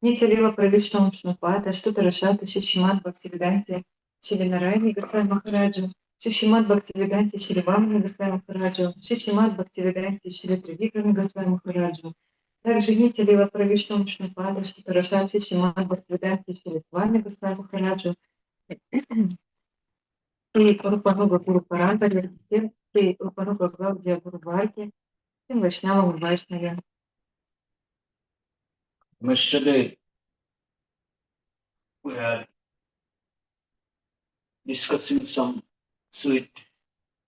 Нити Лила Правишнам Шнупада, Штута Рашата, Шишимат Бхактивиданти, Шилинарайни Госвами Махараджа, Шишимат Бхактивиданти, Шиливамани Госвами Махараджа, Шишимат Бхактивиданти, Шилипривикрами Госвами Махараджа. Также нити Лила Правишнам Шнупада, Штута Рашата, Шишимат Бхактивиданти, Шилисвами Госвами Махараджа, и Рупануга Гуру Парампаре, и Рупануга Гаудия Гуру Варги, и Вайшнава Вайшнаве. Yesterday, we are discussing some sweet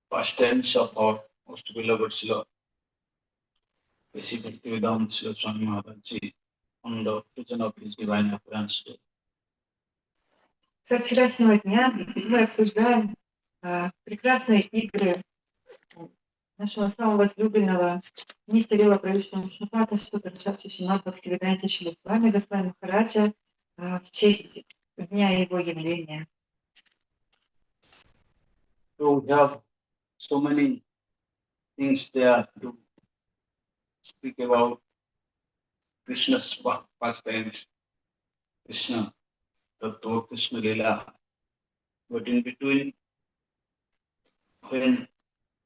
pastimes of our most beloved Srila Bhaktivedanta Srila Swami Maharaj on the occasion of his divine appearance day. Со вчерашнего дня мы обсуждаем прекрасные игры нашего самого возлюбленного Нистарила Правишнама Шнупата, что Парашат Шишимат Бхактивиданти Шилисвами Госвами Махараджа в честь дня его явления. So we have so many things there to speak about Krishna's pastimes, Krishna, Tattva, Krishna Lila. But in between, when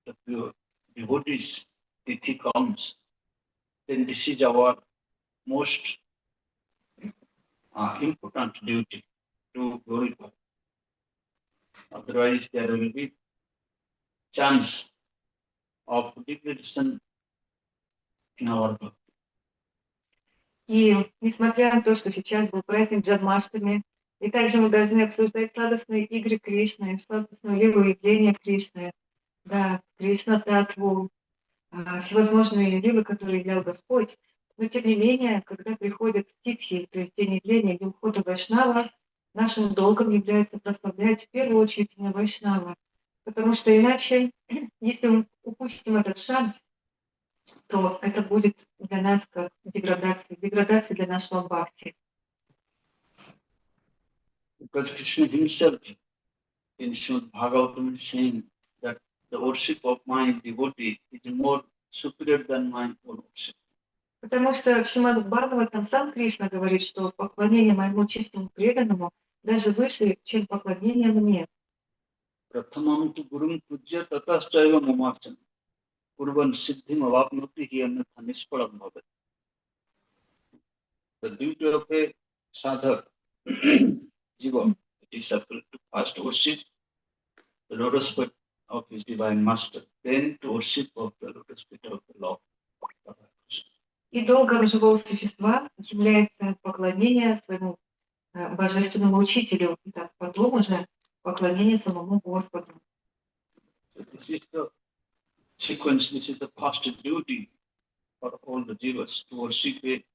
the devotees Tithi comes, then this is our most important duty to glorify. Otherwise, there will be chance of degradation in our bhakti. И несмотря на то, что сейчас был праздник Джанмаштами, и также мы должны обсуждать сладостные игры Кришны, сладостную лилу явления Кришны, да, Кришна Татву, всевозможные лилы, которые являл Господь. Но тем не менее, когда приходят титхи, то есть день явления Гилхота Вайшнава, нашим долгом является прославлять в первую очередь именно Вайшнава. Потому что иначе, если мы упустим этот шанс, то это будет для нас как деградация для нашего бхакти. Because Krishna himself in Srimad Bhagavatam is saying that the worship of my devotee is more superior than my own worship. Потому что в Шримад Бхагаватам сам Кришна говорит, что поклонение моему чистому преданному даже выше, чем поклонение мне. Prathamam tu gurum pujya tataschaiva mamarchan kurvan siddhim avapnoti hi annatha nisphalam bhavat. The duty of a sadhak, jiva, it is to first worship the lotus feet of his divine master, then to worship of the lotus feet of the Lord. И долгом живого существа является поклонение своему божественному учителю, и так потом уже поклонение самому Господу. So this is the sequence, this is the first duty for all the jivas to worship a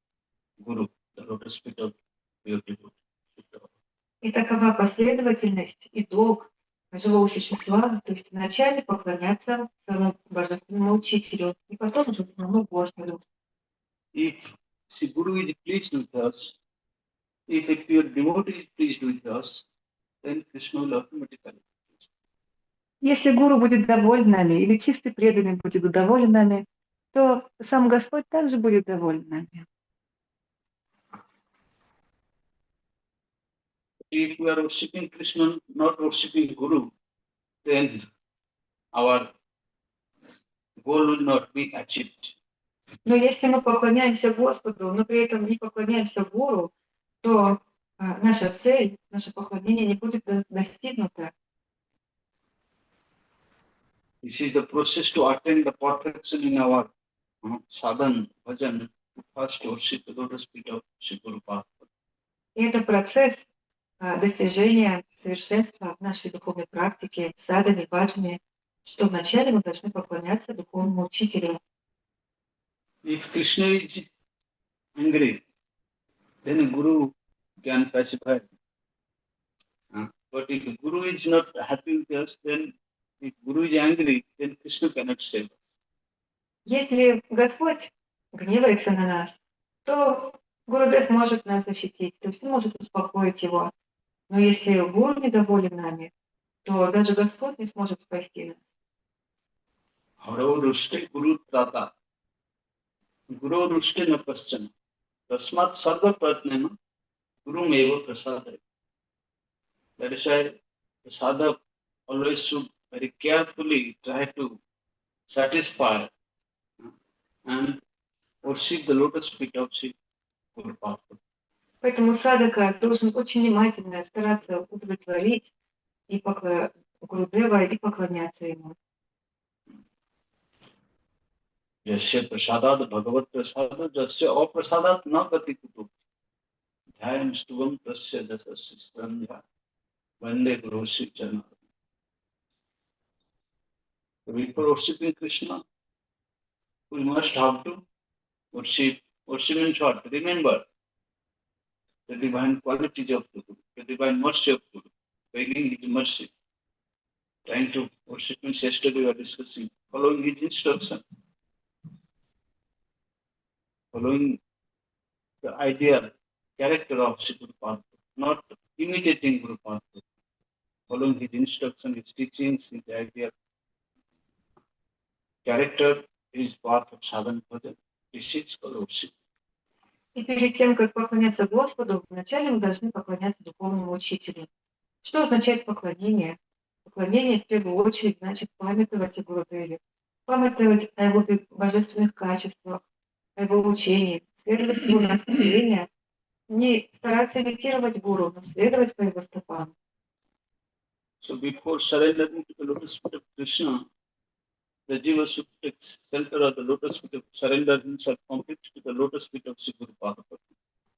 guru, the lotus feet of your devotee. И такова последовательность и долг живого существа, то есть вначале поклоняться своему божественному учителю, и потом уже самому Господу. If the Guru is pleased with us, if a pure devotee is pleased with us, then Krishna will automatically. Если гуру будет доволен нами, или чистый преданный будет доволен нами, то сам Господь также будет доволен нами. If we are worshipping Krishna, not worshipping Guru, then our goal will not be achieved. Но если мы поклоняемся Господу, но при этом не поклоняемся гуру, то наша цель, наше поклонение не будет достигнуто. This is the process to attain the perfection in our sadhana, bhajan, first worship the lotus feet of Sri Guru Prabhupada. И это процесс достижения совершенства в нашей духовной практике, в садхане, баджане, что вначале мы должны поклоняться духовному учителю. If Krishna is angry, then Guru can pacify. But if Guru is not happy with us, then if Guru is angry, then Krishna cannot save us. Если Господь гневается на нас, то Гурудев может нас защитить, то есть может успокоить его. Но если Гуру недоволен нами, то даже Господь не сможет спасти нас. Haro rushte Guru trata. Guru rushte na paschana. Tasmat sarva pratnena guru meva prasada. That is why the sadhak always should very carefully try to satisfy and worship the lotus feet of Sri Guru Prabhupada. Поэтому садака должен очень внимательно стараться удовлетворить и Гурудева и поклоняться ему. Jasya prasadat bhagavat prasada jasya aprasadat na gati kutu. Dhyayam stuvam tasya dasasya strandha. Vande Guru Sri Jana. Before worshipping Krishna, we must have to worship. Worship means what? Remember the divine qualities of the Guru, the divine mercy of Guru, begging his mercy, trying to worship means yesterday we were discussing, following his instruction, following the ideal character of Sri Guru Prabhupada, not imitating Guru Prabhupada, following his instruction, his teachings, his ideal character, his path of sadhana bhajan. This is called worship. И перед тем, как поклоняться Господу, вначале мы должны поклоняться духовному учителю. Что означает поклонение? Поклонение в первую очередь значит памятовать о Гурудеве, памятовать о его божественных качествах, о его учении, следовать его наставлениям, не стараться имитировать Гуру, но следовать по его стопам. So before surrendering to the lotus feet of Krishna, the jiva should take shelter of the lotus feet of surrender himself completely to the lotus feet of Sri Guru Prabhupada.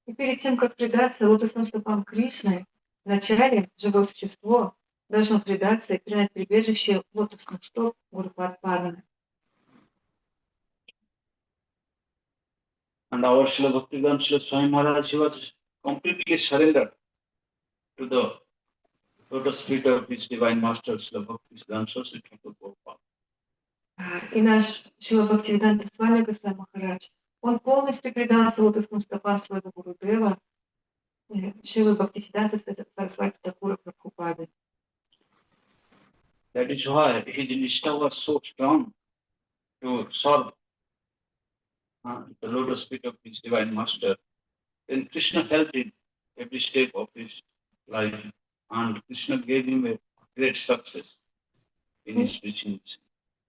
И перед тем, как предаться лотосным стопам Кришны, вначале живое существо должно предаться и принять прибежище лотосных стоп Гуру Прабхупады. And our Srila Bhaktivedanta Srila Swami Maharaj, he was completely surrendered to the lotus feet of his divine master Srila Bhaktivedanta Saraswati Thakur Prabhupada. И наш Шрила Бхактивиданта Свами Госвами Махарадж, он полностью предался лотосным стопам своего Гурудева, Шрилы Бхактисиданта Сарасвати Такура Прабхупады. That is why his nishtha was so strong to serve the lotus feet of his divine master. Then Krishna helped him every step of his life, and Krishna gave him a great success in his teachings.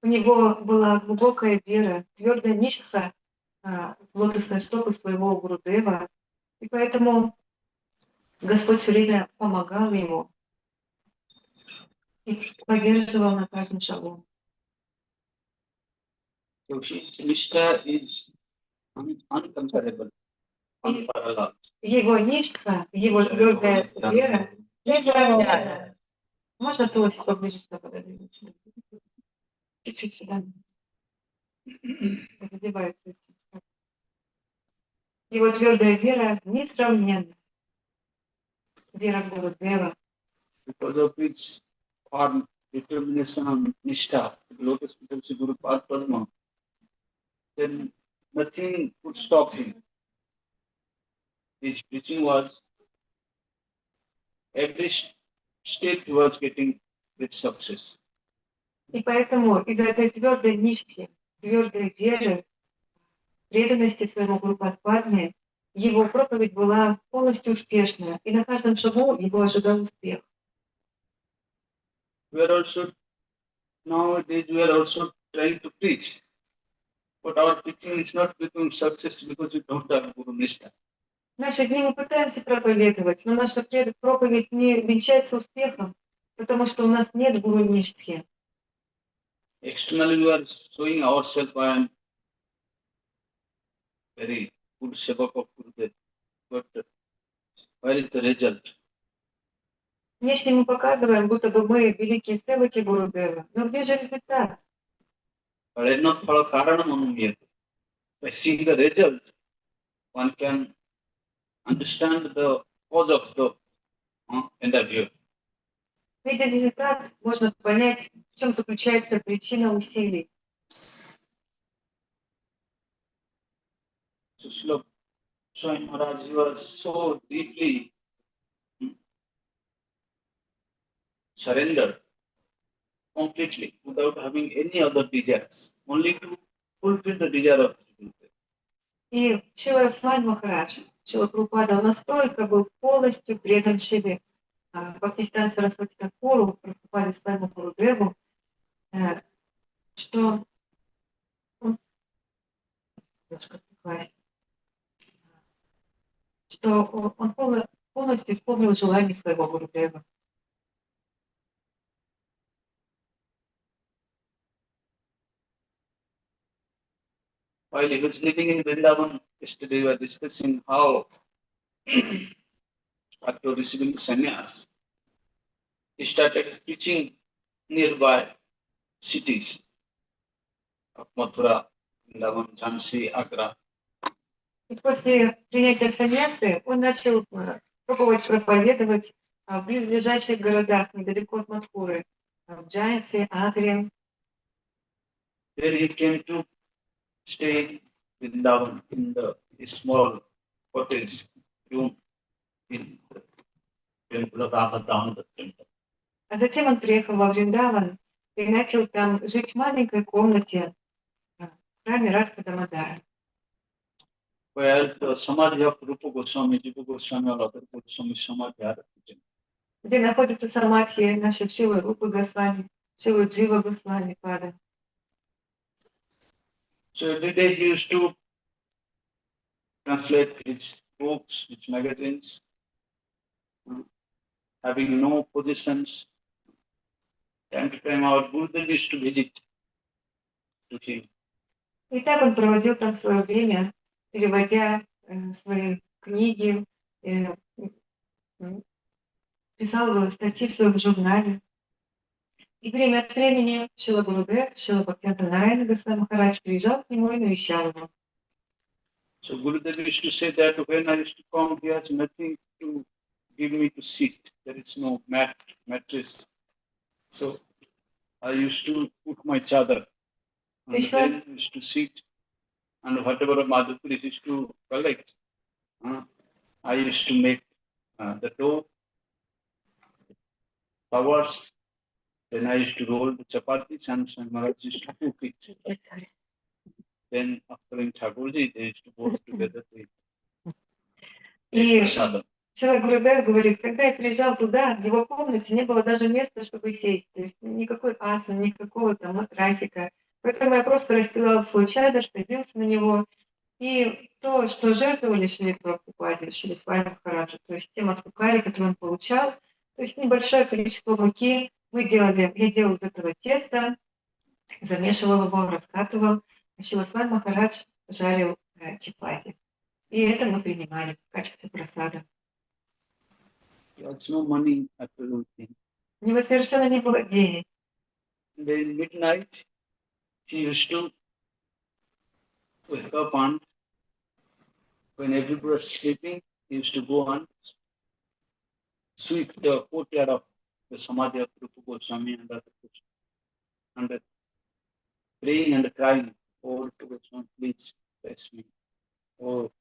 У него была глубокая вера, твердая ништха в лотосные стопы своего Гурудева, и поэтому Господь все время помогал ему и поддерживал на каждом шагу. So his nishtha is uncomparable, unparalleled. Его ништха, его твердая вера несравненна. Можно Туси поближе сюда пододвинуть? Чуть-чуть сюда. Задевается. Его твердая вера несравненна. Вера в Гурудева. Because of his firm determination and nishtha, the lotus feet of Sri Guru Padma, then nothing could stop him. His preaching was, every step he was getting great success. И поэтому из-за этой твердой ништхи, твердой веры, преданности своему Гуру Падме, его проповедь была полностью успешная, и на каждом шагу его ожидал успех. Nowadays we are also trying to preach, but our preaching is not becoming success because we don't have Guru Nishtha. В наши дни мы пытаемся проповедовать, но наша проповедь не венчается успехом, потому что у нас нет Гуру Ништхи. Externally we are showing ourselves by very good sevak of Gurudev, but where is the result? Внешне мы показываем, будто бы мы великие севаки Гурудева, но где же результат? By seeing the result, one can understand the cause of the endeavor. Видя результат, можно понять, в чем заключается причина усилий. So Swami Maharaj, he was so deeply surrendered completely without having any other desires, only to fulfill the desire of the Gurudev. И Шрила Свами Махарадж, Шрила Прабхупада, он настолько был полностью предан Шиле Бхактисиданта Сарасвати Такуру, Прабхупаде Свами Гурудеву, что он, полностью исполнил желание своего Гурудева. While he was living in Vrindavan, yesterday we were discussing how after receiving sannyas, he started preaching nearby cities of Mathura, Vrindavan, Jhansi, Agra. И после принятия саньясы он начал пробовать проповедовать в близлежащих городах, недалеко от Мадхуры, в Джайнсе, Агре. There he came to stay in Vrindavan in the small cottage room in the temple of Radha Damodar temple. А затем он приехал во Вриндаван и начал там жить в маленькой комнате в храме Радха Дамодара, Where the Samadhi of Rupa Goswami, Jiva Goswami, or other Goswami Samadhi are present. где находится самадхи нашей Шрилы Рупы Госвами, Шрилы Джива Госвами Пада. So every day he used to translate his books, his magazines, having no positions. Time to time our Gurudev used to visit to him. И так он проводил там свое время, переводя свои книги, писал статьи в своем журнале. И время от времени Шрила Гурудев, Шрила Бхактивинода Нараяна Госвами Махарадж приезжал к нему и навещал его. So Gurudev used to say that when I used to come, he has nothing to give me to sit. There is no mattress. So I used to put my chadar and then I used to sit, and whatever Madhupuri used to collect, I used to make the dough, flowers. Then I used to roll the chapatis and Maharaj used to cook it. Then after in Thakurji, they used to both together to eat. И Шрила Гурудев говорит, когда я приезжал туда, в его комнате не было даже места, чтобы сесть. То есть никакой асаны, никакого там матрасика. Поэтому я просто расстилал свой чадр, садился на него. И то, что жертвовали Шриле Прабхупаде, Шриле Свами Махараджу, то есть тем аткукари, который он получал, то есть небольшое количество муки я делал из этого теста, замешивал его, раскатывал, а Шрила Свами Махарадж жарил чапати. И это мы принимали в качестве просада. No money absolutely. У него совершенно не было денег. Then midnight, he used to wake up, and when everybody was sleeping, he used to go and sweep the courtyard of the Samadhi of Rupa Goswami and other Goswami, and praying and crying, "Oh, Rupa Goswami, please bless me. Oh,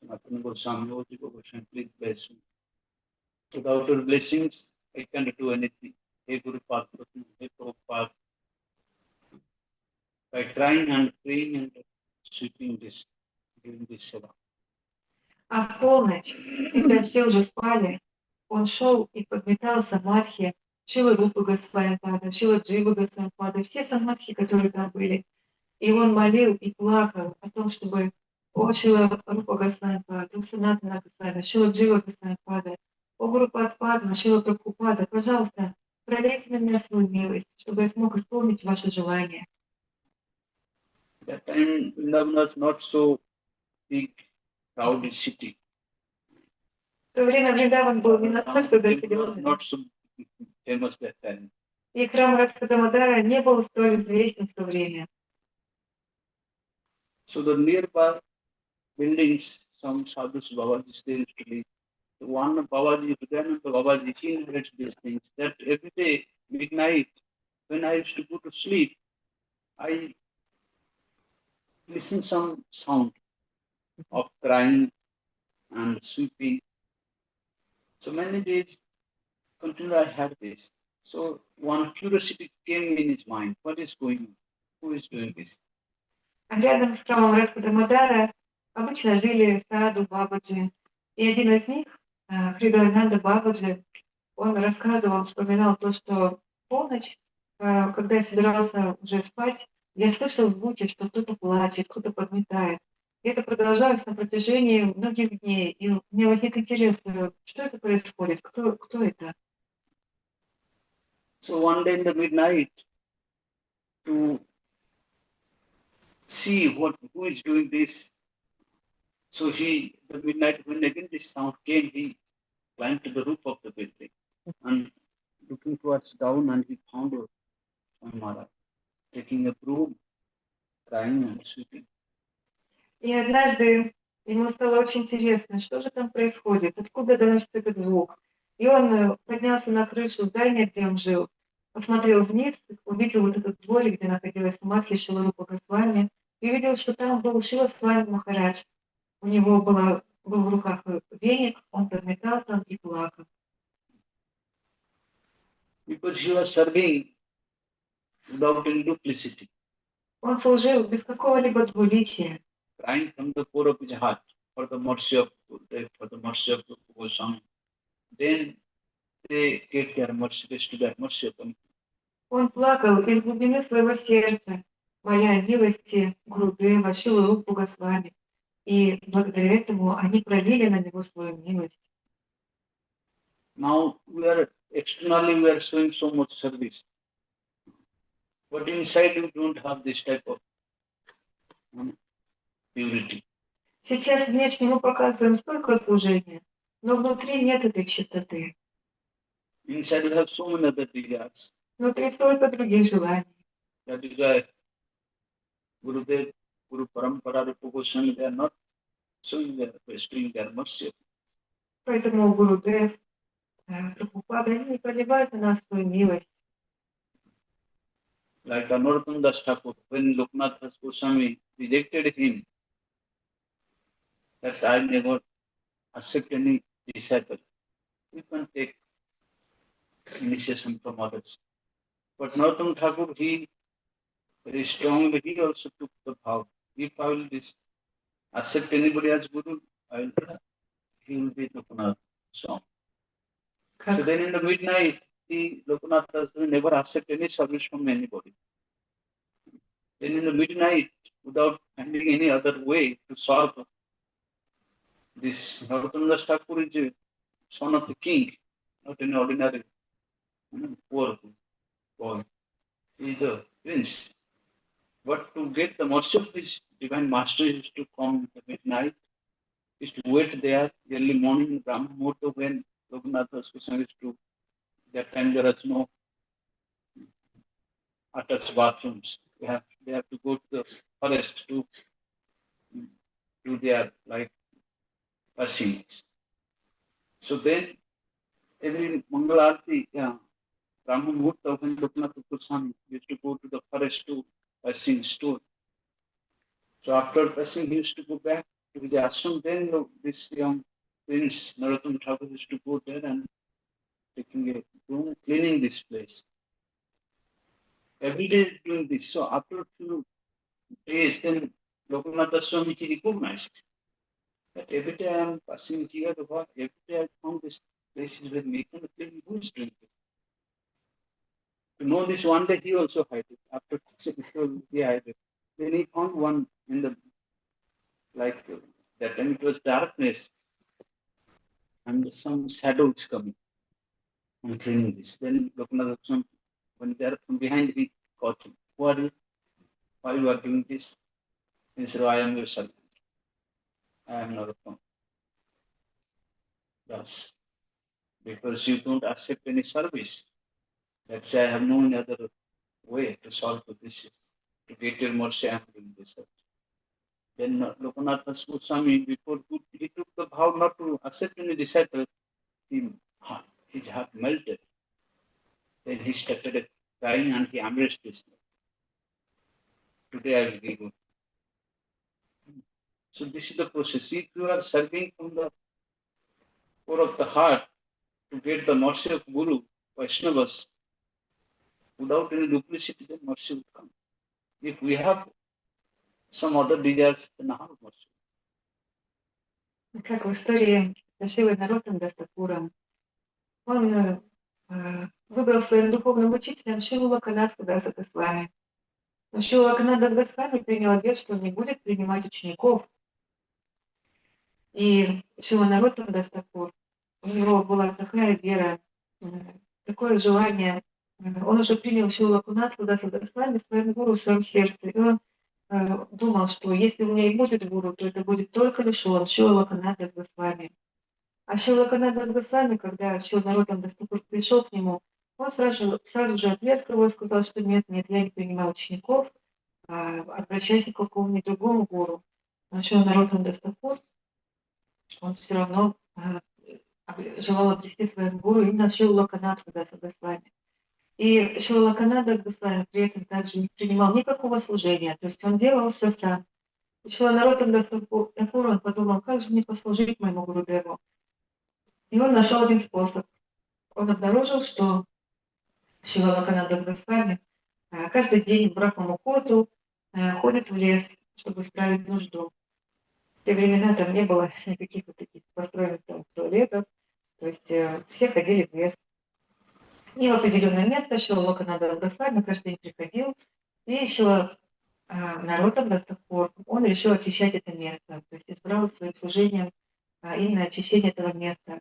Sanatana Goswami, oh, Jiva Goswami, please bless me. Without your blessings, I can't do anything. Hey Guru Padma, hey Prabhupada." By crying and praying and sweeping this, doing this seva. А в полночь, когда все уже спали, он шел и подметал самадхи Шрилы Рупы Госвами Пада, Шрила Дживы Госвами Пада, все самадхи, которые там были. И он молил и плакал о том, чтобы о Шрила Рупа Госвами Пада, о Санатана Госвами, Шрила Джива Госвами Пада, о Гуру Падма, Шрила Прабхупада, пожалуйста, пролейте на меня свою милость, чтобы я смог исполнить ваше желание. That time Vrindavan was not so big, crowded city. В то время Вриндаван был не настолько заселенным. Not so famous that time. И храм Радха Дамодара не был столь известен в то время. So the nearby buildings, some sadhus, Babajis, they used to live. One Babaji, Vijayananda Babaji, he inherits these things. That every day, midnight, when I used to go to sleep, I listen some sound of crying and sweeping. So many days continually I had this. So one curiosity came in his mind. What is going on? Who is doing this? А рядом с храмом Радха Дамодара Обычно жили Саду, Бабаджи. И один из них, Хридаянанда Бабаджи, он рассказывал, вспоминал то, что в полночь, когда я собирался уже спать, я слышал звуки, что кто-то плачет, кто-то подметает. И это продолжалось на протяжении многих дней. И у меня возник интерес, что это происходит, кто это? So one day in the midnight, to see who is doing this. So the midnight, when again this sound came, he climbed to the roof of the building and looking towards down, and he found Swami Maharaj taking a broom, crying and sweeping. И однажды ему стало очень интересно, что же там происходит, откуда доносится этот звук. И он поднялся на крышу здания, где он жил, посмотрел вниз, увидел вот этот дворик, где находилась Самадхи Шрилы Госвами, и увидел, что там был Шрила Свами Махарадж. У него был в руках веник, он подметал там и плакал. Because he was serving without any duplicity, Он служил без какого-либо двуличия. crying from the core of his heart for the mercy of Gurudev, for the mercy of the Goswami. Then they get their mercy, to their mercy upon him. Он плакал из глубины своего сердца, моля о милости Гурудева, Шрилы Рупу Госвами. И благодаря этому они пролили на него свою милость. Now externally we are showing so much service, but inside we don't have this type of purity. Сейчас внешне мы показываем столько служения, но внутри нет этой чистоты. Inside we have so many other desires. Внутри столько других желаний. That is why Gurudev, Guru Parampara, Rupa Goswami, they are not showing their bestowing their mercy. Поэтому Гурудев, Прабхупада, они не проливают на нас свою милость. Like Narottam Das Thakur, when Loknath Das Goswami rejected him, that I never accept any disciple. You can take initiation from others. But Narottam Thakur, he very strongly, he also took the vow. If I will accept anybody as Guru, he will be Loknath. So then in the midnight, Loknath Das never accept any service from anybody. Then in the midnight, without finding any other way to solve this, Narottam Das Thakur is a son of the king, not an ordinary poor boy. He is a prince. But to get the mercy of his divine master is to come at midnight, is to wait there early morning, Brahma Muhurta, when Raghunath Das Goswami is to. That time there is no attached bathrooms. They have to go to the forest to do their washings. So then every Mangala Arati, Brahma Muhurta, when Raghunath Das Goswami used to go to the forest to washing stone. So after washing, he used to go back to the ashram. Then this young prince Narottam Thakur used to go there and taking a broom, cleaning this place. Every day doing this. So after a few days, then Loknath Das Swami recognized that every day I am passing here, every day I found this place is very neat and clean. Who is doing this? To know this, one day he also hid it. After he hid it. Then he found one in the that time it was darkness and some shadows coming and cleaning this. Then Loknath Swami, when they are from behind, he caught him. Who are you? Why you are doing this? He said, I am your servant. I am Narottam Das. Because you don't accept any service. That's why I have no other way to solve this. To get your mercy, I am doing this. Then Loknath Das Goswami, before he took the vow not to accept any disciple, his heart melted. Then he started crying and he embraced this. Today I will be good. So this is the process. If you are serving from the core of the heart to get the mercy of Guru, Vaishnavas, without any duplicity, then mercy will come. If we have some other desires, then how mercy? Как в истории с Шрилой Наротом Дастапуром. Он выбрал своим духовным учителем Шрилу Локанатху Даса Госвами. Но Шрила Локанатха Госвами принял обет, что он не будет принимать учеников. И Шрила Нароттам Дастапур, у него была такая вера, такое желание. Он уже принял Шрилу Локанатху Даса Госвами своим гуру в своем сердце. И он думал, что если у меня и будет гуру, то это будет только лишь он, Шрила Локанатха Госвами. А Шрила Локанатха Госвами, когда Шрила Нароттам Дастапур пришел к нему, он сразу же отверг его и сказал, что нет, нет, я не принимаю учеников, обращайся к какому-нибудь другому гуру. Но Шрила Нароттам Дастапур, он все равно желал обрести своим гуру именно Шрилу Локанатху Даса Госвами. И Шрила Локанатха Госвами при этом также не принимал никакого служения, то есть он делал все сам. И Шрила Нароттам Дастапур, он подумал, как же мне послужить моему Гурудеву. И он нашел один способ. Он обнаружил, что Шрила Локанатха Госвами каждый день в Брахма-мухурту ходит в лес, чтобы исправить нужду. В те времена там не было никаких вот таких построенных там туалетов, то есть все ходили в лес. И в определенное место Шрила Локанатха Госвами каждый день приходил, и Шрила Нароттам Дастапур, он решил очищать это место, то есть избрал своим служением именно очищение этого места.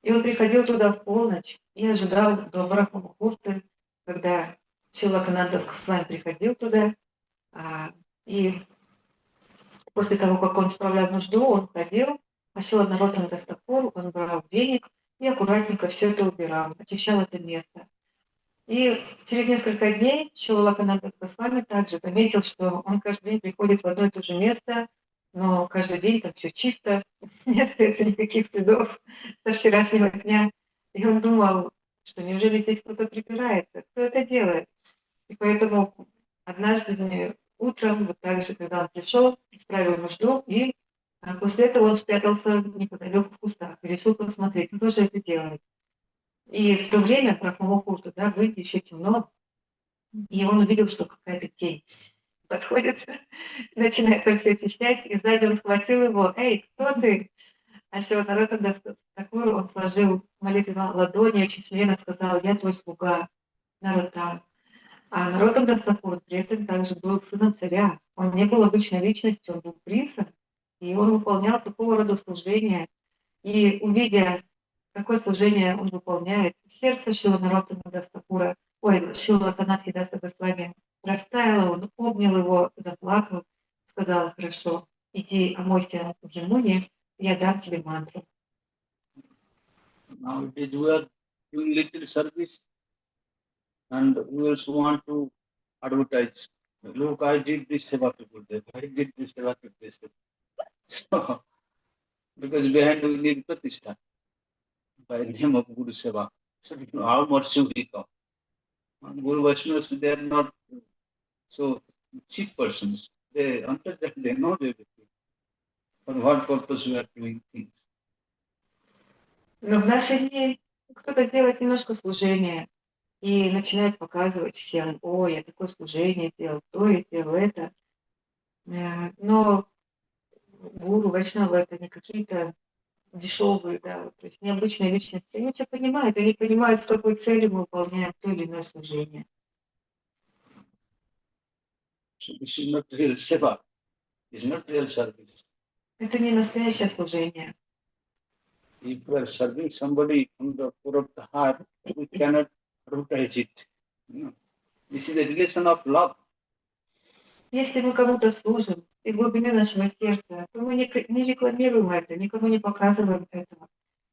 И он приходил туда в полночь и ожидал до Брахма-мухурты, когда Шрила Локанатха Госвами приходил туда, и после того, как он справлял нужду, он ходил, Шрила Нароттам Дастапур, он брал веник и аккуратненько все это убирал, очищал это место. И через несколько дней Шрила Локанатха Госвами также заметил, что он каждый день приходит в одно и то же место, но каждый день там все чисто, не остается никаких следов со вчерашнего дня. И он думал, что неужели здесь кто-то припирается, кто это делает. И поэтому однажды утром, вот так же, когда он пришел, исправил нужду, и после этого он спрятался неподалеку в кустах и решил посмотреть, кто же это делает. И в то время, Брахма-мухурта, да, выйти еще темно, и он увидел, что какая-то тень подходит, начинает это все очищать, и сзади он схватил его: «Эй, кто ты?» А Шрила Нароттам Дастапур, он сложил молитвенную ладони, очень смиренно сказал: «Я твой слуга, Нароттам». А Нароттам Дастапур при этом также был сыном царя. Он не был обычной личностью, он был принцем, и он выполнял такого рода служения. И увидя, какое служение он выполняет, сердце Шрила Нароттама Дастапура, Шрила Локанатхи Даса Госвами растаяло, он обнял его, заплакал, сказал: «Хорошо, иди омойся в Ямуне, я дам тебе мантру». Now it is we are doing little service and we also want to advertise. Look, I did this seva to Gurudev, I did this seva to this. So, because behind we need pratishtha by name of Guru Seva. So how much should we come? And Guru Vaishnavas, they are not so cheap persons. They understand, they know everything. For what purpose we are doing things. Но в наши дни кто-то делает немножко служения и начинает показывать всем: «Ой, я такое служение сделал, то я сделал это». Но гуру, вайшнавы — это не какие-то дешевые, да, то есть необычные личности. Они все понимают, они понимают, с какой целью мы выполняем то или иное служение. So this is not real seva. It is not real service. Это не настоящее служение. If we are serving somebody from the core of the heart, we cannot advertise it. This is a relation of love. Если мы кому-то служим из глубины нашего сердца, то мы не рекламируем это, никому не показываем этого.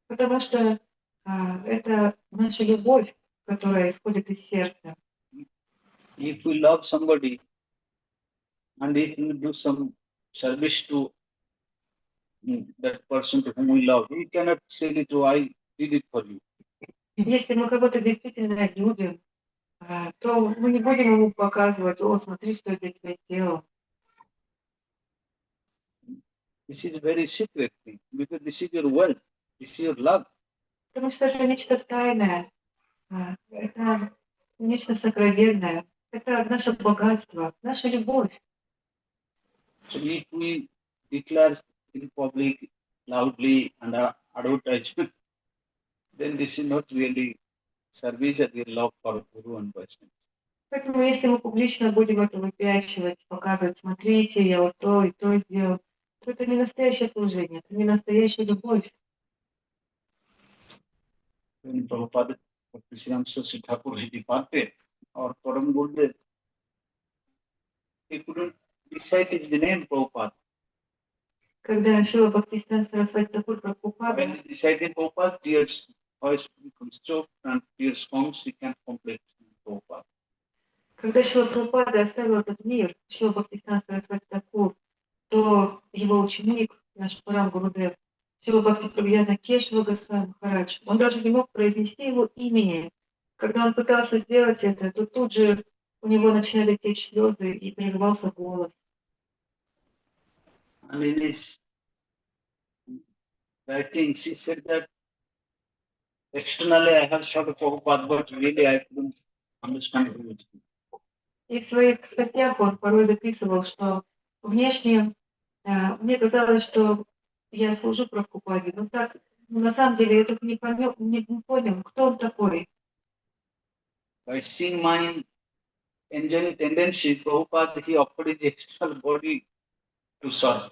Потому что это наша любовь, которая исходит из сердца. If we love somebody and if we do some service to that person to whom we love, we cannot say it, oh, I did it for you. Если мы кого-то действительно любим, то мы не будем ему показывать: «О, смотри, что я для тебя сделал». This is a very secret thing because this is your wealth, this is your love. Потому что это нечто тайное, это нечто сокровенное, это наше богатство, наша любовь. So if we declare in public loudly and advertisement, then this is not really service and real love for Guru and Vaishnava. Поэтому если мы публично будем это выпячивать, показывать, смотрите, я вот то и то сделал, то это не настоящее служение, это не настоящая любовь. When Prabhupada Sri Sri Thakur he departed, or Param Gurudev, he couldn't decide his name Prabhupada. Когда Шрила Бхактисиданта Сарасвати Тхакур Прабхупада, When he decided Prabhupada, tears voice becomes choked and tears comes, he can't complete Prabhupada. когда Шрила Прабхупада оставил этот мир, Шрила Бхактисиданта Сарасвати Тхакур, то его ученик, наш Парам Гурудев, Шрила Бхакти Прагьяна Кешава Госвами Махарадж, он даже не мог произнести его имени. Когда он пытался сделать это, то тут же у него начинали течь слезы и прерывался голос. And in his writings, he said that externally I have shot Prabhupada, but really I couldn't understand it. И в своих статьях он порой записывал, что внешне мне казалось, что я служу Прабхупаде, но так на самом деле я так не понял, кто он такой. By seeing my angelic tendency, Prabhupada, he offered his external body to serve.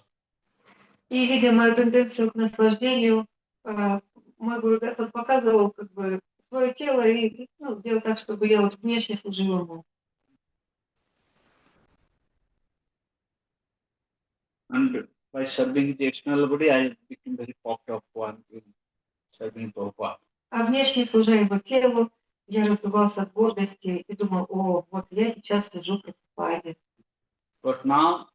И, видя мою тенденцию к наслаждению, мой Гурудев он показывал как бы свое тело и делал так, чтобы я вот внешне служила ему. And by serving the external body, I became very puffed up one in serving Prabhupada. А внешне служа его телу, я раздувался от гордости и думал, о, вот я сейчас служу Прабхупаде. But now,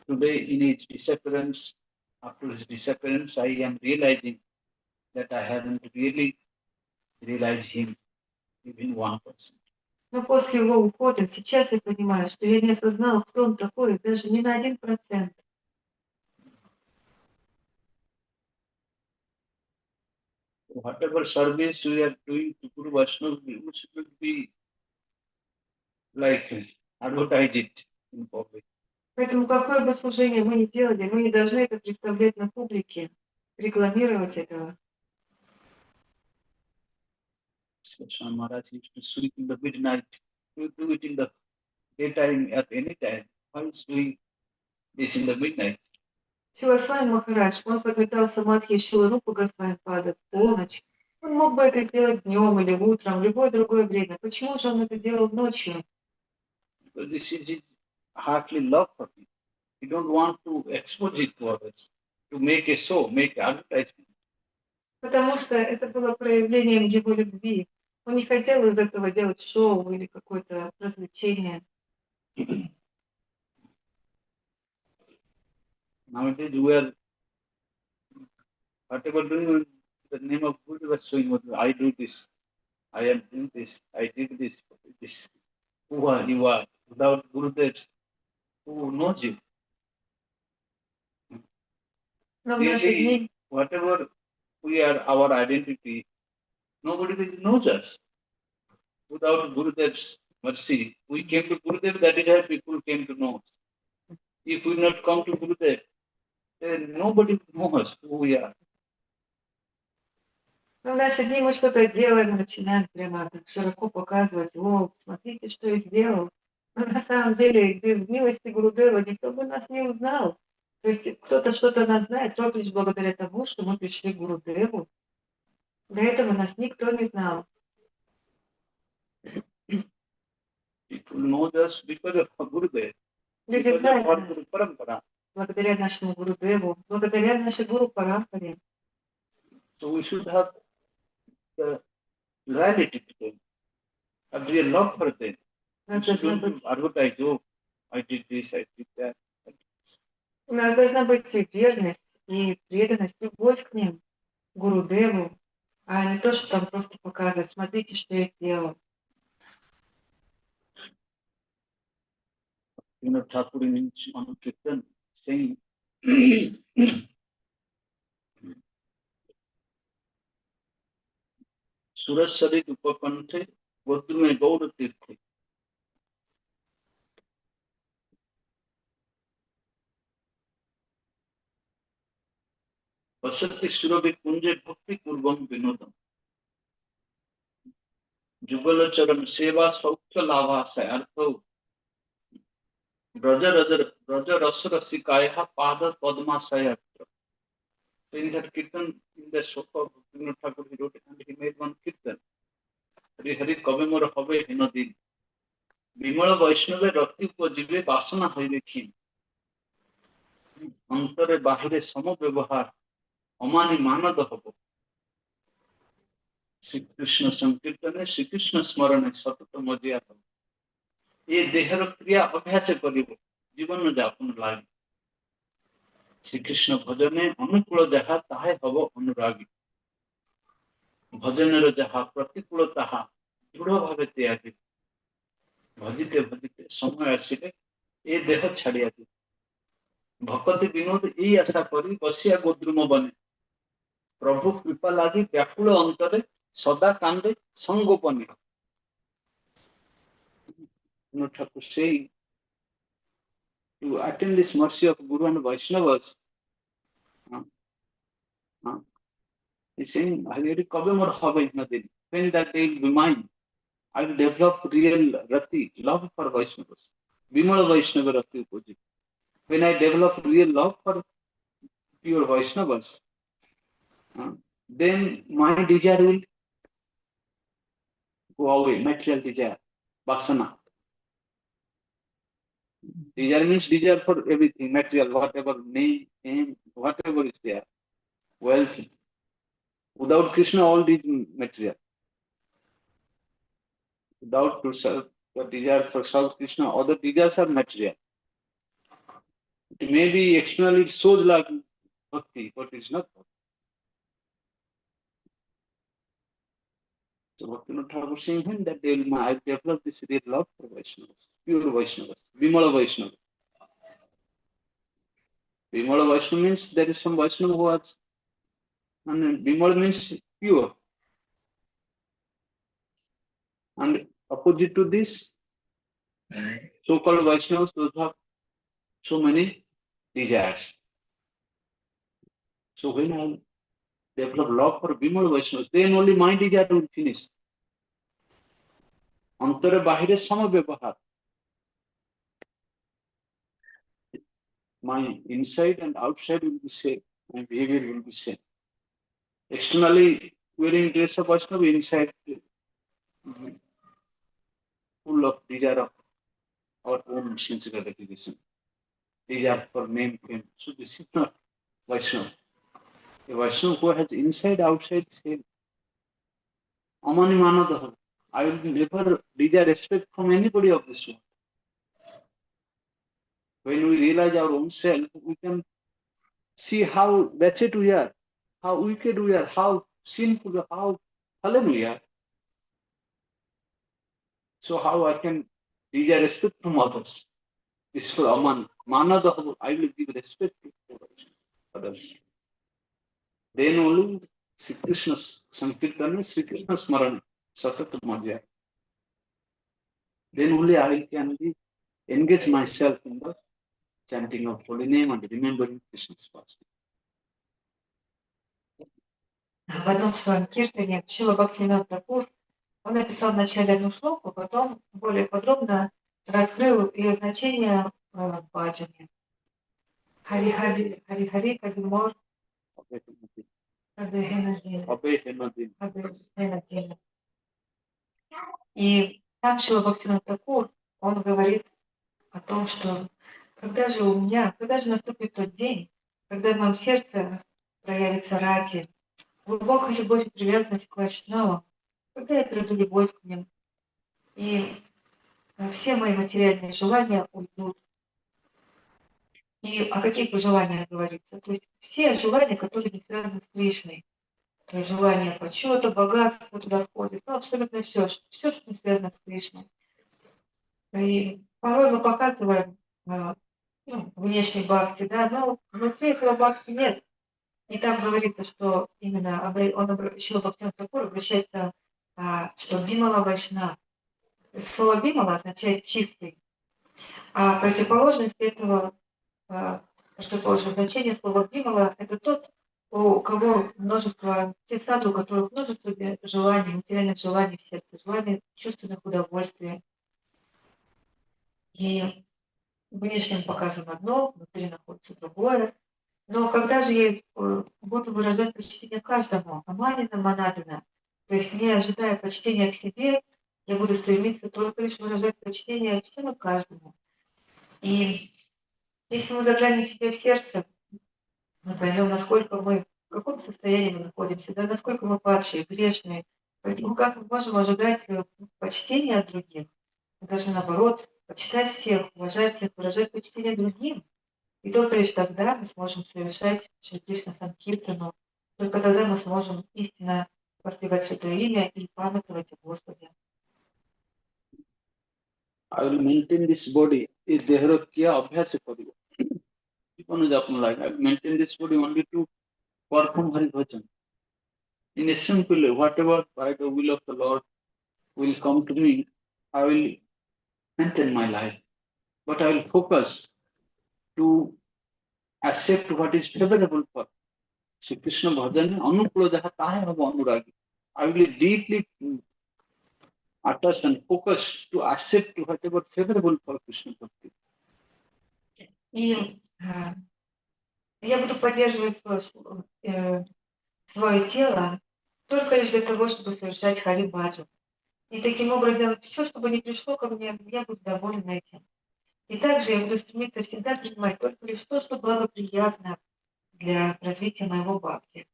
today in his disappearance, after his disappearance, I am realizing that I haven't really realized him, even 1%. Но после его ухода сейчас я понимаю, что я не осознал, кто он такой, даже не на 1%. Whatever service we are doing to Guru Vaishnava, we should be like advertise it in public. Поэтому какое бы служение мы ни делали, мы не должны это представлять на публике, рекламировать этого. So Swami Maharaj used to sleep in the midnight. We do it in the daytime at any time. Why is doing this in the midnight? Свами Махарадж, он подметал самадхи Шрилы Рупы Госвами Пада в полночь. Он мог бы это сделать днем или утром, в любое другое время. Почему же он это делал ночью? Because this is his heartly love for me. He don't want to expose it to others, to make a show, make advertisement. Потому что это было проявлением его любви. Он не хотел из этого делать шоу или какое-то развлечение. Nowadays we are whatever doing in the name of Guru was showing what I do this, I am doing this, I did this, this. Who are you are without Gurudevs? Who knows you? Но в наши Really, дни whatever we are, our identity, nobody really knows us. Without Gurudev's mercy, we came to Gurudev, that is how people came to know us. If we not come to Gurudev, then nobody knows us, who we are. Но в наши дни мы что-то делаем, начинаем прямо так широко показывать, о, смотрите, что я сделал. Но на самом деле, без милости Гурудева никто бы нас не узнал. То есть кто-то что-то нас знает только лишь благодаря тому, что мы пришли к Гурудеву. До этого нас никто не знал. People know us because of Gurudev, Люди because of знают our нас Guru Parampara. благодаря нашему Гурудеву, благодаря нашей Гуру Парампаре. So we should have the loyalty to them, a real love for them. У We нас should должна not быть, advertise, oh, I did this, I did that. у нас должна быть и верность, и преданность, любовь к ним, Гурудеву, а не то, что там просто показывать, смотрите, что я сделал. You know, Thakur in on Kirtan saying, Suraj Sarit Upakanthe, Vadrume Gaura Tirthe. पश्यति सुरभि कुंजे भक्ति पूर्वम विनोदम जुगल चरण सेवा सौख्य लाभाशय अर्थ ब्रज रस रसिकाय पाद पद्माशय. In that kirtan, in the sloka of Bhaktivinoda Thakur, he wrote and he made one kirtan. Hari Hari Kabe Mor Habe Hinodin. Bimala Vaishnava Rati Upajive Vasana Haive Khin. Antare Bahire Samo Vyavahar. Amani Manada Habo. Shri Krishna Sankirtane, Shri Krishna Smarane, Satata Madhyata. ये there क्रिया अभ्यास करिब जीवन जापन लाग श्री कृष्ण भजने अनुकूल जहा ताहे हब अनुरागी भजनर जहा प्रतिकूल ताहा दृढ़ भावे त्यागी भजिते भजिते समय आसिले ए देह छाड़िया भक्ति विनोद यही आशा करी बसिया गोद्रुम बने प्रभु कृपा लागी व्याकुल अंतरे सदा कांदे संगोपने. Thakur saying to attain this mercy of Guru and Vaishnavas, he's saying, when that day will be mine, I will develop real rati, love for Vaishnavas. Vimala Vaishnava Rati Upaji. When I develop real love for pure Vaishnavas, then my desire will go away, material desire, vasana. Desire means desire for everything, material, whatever name, aim, whatever is there, wealth. Without Krishna, all these material. Without to serve, the desire for serve Krishna, other desires are material. It may be externally it shows like bhakti, but it's not bhakti. So Bhaktivinoda Thakur saying when that they will I develop this real love for Vaishnavas, pure Vaishnavas, Vimala Vaishnava. Vimala Vaishnava means there is some Vaishnava who has, and Vimala means pure. And opposite to this, so-called Vaishnavas, those have so many desires. So when I develop love for Vimala Vaishnavas, then only my desire will finish. Antare bahire sama vyavahar. My inside and outside will be same. My behavior will be same. Externally wearing dress of Vaishnava, inside full of desire of our own sense gratification. Desire for name, fame. So this is not Vaishnava. A Vaishnava who has inside, outside same. Amani manadaha. I will never desire respect from anybody of this world. When we realize our own self, we can see how wretched we are, how wicked we are, how sinful, how fallen we are. So how I can desire respect from others? This is for Aman. Manadaha, I will give respect to others. Then only Sri Krishna Sankirtana, Sri Krishna Smarana, Satata Madhya. Then only I can engage myself in the chanting of holy name and remembering Krishna's past. В одном своем киртане Шрила Бхактивинода Тхакур, он написал вначале одну шлоку, потом более подробно раскрыл ее значение в баджане. Хари-хари, хари-хари, кабимор, кабе-хенадин. И там Шрила Бхактивинода Тхакур, он говорит о том, что когда же наступит тот день, когда в моем сердце проявится рати, глубокая любовь и привязанность к Вайшнавам, когда я приду любовь к ним, и все мои материальные желания уйдут. И о каких бы желаниях говорится? То есть все желания, которые не связаны с Кришной. То есть желание почета, богатства туда входит, абсолютно все, что не связано с Кришной. И порой мы показываем внешний бхакти, да, но внутри этого бхакти нет. И там говорится, что именно Шрила Бхактивинода Тхакур обращается, что бимала вайшна. Слово бимала означает чистый. А противоположность этого, противоположное значение слова бимала, это тот, у кого множество, те саду, у которых множество желаний, материальных желаний в сердце, желаний чувственных удовольствий. И внешне мы показываем одно, внутри находится другое. Но когда же я буду выражать почтение каждому, аманина, манадана, то есть не ожидая почтения к себе, я буду стремиться только лишь выражать почтение всем и каждому. И если мы заглянем себе в сердце, мы поймем, насколько мы, в каком состоянии мы находимся, да, насколько мы падшие, грешные. Поэтому как мы можем ожидать почтения от других? Мы должны, наоборот, почитать всех, уважать всех, выражать почтение другим. И только лишь тогда мы сможем совершать Шри Кришна Санкиртану. Только тогда мы сможем истинно воспевать Святое Имя и памятовать о Господе. I will maintain this body. Is there क्या अभ्यास करियो? जीवन जापन like I will maintain this body only to perform Hari Bhajan. In a simple way, whatever by the will of the Lord will come to me, I will maintain my life. But I will focus to accept what is favorable for Shri Krishna Bhajan. Anukula jaha tahe habo anuragi. I will be deeply attached and focused to accept whatever favorable for Krishna Bhakti. И я буду поддерживать свое тело только лишь для того, чтобы совершать Хари Баджан. И таким образом, все, что бы ни пришло ко мне, я буду доволен этим. И также я буду стремиться всегда принимать только лишь то, что благоприятно для развития моего бхакти.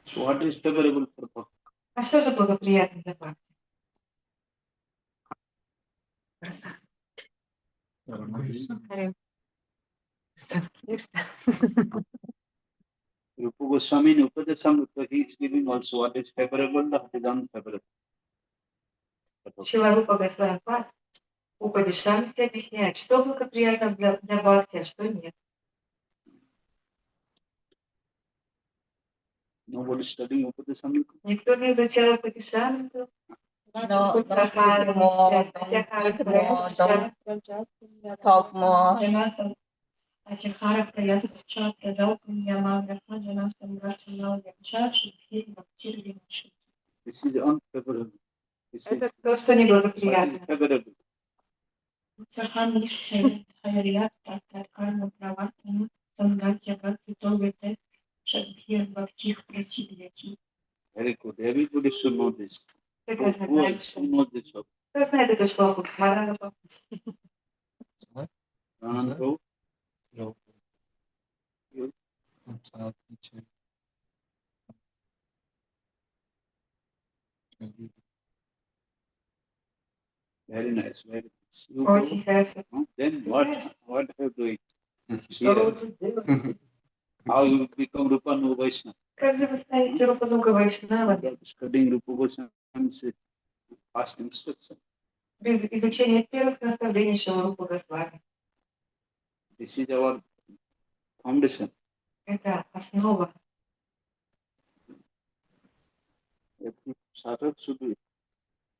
So what is favorable for Bhakti? А что же благоприятно для бхакти? Краса. Rupa Goswami in Upadesamrita, he is giving also what is favorable, what is unfavorable. Шрила Рупа Госвами Пад Упадишамрити объясняет, что благоприятно для бхакти, а что нет. Nobody studying Upadesamrita. Никто не изучал Упадишамриту. Talk more. Атихара Праясча Прадалкам Ямаграха Джанасам Рашанал Яча Шипхир Бхактир Вимаши. This is unfavorable. This Это is то, что неблагоприятно. favorable. Утсахан Нишхая Хайрият Таткарма Праватана Сангатья Бхакти Тогете Шабхир Бхактих Прасидьяти. Very good. Everybody should know this. Кто знает, Who knows this? кто знает эту шлоку? Маранапа. Anand, very nice, very nice. You Очень go. хорошо. Then what are you doing? Что вы Here, тут делаете? how you become Rupa Nuga Vaishnava? Как же вы станете Рупануга Вайшнава Studying Rupa Goswami's past instruction. без изучения первых наставлений Шрилы Рупы Госвами? This is our foundation. Это основа. Every sadhak should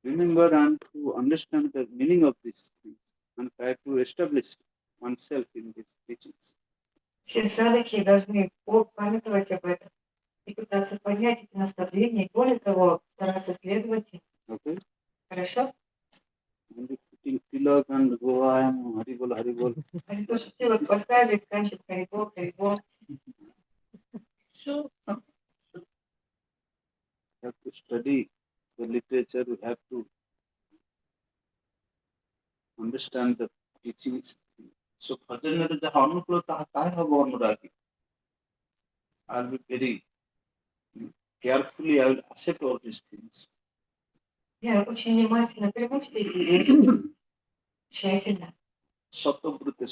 remember and to understand the meaning of these things and try to establish oneself in these teachings. Все садхаки должны памятовать об этом и пытаться понять эти наставления, и более того, стараться следовать им. Okay? Хорошо? And if putting tilak and go, I am Haribol, Haribol. А не то, что тело поставили, скачет Харибол, Харибол. So, you have to study the literature, you have to understand the teachings. So, further, the harmful I have Anuragi. I'll be very carefully, I will accept all these things. Я очень внимательно приму все эти вещи, тщательно. Sattvavriti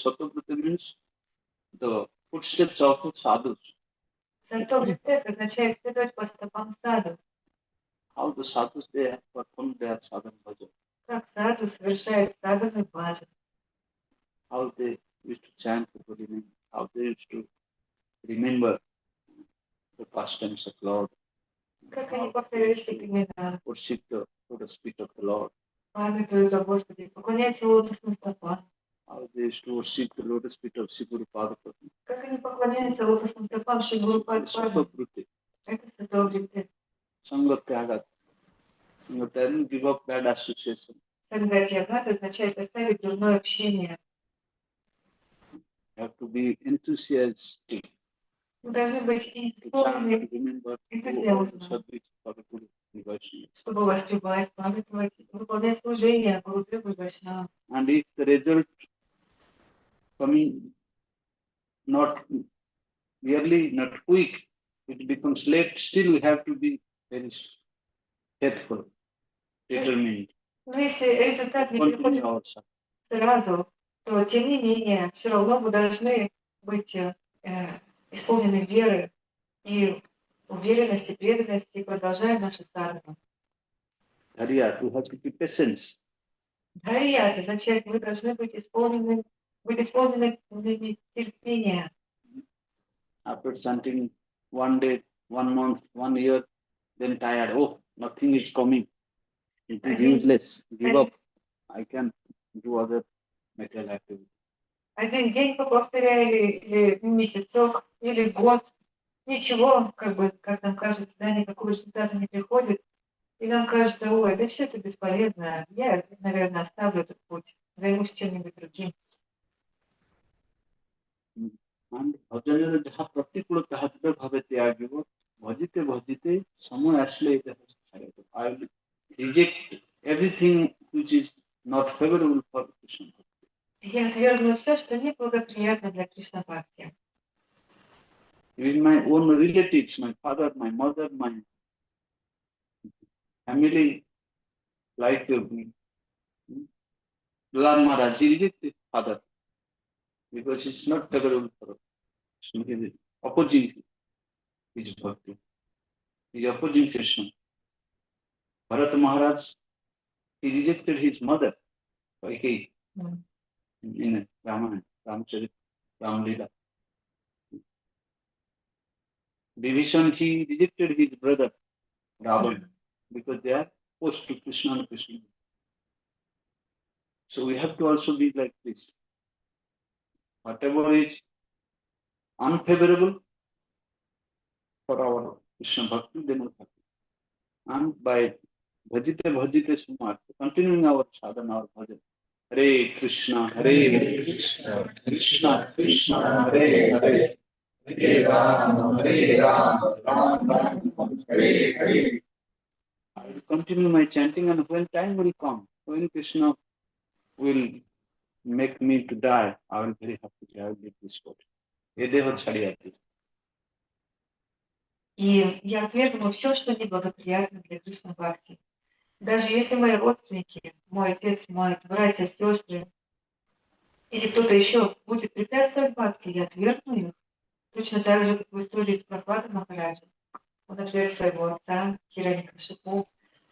means the footsteps of sadhus. Сантовритек означает следовать по стопам саду. How the sadhus they have performed their sadhana bhajan. Как саду совершает садану баджан. How they used to chant the holy name. How they used to remember the pastimes of Lord. Как они повторяют все имена, Worship the lotus feet of the Lord. памятуют о Господе, поклоняются лотосным стопам. how they used to worship the lotus feet of Sri Guru Padma. Как они поклоняются лотосным стопам Шри Гуру Падма. Это садоврите. Sangatyagat. Sangatyagat, give up bad association. Сангатьягат означает оставить дурное общение. You have to be enthusiastic. Мы должны быть исполнены энтузиазмом, чтобы воспевать, памятовать, выполнять служение Гуру-деву и Вайшнавам. And if the result coming not really, not quick, it becomes late, still we have to be very faithful, determined. Но если результат не приходит сразу, то тем не менее, все равно мы должны быть исполнены веры и уверенности, преданности и продолжаем нашу садхану. Hariya, to have to be patience. Дарья означает, мы должны быть исполнены терпения. After chanting 1 day, 1 month, 1 year, then tired. Oh, nothing is coming. It is useless. Give up. I can do other material activities. Один день повторяли, или месяцок, или год. Ничего, как нам кажется, да, никакого результата не приходит. И нам кажется, ой, да все это бесполезно. Я, наверное, оставлю этот путь, займусь чем-нибудь другим. भजनର ଯାହା ପ୍ରତିକୂଳତା ହାତରେ ଭାବେ ତ୍ୟାଗିବ ଭଜିତେ ଭଜିତେ ସମୟ ଆସିଲେ ଏଇଟା ଛାଡ଼ିବ. I will reject everything which is not favorable for Krishna. Я отвергну все, что неблагоприятно для Кришна Бхакти. Even my own relatives, my father, my mother, my family, like Lal Maharaj, he rejected father because it's not favorable for us. So he is opposing his bhakti. He is opposing Krishna. Bharat Maharaj, he rejected his mother, Kaikeyi, in Ramayana, Ramcharit, Ramlila. Vibhishan, he rejected his brother, Ravan, because they are opposed to Krishna and Krishna. So we have to also be like this. Whatever is unfavorable for our Krishna Bhakti, then we have to. And by Bhajite Bhajite Sumar, continuing our sadhana, our bhajan. Hare Krishna, Hare Krishna, Krishna Krishna, Hare Hare, Hare Rama, Rama Rama, Hare Hare. I will continue my chanting, and when time will come, when Krishna will make me to die, I will be very happy. I will get this body. Edeho chadiyati. И я отвергну все, что неблагоприятно для Кришна Бхакти. Даже если мои родственники, мой отец, мой братья, сестры, или кто-то еще будет препятствовать Бхакти, я отвергну их. Точно так же, как в истории с Прабхупадой Махараджем. Он отверг своего отца, Хираньякашипу,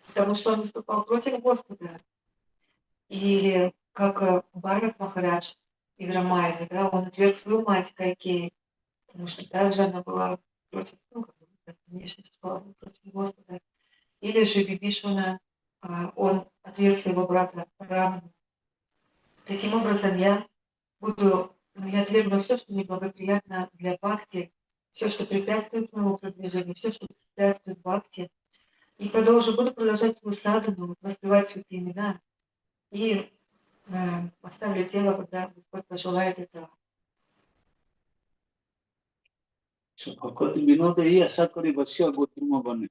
потому что он выступал против Господа. Или как Бхарат Махарадж из Рамайны, да, он отверг свою мать Кайкеи, потому что также она была против, внешне была против Господа. Или же Вибишвана, он отверг своего брата Раману. Таким образом, я отвергну все, что неблагоприятно для Бхакти, все, что препятствует моему продвижению, все, что препятствует Бхакти. И буду продолжать свою садхану, воспевать святые имена. И оставлю тело, когда Господь пожелает этого. ଭକତି Binod ଏଇ ଆଶା କରି ବସିବା ଗୋତ୍ରୀମ ବନେ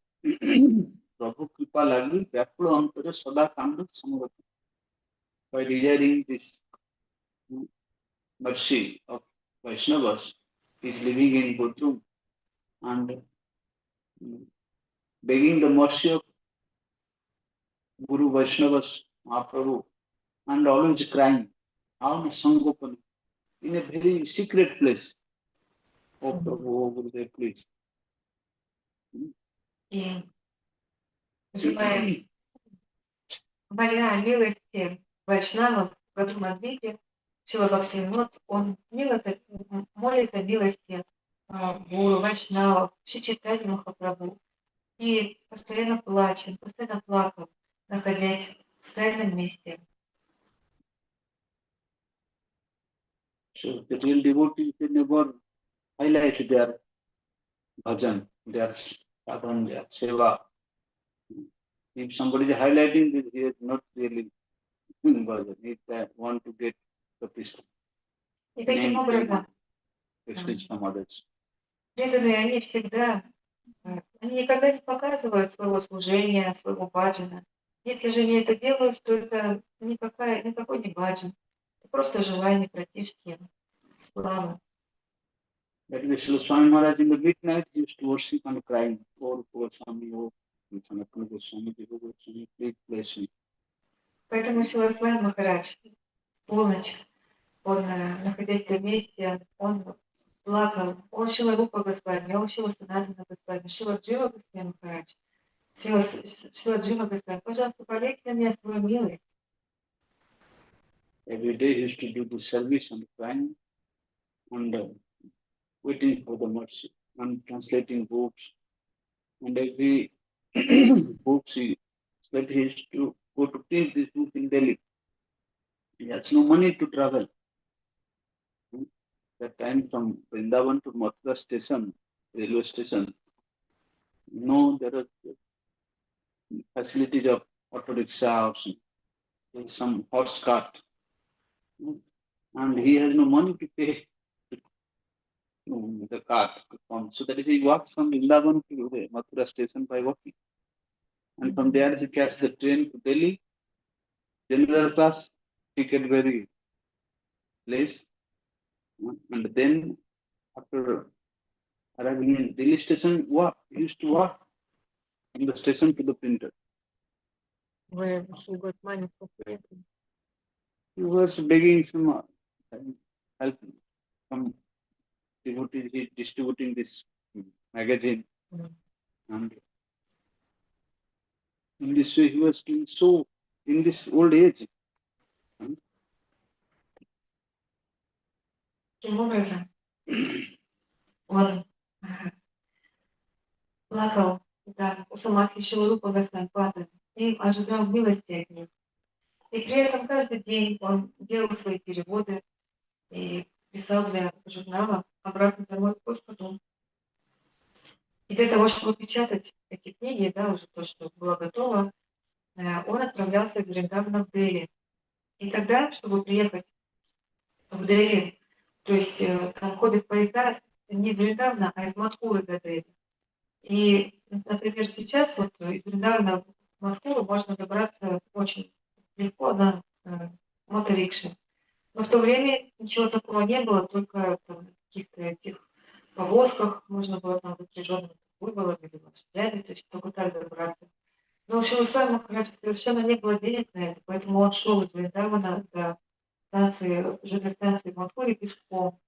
ପ୍ରଭୁ କୃପା ଲାଗି ବ୍ୟାକୁଳ ଅନ୍ତରେ ସଦା କାନ୍ଦ ସମଗତ. By desiring this mercy of Vaishnavas, he is living in Gotrum and begging the mercy of Guru Vaishnavas, Mahaprabhu, and always crying, Avana Sangopana, in a very secret place. Oh Prabhu, oh Gurudev, please. И желая, моля милости Вайшнавов в Гадрумадвипе, Шрила Бхактивинод, он молит о милости Гуру Вайшнавов, Шри Махапрабху. И постоянно плачет, постоянно плакал, находясь в тайном месте. So the real devotees, they never highlight their bhajan, their sadhana, their seva. If somebody is highlighting this, he is not really doing bhajan. He want to get pratishtha, И таким name fame, образом prestige from others. преданные, они всегда, они никогда не показывают своего служения, своего баджана. Если же они это делают, то это никакой не баджан. Это просто желание пратишки, славы. That is Swami Maharaj in the midnight used to worship and crying, "Oh, poor Swami, oh, Sanatana Goswami, Jiva Goswami, please bless me." Поэтому Свами Махарадж в полночь, он, находясь вместе, он плакал. Он Шила Рупа Госвами, он Шила Санатана Госвами, Шила Джива Госвами Махарадж. Шила Джива Госвами, пожалуйста, полейте на меня свою милость. Every day he used to do the service and crying and waiting for the mercy and translating books. And every books he said he used to go to print this book in Delhi. He has no money to travel. That time from Vrindavan to Mathura station, railway station, no, there are facilities of auto rickshaw or some horse cart. And he has no money to pay the cart. So that is he walks from Vrindavan to the Mathura station by walking. And from there he catches the train to Delhi, general class, ticket very less. And then after arriving in Delhi station, he used to walk from the station to the printer. Where he got money for printing. He was begging some help from devotees. He distributing this magazine. And in this way, he was doing so in this old age. Таким образом, он плакал, да, у Самадхи Шиларупа Госвами и ожидал милости от них. И при этом каждый день он делал свои переводы и писал для журнала обратно домой в Господу. И для того, чтобы печатать эти книги, да, уже то, что было готово, он отправлялся из Вриндавана в Дели. И тогда, чтобы приехать в Дели, то есть там ходят поезда не из Вриндавана, а из Мадхуры до Дели. И, например, сейчас вот из Вриндавана в Мадхуру можно добраться очень легко на моторикше. Но в то время ничего такого не было, только там, на каких-то этих повозках можно было там запряженным буйволом или лошадями, то есть только так добраться. Но у Шилы Махараджа совершенно не было денег на это, поэтому он шел из Вриндавана до ЖД-станции в Мадхуре пешком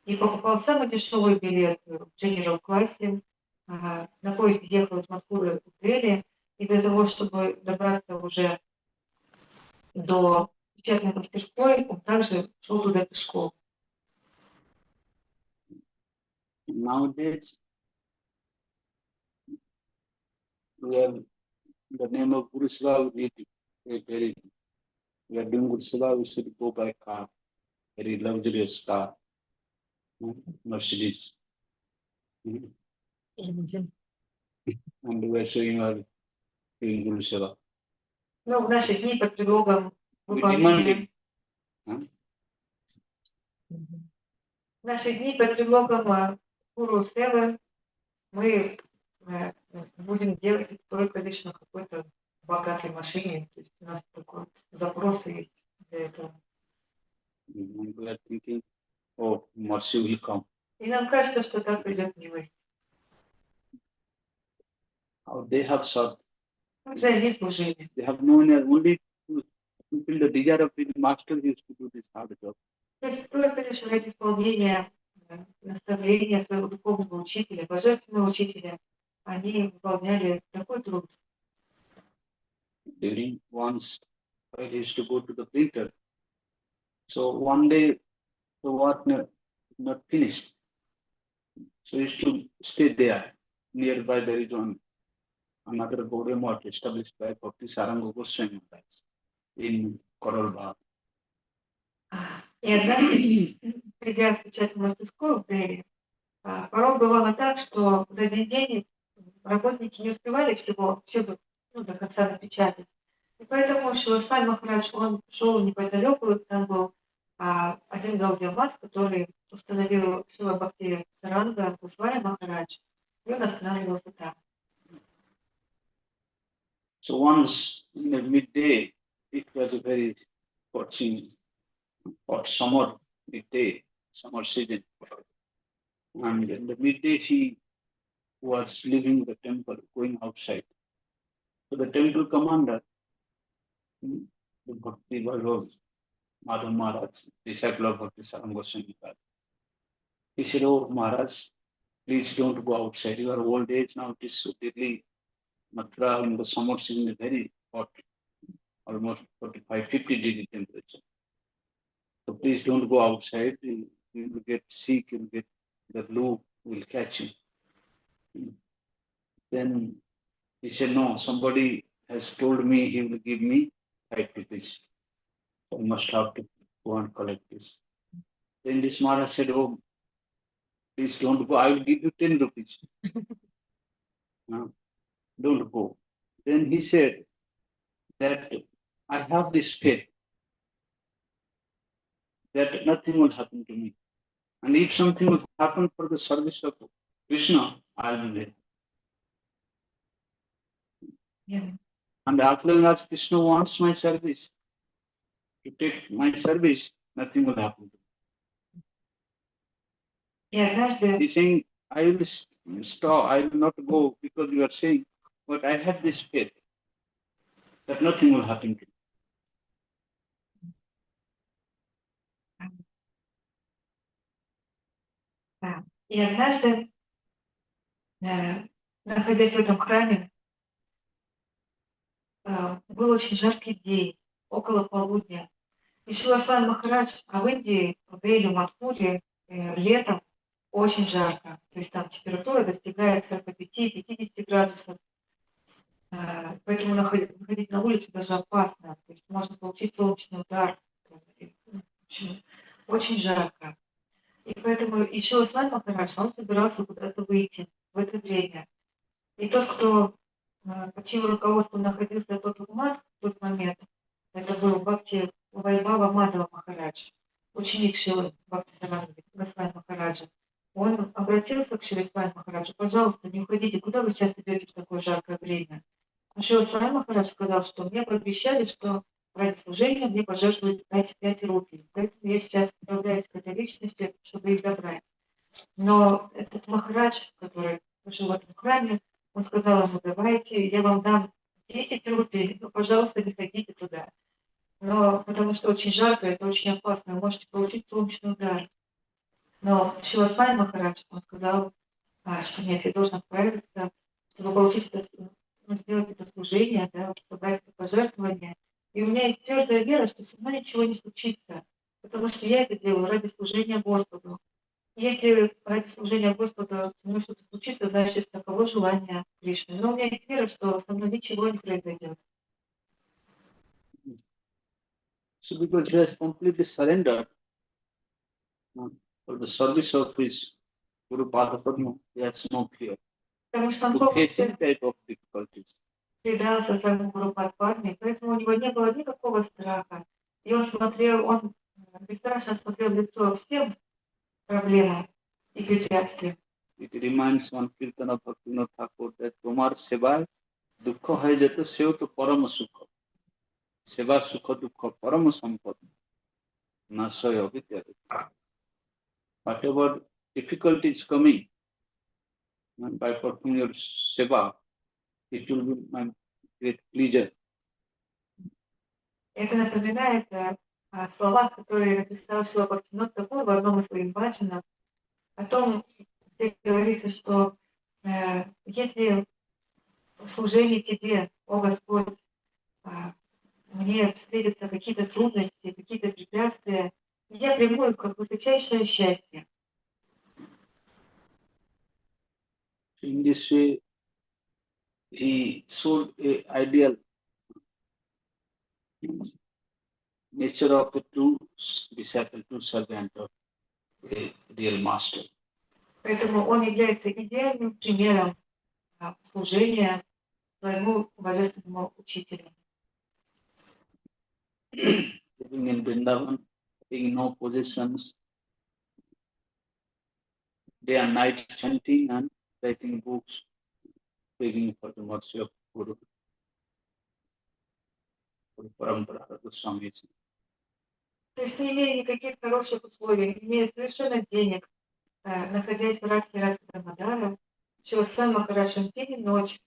и покупал самый дешевый билет в General классе. На поезде ехал из Мадхуры в Дели, и для того, чтобы добраться уже до печатной мастерской, он также шел туда пешком. Nowadays, we have the name of Guru Seva, we are doing Guru Seva, we should go by car, very luxurious car, Mercedes. And we are showing our doing Guru Seva. Ну, в наши дни под предлогом выполнения... В наши дни под предлогом Гуру Севы мы будем делать это только лишь на какой-то богатой машине. То есть у нас такой запрос есть для этого. We are thinking, oh, mercy will come. И нам кажется, что так придет милость. They have sought. Уже они служили. They have known only to fulfill the desire of the master used to do this hard job. То есть только лишь ради исполнения наставления своего духовного учителя, божественного учителя, они выполняли такой труд. During once, I used to go to the printer. So one day, the work not finished. So I used to stay there. Nearby there is another Gaudiya mart established by Bhakti Saranga Goswami in Korolbagh. И однажды придя в печатную мастерскую в Дели, порой бывало так, что за один день работники не успевали все до конца напечатать. И поэтому Свами Махарадж, он шел неподалеку, там был один гаудиамат, который установил Шрила Бхакти Саранга Свами Махарадж, и он останавливался там. So once in the midday, it was a very scorching hot summer midday, summer season. And in the midday, he was leaving the temple, going outside. So the temple commander, the Bhakti Bhagavad Madhav Maharaj, disciple of Bhakti Saranga Goswami, he said, "Oh Maharaj, please don't go outside. You are old age now. It is so deadly. Mathura in the summer season is very hot, almost 45, 50-degree temperature. So please don't go outside. You will get sick. You will get the flu will catch you." Then he said, "No, somebody has told me he will give me 5 rupees. So I must have to go and collect this." Then this Maharaj said, "Oh, please don't go. I will give you 10 rupees. No, don't go." Then he said that I have this faith that nothing will happen to me. And if something will happen for the service of Krishna, I will be there. Yeah. And as long as Krishna wants my service, to take my service, nothing will happen to me. Yeah, that's the... He's saying, I will stop, I will not go because you are saying, but I have this faith that nothing will happen to me. Да. И однажды, находясь в этом храме, был очень жаркий день, около полудня. И Свами Махарадж, в Индии, в Дели, Мадхуре, летом очень жарко. То есть там температура достигает 45-50 градусов. Поэтому выходить на улицу даже опасно. То есть можно получить солнечный удар. В общем, очень жарко. И поэтому еще Свами Махарадж, он собирался куда-то выйти в это время. И тот, кто под чьим руководством находился тот умат в тот момент, это был Бхакти Вайбхава Мадхава Махарадж, ученик Шрилы Бхакти Саранги Госвами Махараджа. Он обратился к Свами Махараджу: пожалуйста, не уходите, куда вы сейчас идете в такое жаркое время? А Свами Махарадж сказал, что мне пообещали, что ради служения мне пожертвуют 5 рупий. Поэтому я сейчас отправляюсь к этой личности, чтобы их забрать. Но этот Махарадж, который жил в этом храме, он сказал ему: давайте, я вам дам 10 рупий, но, пожалуйста, не ходите туда. Но потому что очень жарко, это очень опасно, вы можете получить солнечный удар. Но Свами Махарадж, он сказал, что нет, я должен отправиться, чтобы получить это, сделать это служение, да, собрать это пожертвование. И у меня есть твердая вера, что со мной ничего не случится, потому что я это делаю ради служения Господу. Если ради служения Господу со мной что-то случится, значит, таково желание Кришны. Но у меня есть вера, что со мной ничего не произойдет. So because he has completely surrendered for the service of his Guru Padma, he has no fear Потому что он to face полностью any type of difficulties. предался своему Гуру Падме, поэтому у него не было никакого страха. И он смотрел, он бесстрашно смотрел в лицо всем проблемам и препятствиям. It reminds one Kirtana Bhaktivinoda Thakur that Tomar Sevaয় Dukkha হয় যেত সেও তো পরম সুখ সেবা সুখ দুঃখ পরম সম্পদ নাশয় অবিদ্যাতে. Whatever difficulty is coming, and by performing your seva, it will be my great pleasure. Это напоминает о словах, которые написал Шрила Бхактивинода Тхакур в одном из своих баджанов, о том, где говорится, что если в служении Тебе, о Господь, мне встретятся какие-то трудности, какие-то препятствия, я приму их как высочайшее счастье. In this way, he showed an ideal nature of a true disciple, true servant of a real master. Поэтому он является идеальным примером служения своему божественному учителю. Living in Vrindavan, taking no possessions, day and night chanting and writing books, begging for the mercy of Guru, for the Parampara of the Swami. То есть не имея никаких хороших условий, не имея совершенно денег, находясь в Радхи Дамодара, Шрила Махарадж день и ночь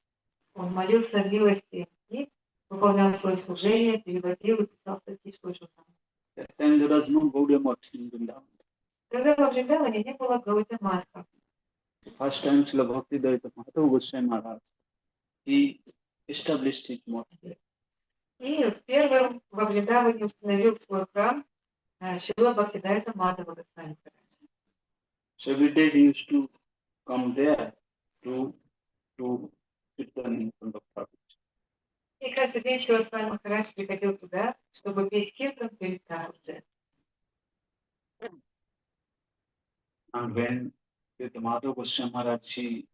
он молился о милости и выполнял свое служение, переводил и писал статьи в свой журнал. That time there was no Gaudiya Math in Vrindavan. Тогда во Вриндаване не было Гаудия Матха. First time Srila Bhaktivedanta Mahaprabhu Goswami Maharaj, he established his mosque there. И первым во Вриндаване установил свой храм Шрила Бхактивинода Мадхава Госвами Махарадж. So every day he used to come there to kirtan in front of Prabhupada. И каждый день Шрила Махарадж приходил туда, чтобы петь киртан перед Прабхупадой. And when the Madhava Goswami Maharaj he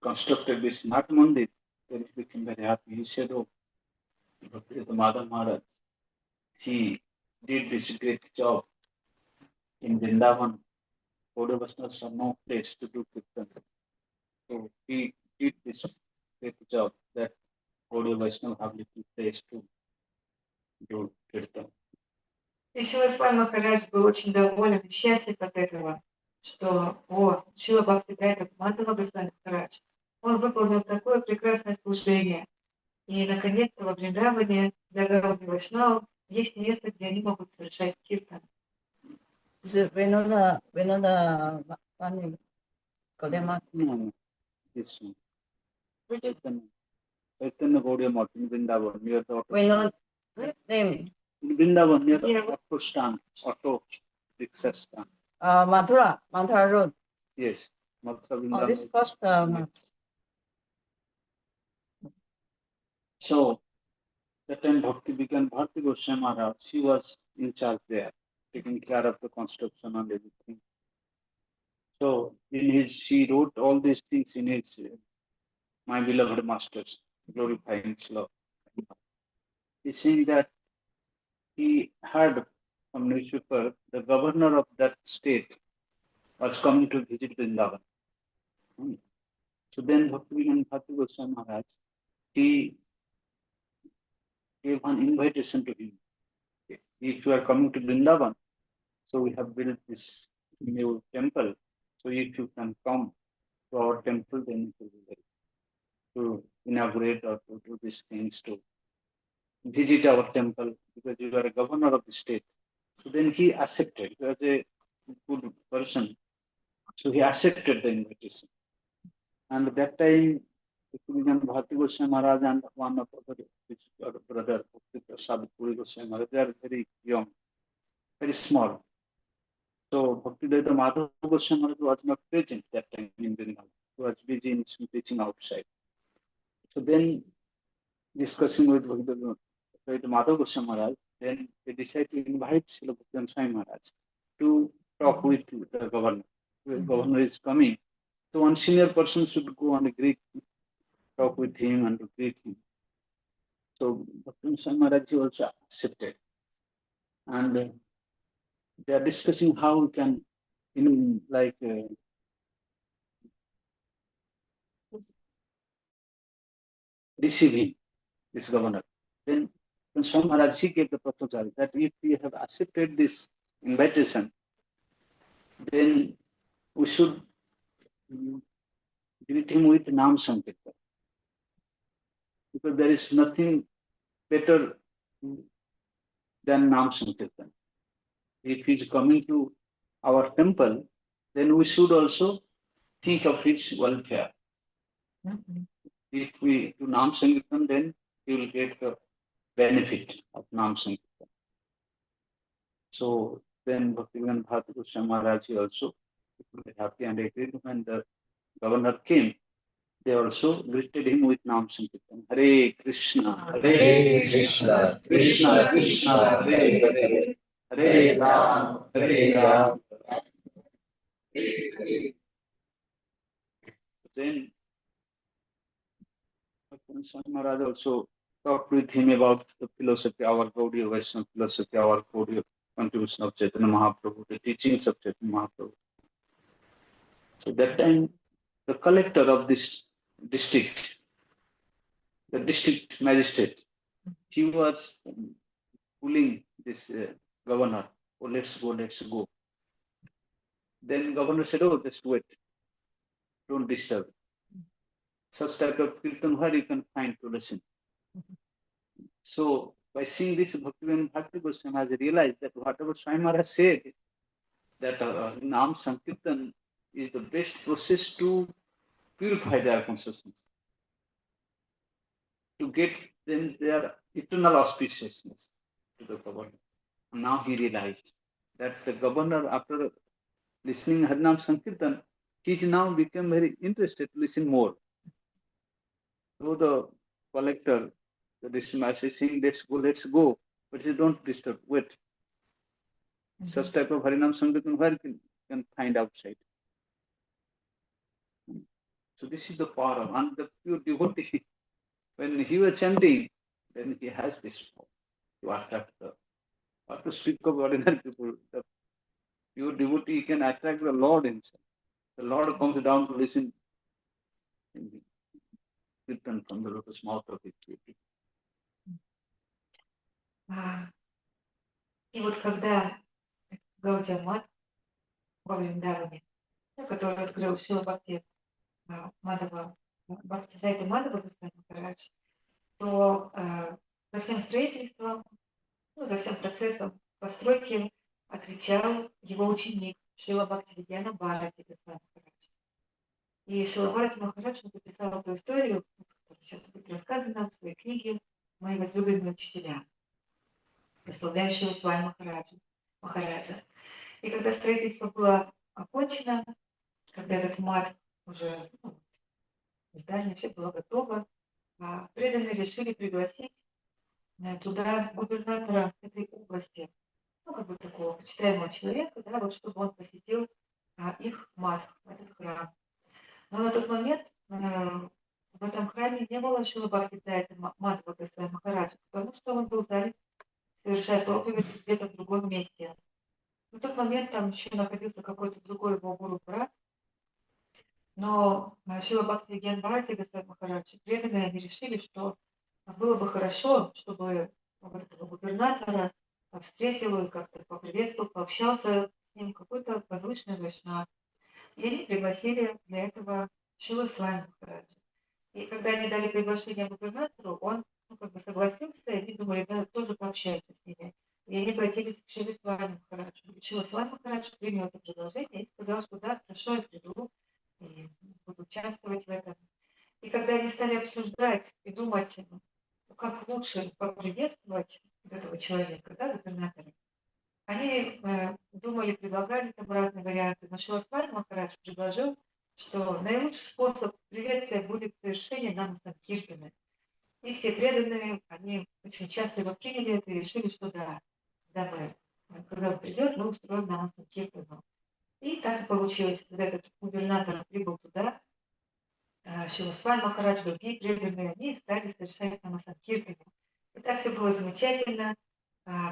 constructed this Nat Mandir, then he became very happy. He said, "Oh, the Madhava Maharaj, he did this great job in Vrindavan. Gaudiya Vaishnavas have no place to do kirtan. So he did this great job that Gaudiya Vaishnava have little place to do kirtan." И Шрила Махарадж был очень доволен и счастлив от этого, что Шрила Бхактивинода Мадхава Госвами Махарадж, он выполнил такое прекрасное служение. И, наконец-то, во Вриндаване для Гаудия Вайшнавов есть место, где они могут совершать киртан. Vinoda Vani Kodema. No, this one. Chaitanya Gaudiya Math in Vrindavan, near the Vinod name. in Vrindavan, near the auto stand, auto rickshaw stand. Mathura Road. Yes, Mathura Oh, this Vrindavan. first So, that time Bhakti began, Bhakti Goswami Maharaj, she was in charge there, taking care of the construction and everything. So, she wrote all these things in his My Beloved Masters, glorifying his love. He's saying that he heard from newspaper the governor of that state was coming to visit Vrindavan. So then Bhakti Goswami Maharaj, he gave an invitation to him. If you are coming to Vrindavan, so we have built this new temple. So if you can come to our temple, then it will be very to inaugurate or to do these things, to visit our temple, because you are a governor of the state. So then he accepted. He was a good person. So he accepted the invitation. And at that time, Bhakti Goswami Maharaj and one of our brother, Puri Goswami Maharaj, they are very young, very small. So Bhakti Madhava Goswami Maharaj was not present that time in Vrindavan. He was busy in teaching outside. So then, discussing with Madhava Goswami Maharaj, then they decided to invite Srila Bhakti Swami Maharaj to talk with the governor. The governor is coming. So one senior person should go and talk with him and to greet him. So Bhakti Swami Maharaj also accepted. And they are discussing how we can, receive him, this governor. Then Swami Maharaj gave the proposal that if we have accepted this invitation, then we should greet him with Nam Sankirtan. Because there is nothing better than Nam Sankirtan. If he is coming to our temple, then we should also think of his welfare. If we do Nam Sankirtan, then he will get the benefit of Nam Sankirtan. So then Bhaktivedanta Bharati Goswami Maharaj also very happy and agreed. When the governor came, they also greeted him with Nam Sankirtan. Hare Krishna, Hare Krishna, Krishna Krishna, Hare Hare, Hare Ram, Hare Ram, Then Swami Maharaj also talked with him about the philosophy, our Gaudiya Vaishnava philosophy, our Gaudiya contribution of Chaitanya Mahaprabhu, the teachings of Chaitanya Mahaprabhu. So that time, the collector of this district, the district magistrate, he was pulling this governor, oh, let's go, let's go. Then governor said, oh, just wait, don't disturb. Such type of kirtan where you can find to listen. So by seeing this, Bhakti Goswami has realized that whatever Swami Maharaj said, that Nam Sankirtan is the best process to purify their consciousness, to get them their eternal auspiciousness to the governor. And now he realized that the governor, after listening Harinam Sankirtan, he now became very interested to listen more. So the collector, the district master is saying, let's go, but you don't disturb, wait. Such type of Harinam Sankirtan, where you can find outside. So this is the power, and the pure devotee, when he was chanting, then he has this power to attract the, or to speak of ordinary people, the pure devotee can attract the Lord himself. The Lord comes down to listen in the kirtan from the lotus mouth of his beauty. И вот когда Гаудия Мат во Вриндаване, который открыл Шрила Бхакти Мадхава, Бхактисайта Мадхава Госвами Махарадж, то за всем строительством, за всем процессом постройки отвечал его ученик Шрила Бхактивидьяна Бхарати Госвами Махарадж. И Шрила Бхарати Махарадж написал эту историю, которая сейчас будет рассказана в своей книге «Мои возлюбленные учителя», прославляющего Свами Махараджа. И когда строительство было окончено, когда этот мат уже, здание все было готово, преданные решили пригласить туда губернатора этой области, такого почитаемого человека, да, вот чтобы он посетил их мат, этот храм. Но на тот момент в этом храме не было Шрила Бхактисайта Мадхава Госвами Махараджа, потому что он был занят, совершая проповедь где-то в другом месте. В тот момент там еще находился какой-то другой его гуру-брат, но Шрила Бхактивидьяна Бхарати Госвами Махарадж преданные, они решили, что было бы хорошо, чтобы вот этого губернатора встретил и как-то поприветствовал, пообщался с ним какой-то возвышенный вайшнав. И они пригласили для этого Шрилу Свами Махараджа. И когда они дали приглашение губернатору, он согласился, и они думали, да, тоже пообщаются с ними. И они обратились к Шриле Свами Махараджу. И Шрила Свами Махарадж принял это предложение и сказал, что да, хорошо, я приду и буду участвовать в этом. И когда они стали обсуждать и думать, как лучше поприветствовать этого человека, да, губернатора, они думали, предлагали там разные варианты. Но Шрила Свами Махарадж предложил, что наилучший способ приветствия будет совершение намасанкиртана. И все преданные, они очень часто его приняли это и решили, что да, когда он придет, мы устроим намасанкиртану. И так и получилось, когда этот губернатор прибыл туда, Шрила Свами Махарадж, другие преданные, они стали совершать намасанкиртану. И так все было замечательно.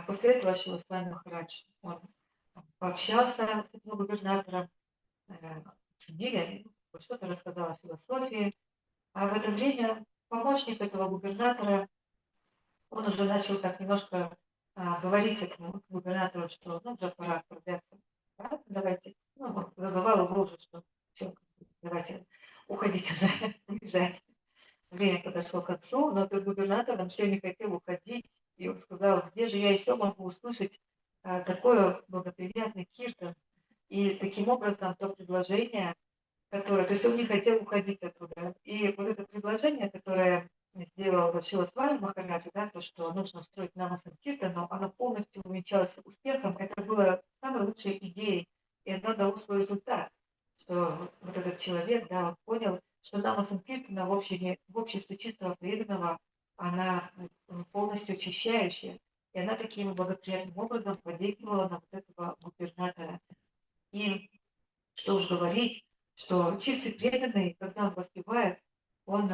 После этого Шрила Свами Махарадж, он пообщался с этим губернатором, обсудили, что-то рассказал о философии. А в это время помощник этого губернатора, он уже начал так немножко говорить этому губернатору, что уже пора отправляться. Да? Давайте, вызывал его уже, что все, давайте уходить уже, уезжать. Время подошло к концу, но этот губернатор вообще не хотел уходить. И он сказал, где же я еще могу услышать такое благоприятный киртан. И таким образом то предложение, которое, то есть он не хотел уходить оттуда. И вот это предложение, которое сделал Шрила Свами Махараджа, да, то, что нужно устроить намасанкиртан, но оно полностью увенчалось успехом, это было самой лучшей идеей, и оно дало свой результат, что вот этот человек, да, он понял, что намасанкиртана в обществе чистого преданного, она полностью очищающая, и она таким благоприятным образом подействовала на вот этого губернатора. И Что уж говорить, что чистый преданный, когда он воспевает, он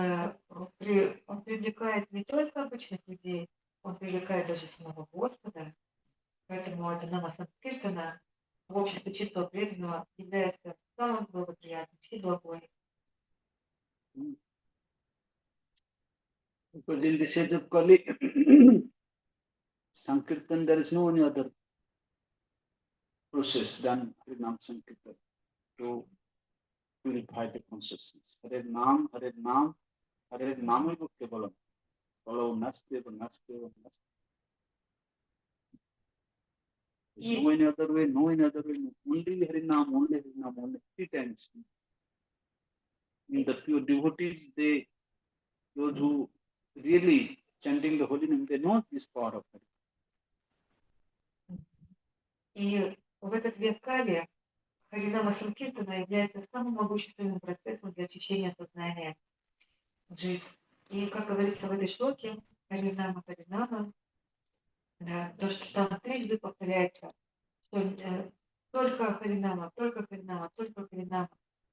привлекает не только обычных людей, он привлекает даже самого Господа. Поэтому это намасанкиртана в обществе чистого преданного является самым благоприятным, всеблагой. Because in the age of Kali, Sankirtan, there is no any other process than Harinam Sankirtan to purify the consciousness. Hare Nam, Hare Nam, Hare Nam is Kevalam. Follow Nasteva, Nasteva, Nasteva. No any other way, no any other way. Only Harinam, only Harinam, only 3 times. In the pure devotees, those who really chanting the holy name, they know this power of Harinam. И в этот век Кали Харинама Санкиртана является самым могущественным процессом для очищения сознания джив. И, как говорится в этой шлоке, Харинама, Харинама, да, то, что там трижды повторяется, что только Харинама, только Харинама, только Харинама.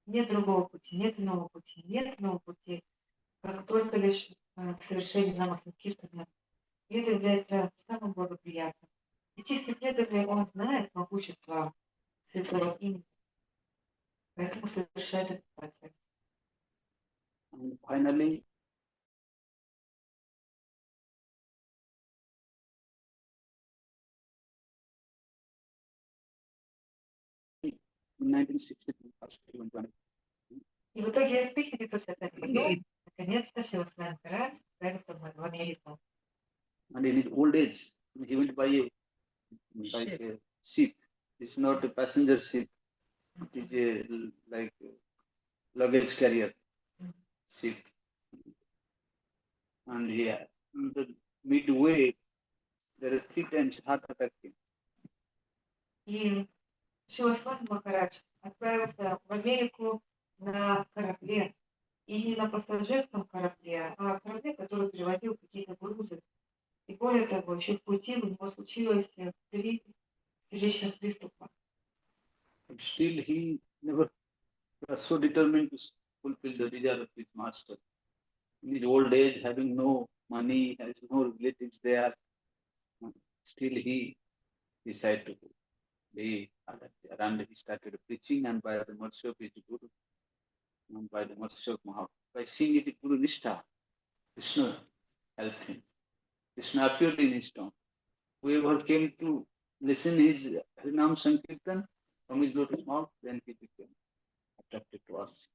Нет другого пути, нет иного пути, нет иного пути, как только лишь в совершении Нама Санкиртана. И это является самым благоприятным. И чистый преданный, он знает могущество святого имени, поэтому совершает этот процесс. And finally, in 1962, И в итоге в 1965 году, наконец-то, Шрила Свами Махарадж отправился в Америку. and in his old age, he went by a ship. It's not a passenger ship. It is like a luggage carrier ship. And yeah, in the midway, there are 3 times heart attack. И Шрила Свами Махарадж отправился в Америку на корабле. И не на пассажирском корабле, а корабле, который перевозил какие-то грузы. И более того, еще в пути у него случилось 3 сердечных приступа. But still, he never was so determined to fulfill the desire of his master. In his old age, having no money, has no relatives there, still he decided to be, and he started preaching, and by the mercy of his Guru, and by the mercy of Mahaprabhu, by seeing his Guru Nishtha, Krishna helped him. Krishna appeared in his tomb. Whoever came to listen his Harinam Sankirtan from his lotus mouth, then he became attracted to us.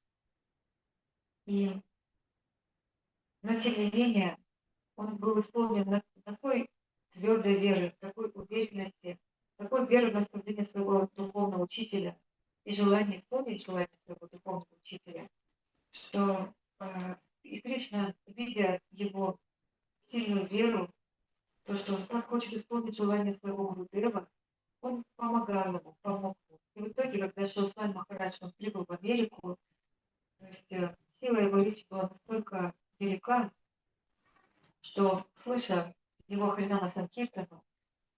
Но тем не менее, он был исполнен такой твердой веры, такой уверенности, такой веры в наставление своего духовного учителя и желание исполнить желание своего духовного учителя, что и Кришна, видя его сильную веру, то, что он так хочет исполнить желание своего Гурудева, он помогал ему, помог ему. И в итоге, когда Шрила Свами Махарадж он прибыл в Америку, то есть сила его речи была настолько велика, что, слыша его Харинама Санкиртану,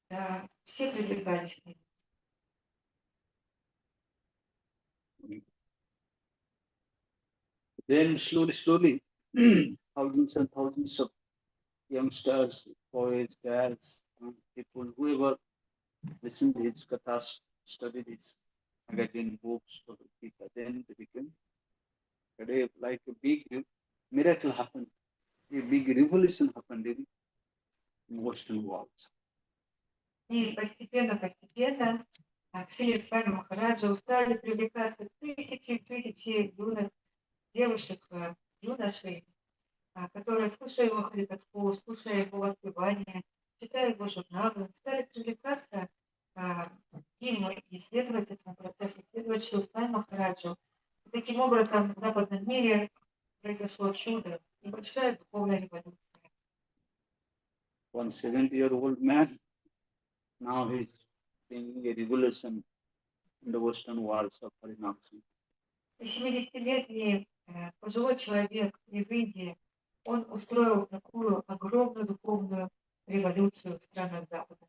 да, все привлекались к нему. Then slowly, thousands and thousands of youngsters, boys, girls, people, whoever listened to his kathas, studied his magazine books, then they became today like a big miracle happened, a big revolution happened in Western world. И постепенно к Шриле Свами Махараджа стали привлекаться тысячи юных девушек, юношей, которые, слушая его харикатху, слушая его воспевания, читая его журналы, стали привлекаться им исследовать этому процессу, исследовать Шрилу Свами Махараджу. И таким образом в западном мире произошло чудо и большая духовная революция. 170-year-old man, now he's bringing a revolution in the Western world of Harinam. И 70-летний пожилой человек из Индии, он устроил такую огромную духовную революцию в странах Запада.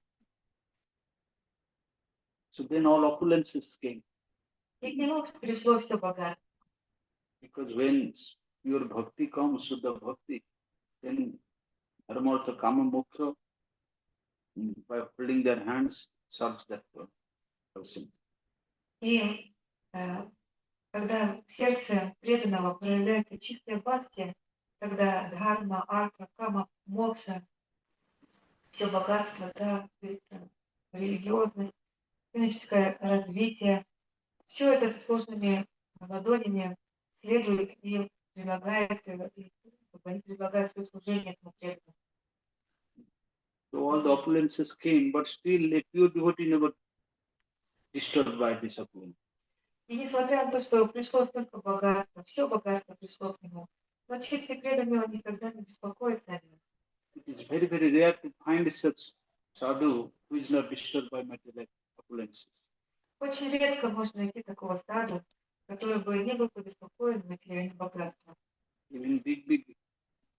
So then all opulences came. И к нему пришло все богатство. Because when pure bhakti comes, Shuddha bhakti, then Dharmartha Kama Moksha, by holding their hands, serves that person. И когда в сердце преданного проявляется чистая бхакти, тогда дхарма, арта, кама, мокша, все богатство, да, религиозность, экономическое развитие, все это со сложными ладонями следует и предлагает, они предлагают свое служение этому преданному. So all the opulences came, but still a pure devotee never disturbed by this opulence. И несмотря на то, что пришло столько богатства, все богатство пришло к нему, но чистый преданный он никогда не беспокоится о нем. It is very, very rare to find such sadhu who is not disturbed by material opulences. Очень редко можно найти такого саду, который бы не был побеспокоен материальным богатством. Even big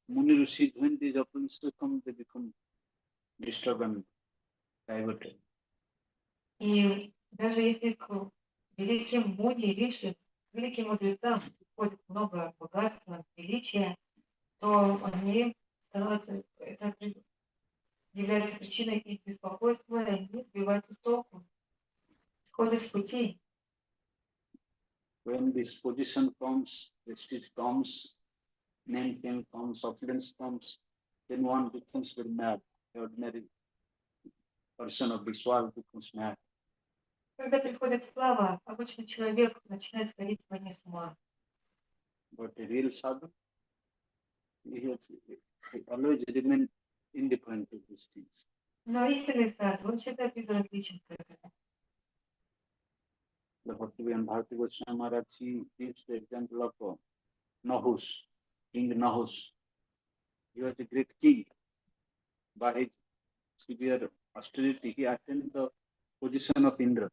Muni Rishis, when these opulences come, they become disturbed and diverted. И даже если к великим муни, риши, к великим мудрецам приходит много богатства, величия, то они становятся, это является причиной их беспокойства, и они сбиваются с толку, сходят с пути. When this position comes, prestige comes, name fame comes, opulence comes, then one becomes very mad. The ordinary person of this world becomes mad. Когда приходит слава, обычный человек начинает сходить по ней с ума. But a real sadhu, he always remain indifferent to these things. Но истинный саду, он всегда безразличен к этому. The Bhaktivedanta Bharati Goswami Maharaj, he gives the example of Nahus, King Nahus. He was a great king. By his severe austerity, he attained the position of Indra.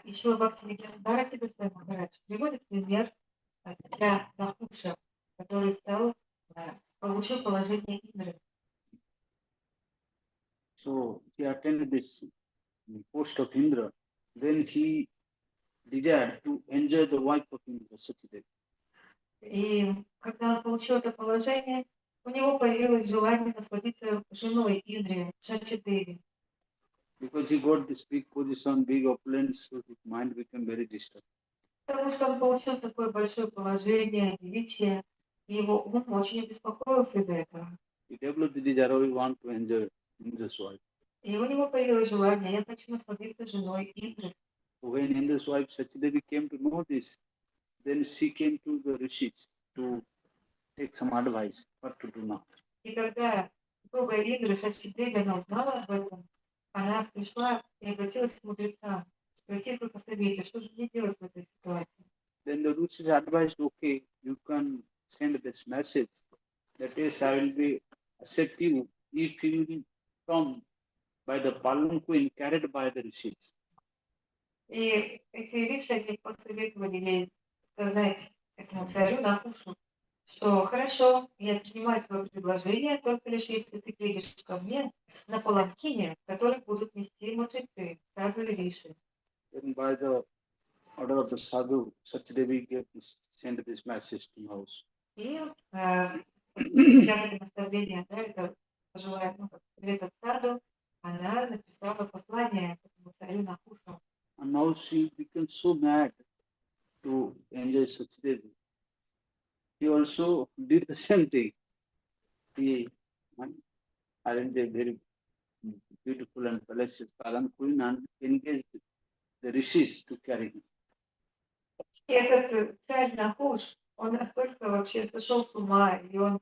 И Шрила Бхактивинода Бхарати Госвами Махарадж приводит пример царя Нахуша, который получил положение Индры. So he attained this post of Indra. Then he desired to enjoy the wife of Indra, Sachidevi. И когда он получил это положение, у него появилось желание насладиться женой Индры, Шачидеви. Because he got this big position, big opulence, so his mind became very disturbed. Потому что он получил такое большое положение, величие, и его ум очень обеспокоился из-за этого. He developed the desire, we want to enjoy Indra's wife. И у него появилось желание, я хочу насладиться женой Индры. When Indra's wife Sachidevi came to know this, then she came to the rishis to take some advice what to do now. И когда супруга Индры, Шачидеви, она узнала об этом, она пришла и обратилась к мудрецам, спросила их о совете, что же мне делать в этой ситуации. Then the rishis advised, okay, you can send this message that yes, I will be accept you if you will come by the palanquin carried by the rishis. И эти риши, они посоветовали ей сказать этому царю Нахушу, что хорошо, я принимаю твое предложение, только лишь если ты придешь ко мне на паланкине, который будут нести мудрецы, саду и риши. Then by the order of the sadhu, Sachidevi sent this message to house. И взяв это наставление, да, это пожелает, этот саду, она написала послание этому царю Нахушу. And now she became so mad to enjoy Sachidevi. He also did the same thing. He arranged a very beautiful and palacious palanquin and engaged the rishis to carry him. И этот царь Нахуш, он настолько вообще сошел с ума, и он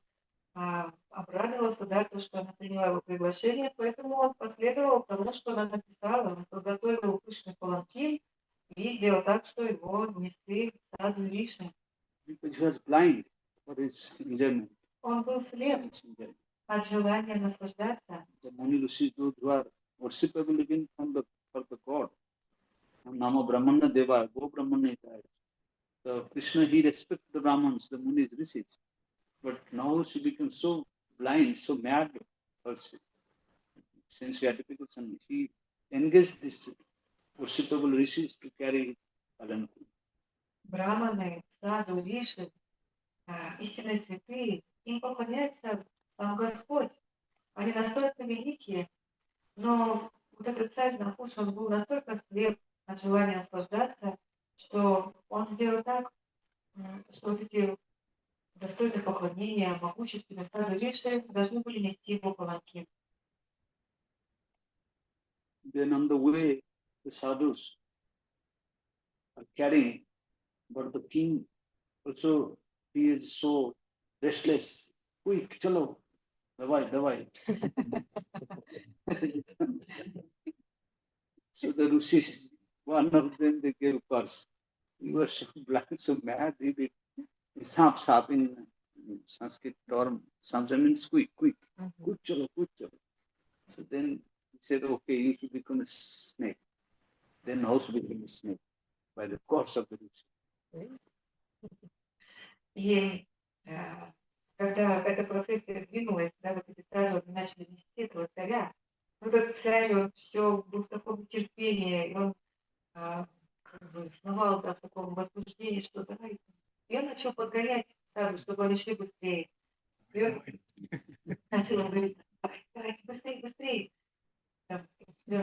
обрадовался, да, то, что она приняла его приглашение, поэтому он последовал тому, что она написала, он подготовил пышный паланкин и сделал так, что его несли в саду Риши. Because he was blind for his enjoyment. Он был слеп от желания наслаждаться. The Muni Rishis, those who are worshipable even for the God. Nama Brahmana Deva, Go Brahmana Itaya. So Krishna, he respected the Brahmins, the Munis, Rishis. But now she became so blind, so mad for sense gratification. He engaged these worshipable rishis to carry Браманы, саду, риши, истинные святые, им поклоняется сам Господь. Они настолько великие, но вот этот царь Нахуш, он был настолько слеп от желания наслаждаться, что он сделал так, что вот эти достойные поклонения, могущественные стаду риши должны были нести его паланкин. Then on the way, the sadhus are carrying, but the king also, he is so restless. Quick, chalo, davai. So the rishis, one of them, they gave curse. He was so black, so mad, he did sap in Sanskrit term. Samsa means quick, chalo. So then he said, okay, you should become a snake. Then also became a snake by the course of the rishi. И когда эта процессия двинулась, да, вот эти стадии начали нести этого царя, вот этот царь, он все был в таком терпении, и он как бы сновал, да, в таком возбуждении, что давай. И он начал подгонять саду, чтобы они шли быстрее. И он начал говорить, давайте быстрее. Там,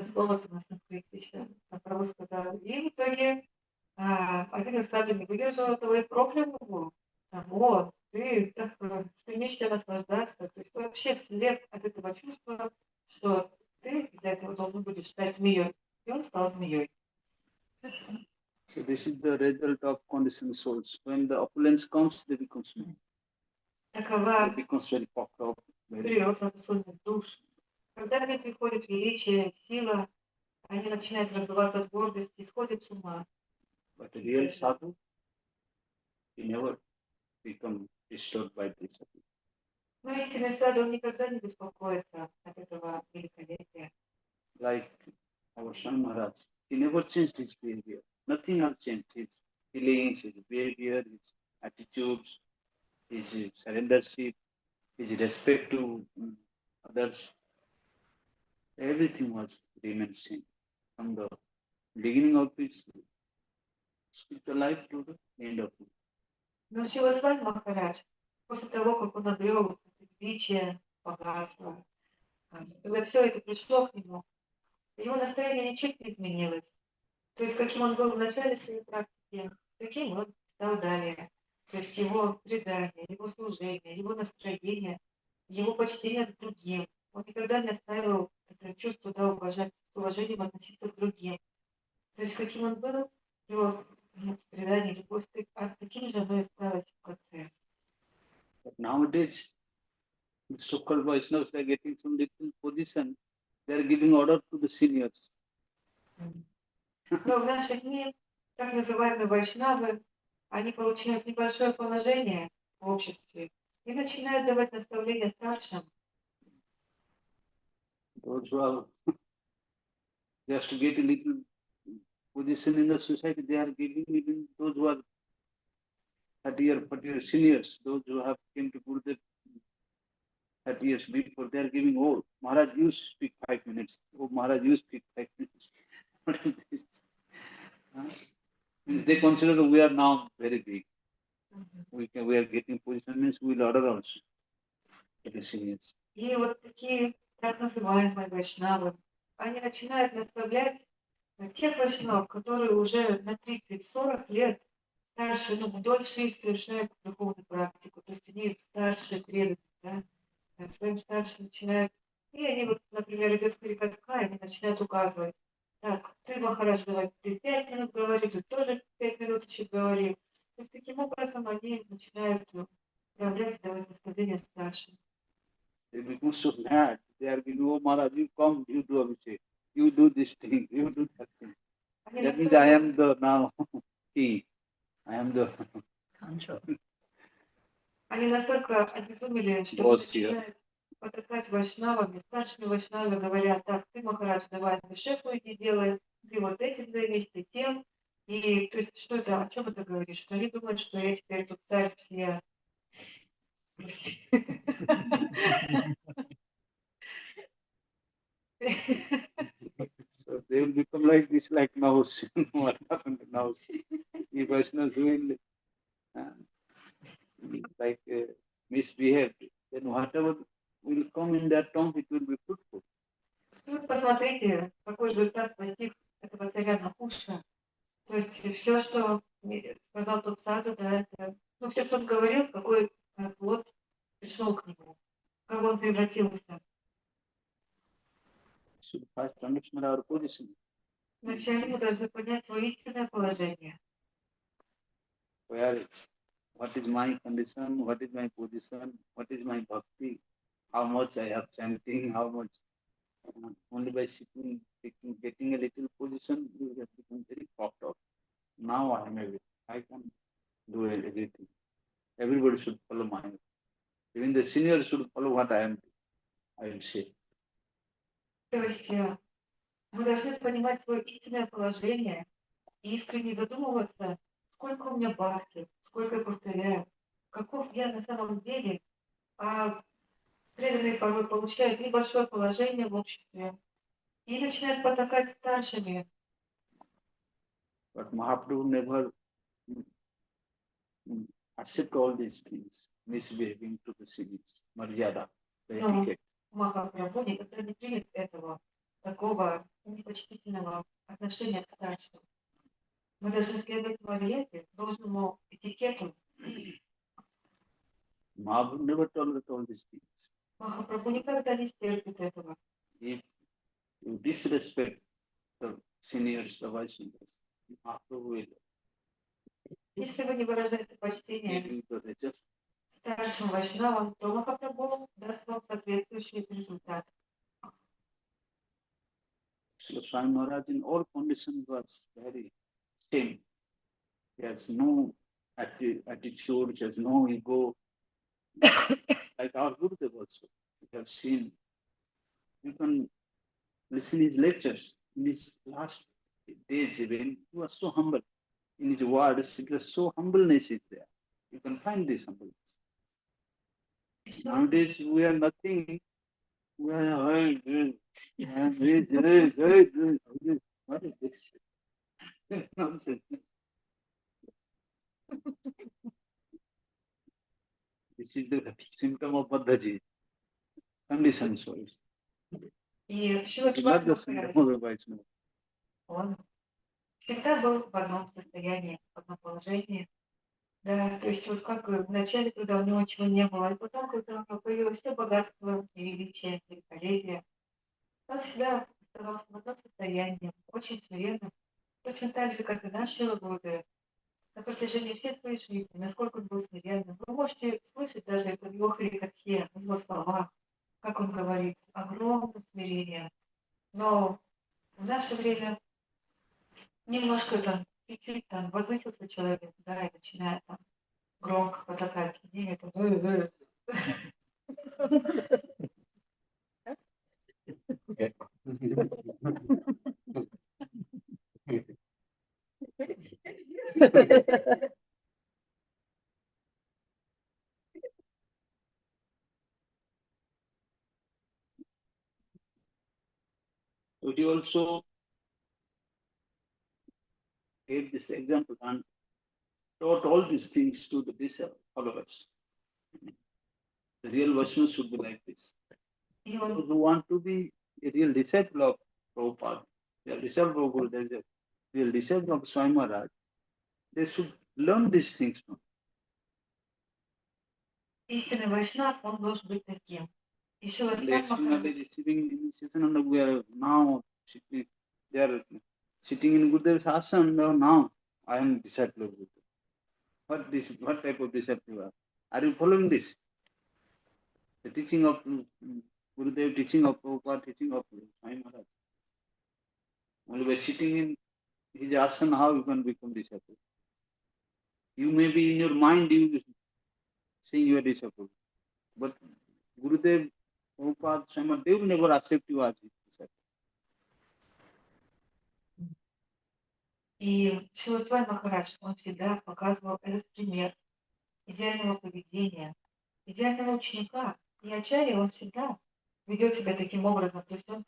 слово-то на санскрите еще право сказал. И в итоге один из саду не выдержал этого и проклял его. О, ты так стремишься наслаждаться. То есть ты вообще слеп от этого чувства, что ты из-за этого должен будешь стать змеей. И он стал змеей. So this is the result of conditioned souls. When the opulence comes, they become small. Такова They become very puffed up. природа абсолютных душ. Когда к ним приходит величие, сила, они начинают раздуваться от гордости, сходят с ума. But a real sadhu, he never become disturbed by this. Но истинный саду, он никогда не беспокоится от этого великолепия. Like our Swami Maharaj, he never changed his behavior. Nothing else changed. His feelings, his behavior, his attitudes, his surrendership, his respect to others. Everything was remained same from the beginning of his spiritual life to the end of it. Но Свами Махарадж, после того, как он обрел величие, богатство, когда все это пришло к нему, его настроение ничуть не изменилось. То есть, каким он был в начале своей практики, таким он стал далее. То есть его предание, его служение, его настроение, его почтение к другим. Он никогда не оставил это чувство, да, уважать, с уважением относиться к другим. То есть, каким он был, его предание, любовь, таким же оно и осталось в конце. But nowadays, the so-called Vaishnavas are getting some little position. They are giving order to the seniors. Но в наши дни так называемые вайшнавы, они получают небольшое положение в обществе и начинают давать наставления старшим. Those who are just to get a little position in the society, they are giving even those who are 30 year seniors, those who have came to Gurudev 30 years before, they are giving, oh, Maharaj, you speak 5 minutes. Oh, Maharaj, you speak 5 minutes. What is this? Means they consider we are now very big. We are getting position, means we will order also. It is seniors. И вот такие так называемые вайшнавы, они начинают наставлять тех вайшнавов, которые уже на 30-40 лет старше, дольше их совершают духовную практику. То есть они старше преданные, да, своим старшим начинают. И они вот, например, идет харикатха, и они начинают указывать. Так, ты, Махарадж, давай, ты 5 минут говори, ты тоже 5 минут еще говори. То есть таким образом они начинают проявлять, давать наставления старшим. They become so mad. They are giving, oh Maharaj, you come, you do Abhishek, you do this thing, you do that thing. That means I am the now king. I am the control. Они настолько обезумели, что начинают потакать вайшнавами, старшими вайшнавами говорят, так, ты, Махарадж, давай на шефу иди делай, ты вот этим займись, ты тем. И то есть что это, о чем это говорит? Что они думают, что я теперь тут царь всея Руси. So they will become like this, like nose. What happened to nose? If Vaishnavas will misbehaved, then whatever will come in their tongue, it will be fruitful. Вот посмотрите, какой результат достиг этого царя Нахуша. То есть все, что сказал тот саду, да, это, ну, все, что он говорил, какой плод пришел к нему, как он превратился. Should first understand our position. Вначале мы должны понять свое истинное положение. What is my condition? What is my position? What is my bhakti? How much I have chanting? How much? Only by sitting, getting a little position, you have become very puffed up. Now I am able. I can do everything. Everybody should follow mine. Even the seniors should follow what I am. I will say. То есть мы должны понимать свое истинное положение и искренне задумываться, сколько у меня бхакти, сколько я повторяю, каков я на самом деле, а преданные порой получают небольшое положение в обществе и начинают потакать старшими. But Mahaprabhu never accept all these things, misbehaving to the seniors, Maryada, the Но etiquette. Махапрабху никогда не примет этого, такого непочтительного отношения к старшим. Мы должны следовать Марьяде, должному этикету. Mahaprabhu never tolerate all these things. Махапрабху никогда не стерпит этого. If you disrespect the seniors, the Vaishnavas, Mahaprabhu will Если вы не выражаете почтение give you the result. старшим вайшнавам, то Махапрабху даст вам соответствующий результат. So Swami Maharaj in all conditions was very same. He has no attitude, he has no ego. Like our Gurudev also. You have seen. You can listen his lectures. In his last days even, he was so humble. In his words, it was so humbleness is there. You can find this humbleness. Nowadays we are nothing. We are what is this? Nonsense. This is the symptom of Baddhaji. Condition soul. И Шрила It's not the symptom Махарадж, of Vaishnava. он всегда был в одном состоянии, в одном положении. Да, то есть вот как в начале, когда у него ничего не было, и потом, когда у него появилось все богатство, и величие, великолепие, он всегда оставался в одном состоянии, очень смиренным, точно так же, как и наш Шрила Гурудев. На протяжении всей своей жизни, насколько он был смиренным. Вы можете слышать даже это в его харикатхе, в его словах, как он говорит, с огромным смирением. Но в наше время немножко там, чуть-чуть там возвысился человек, да, и начинает там громко потакать, идея, там, So he also gave this example and taught all these things to the followers. The real Vaishnava should be like this. И он Those who want to be a real disciple of Prabhupada, a disciple of Gurudev, a real disciple of Swami Maharaj, they should learn these things from. истинный вайшнав, он должен быть таким. И Шрила And Свами externally Махарадж, receiving in Sitananda, we are now sitting, they are sitting in Gurudev's asana now. I am disciple of Gurudev. What type of disciple you are? Are you following this? The teaching of Gurudev, teaching of Prabhupada, teaching of Swami Maharaj. Only by sitting in his asana, how you can become disciple? You may be in your mind, you saying you are disciple. But Gurudev, Prabhupada, Swami Maharaj, they will never accept you as his disciple. и Шрила Свами Махарадж, он всегда показывал этот пример идеального поведения, идеального ученика. И Ачарья, он всегда ведет себя таким образом, то есть он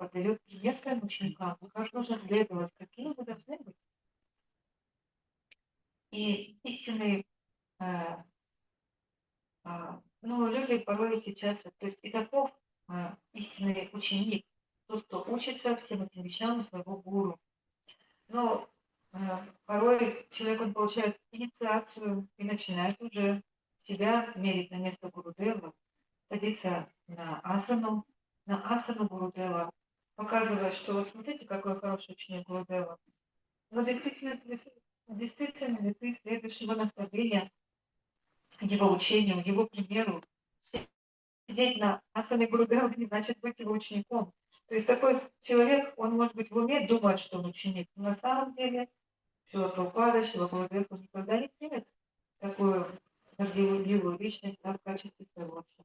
подает пример своим ученикам, как нужно следовать, какими мы должны быть. И истинные, люди порой сейчас, то есть и таков истинный ученик, тот, кто учится всем этим вещам у своего гуру. Но порой человек, он получает инициацию и начинает уже себя мерить на место Гурудева, садится на асану Гурудева, показывая, что вот смотрите, какой хороший ученик Гурудева. Но действительно ли ты следуешь его наставлениям, его учению, его примеру? Сидеть на асане Гурудева не значит быть его учеником. То есть такой человек, он, может быть, в уме думает, что он ученик, но на самом деле Шрила Прабхупада, Шрила Гурудев никогда не примет такую горделивую личность в качестве своего ученика.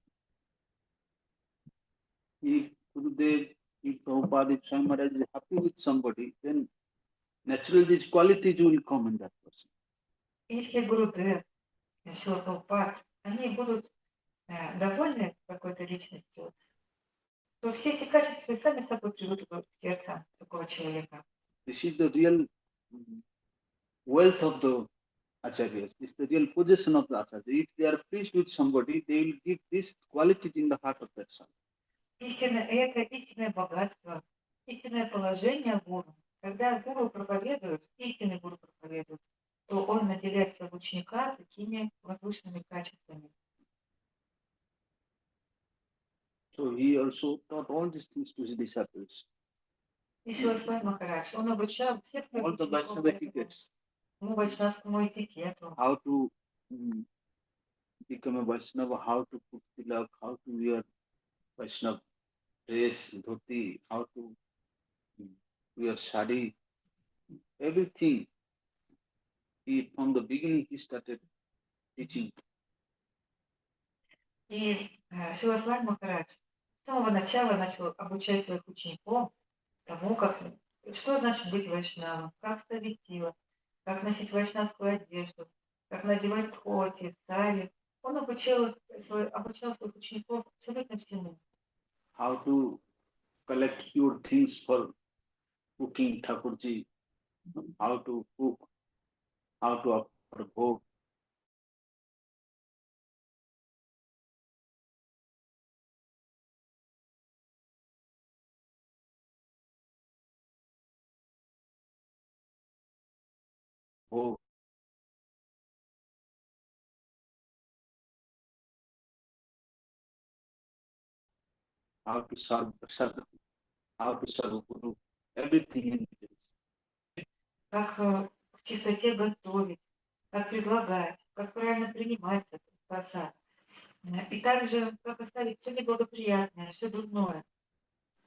If Gurudev, if Prabhupada, if Swami Maharaj is happy with somebody, then naturally these qualities will come in that person. Если Гурудев и Шрила Прабхупад, они будут довольны какой-то личностью, то все эти качества сами собой придут в сердце такого человека. This is the real wealth of the acharyas. This is the real possession of the acharyas. If they are pleased with somebody, they will give these qualities in the heart of that son. Истинное богатство, истинное положение гуру. Когда гуру проповедует, истинный гуру проповедует, то он наделяет своего ученика такими возвышенными качествами. So he also taught all these things to his disciples. И Шрила Свами Махарадж, он обучал всех All the Vaishnava etiquettes. вайшнавскому этикету. How to become a Vaishnava, how to put tilak, how to wear Vaishnava dress, dhoti, how to wear sari, everything. From the beginning he started teaching. И Шрила Свами Махарадж с самого начала начал обучать своих учеников тому, что значит быть вайшнавом, как ставить тила, как носить вайшнавскую одежду, как надевать дхоти, сари. Он обучал своих учеников абсолютно всему. How to collect your things for cooking Thakurji, how to cook, how to offer bhog. Bhog. How to serve Prasad, how to serve Guru, everything in details. Как в чистоте готовить, как предлагать, как правильно принимать этот просад. И также, как оставить все неблагоприятное, все дурное.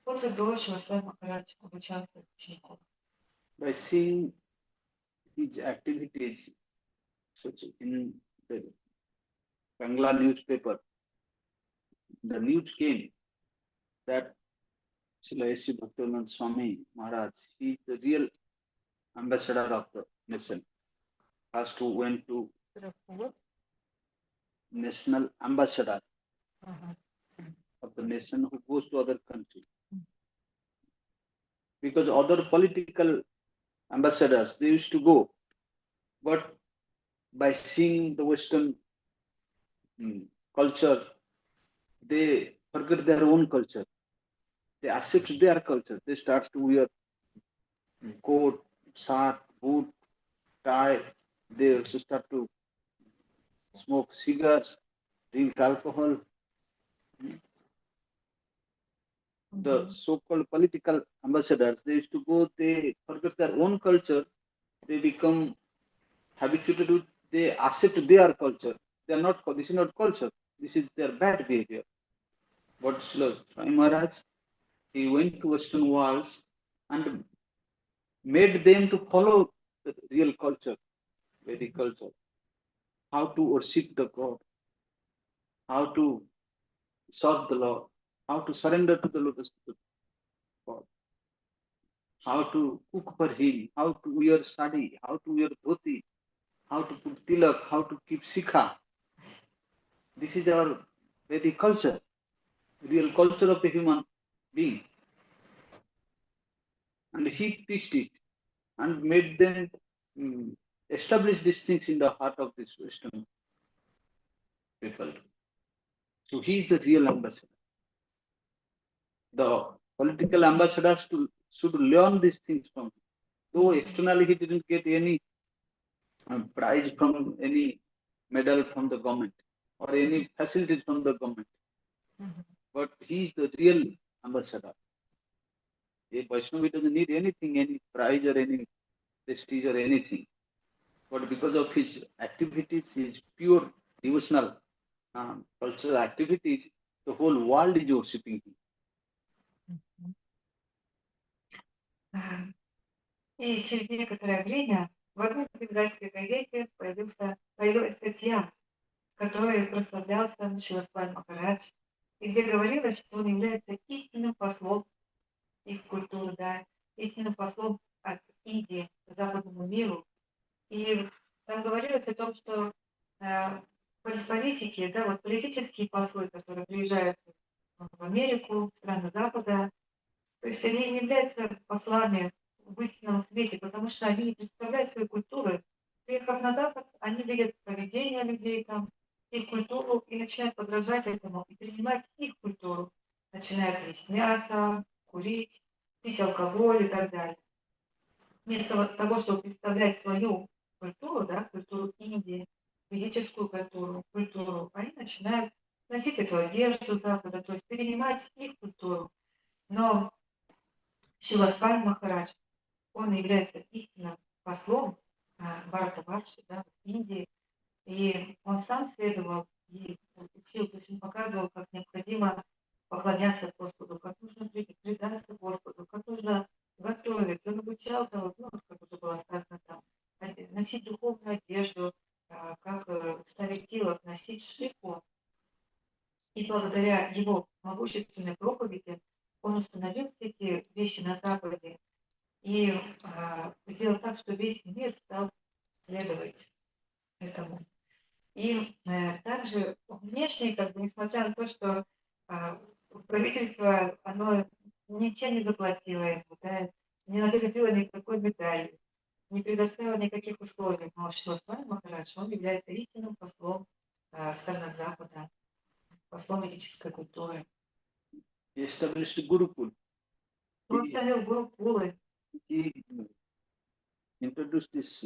Вот и до Шрила Свами Махарадж обучал своих учеников. By seeing his activities, such in the Bangla newspaper, the news came that Srila A.C. Bhaktivedanta Swami Maharaj, he is the real ambassador of the nation. First who went to national ambassador of the nation who goes to other country. Because other political ambassadors, they used to go, but by seeing the Western culture, they forget their own culture. They accept their culture. They start to wear coat, shirt, boot, tie. They also start to smoke cigars, drink alcohol. The so-called political ambassadors, they used to go, they forget their own culture. They become habituated with, they accept their culture. They are not, this is not culture. This is their bad behavior. But Swami Maharaj, he went to Western worlds and made them to follow the real culture, Vedic culture. How to worship the God, how to serve the Lord, how to surrender to the lotus feet of God, how to cook for him, how to wear sari, how to wear dhoti, how to put tilak, how to keep sikha. This is our Vedic culture, real culture of a human being. And he teached it and made them establish these things in the heart of this Western people. So he is the real ambassador. The political ambassadors should learn these things from him. Though externally he didn't get any prize from any medal from the government or any facilities from the government, but he is the real ambassador. A Vaishnavi doesn't need anything, any prize or any prestige or anything. But because of his activities, his pure devotional cultural activities, the whole world is worshipping him. И через некоторое время в одной бенгальской газете появилась статья, в которой прославлялся Свами Махарадж, и где говорилось, что он является истинным послом их культуры, да, истинным послом от Индии к западному миру. И там говорилось о том, что политики, да, вот политические послы, которые приезжают в Америку, в страны Запада, то есть они не являются послами в истинном свете, потому что они не представляют своей культуры. Приехав на Запад, они видят поведение людей там, их культуру, и начинают подражать этому, и принимать их культуру. Начинают есть мясо, курить, пить алкоголь и так далее. Вместо того, чтобы представлять свою культуру, да, культуру Индии, физическую культуру, они начинают носить эту одежду Запада, то есть перенимать их культуру. Но Свами Махарадж, он является истинным послом Бхаратаварши, да, в Индии, и он сам следовал и учил, то есть он показывал, как необходимо поклоняться Господу, как нужно предаться Господу, как нужно готовить. Он обучал, да, вот, ну, как уже было сказано, там, носить духовную одежду, как ставить тело, носить шифу. И благодаря его могущественной проповеди он установил все эти вещи на Западе и сделал так, что весь мир стал следовать этому. И также внешне, как бы, несмотря на то, что правительство, оно ничем не заплатило ему, да, не наградило никакой медали, не предоставило никаких условий, но Свами Махарадж, он является истинным послом странах Запада, послом ведической культуры. He established Gurukul. Он ставил гурукулы. He introduced this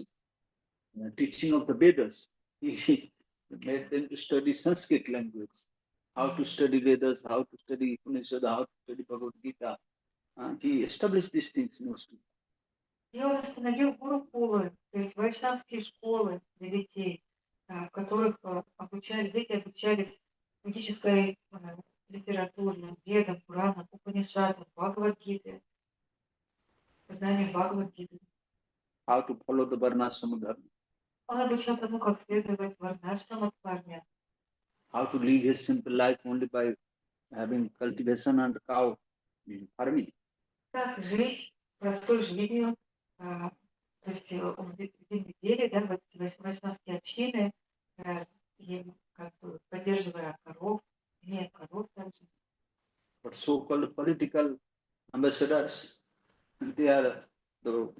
teaching of the Vedas. He made them to study Sanskrit language, how to study Vedas, how to study Upanishad, how to study Bhagavad Gita. He established these things mostly. И он установил гурукулы, то есть вайшнавские школы для детей, в которых дети обучались ведической литературе, ведам, Пуранам, Упанишадам, Бхагавад-гите, знанию Бхагавад-гиты. How to follow the Varnashram Dharma. Он обучал тому, как следовать варнашрама дхарме. How to live his simple life only by having cultivation and cow farming. Как жить простой жизнью, то есть в земледелии, да, в эти вайшнавские общины, и как бы поддерживая коров, имея коров также. But so-called political ambassadors, they are the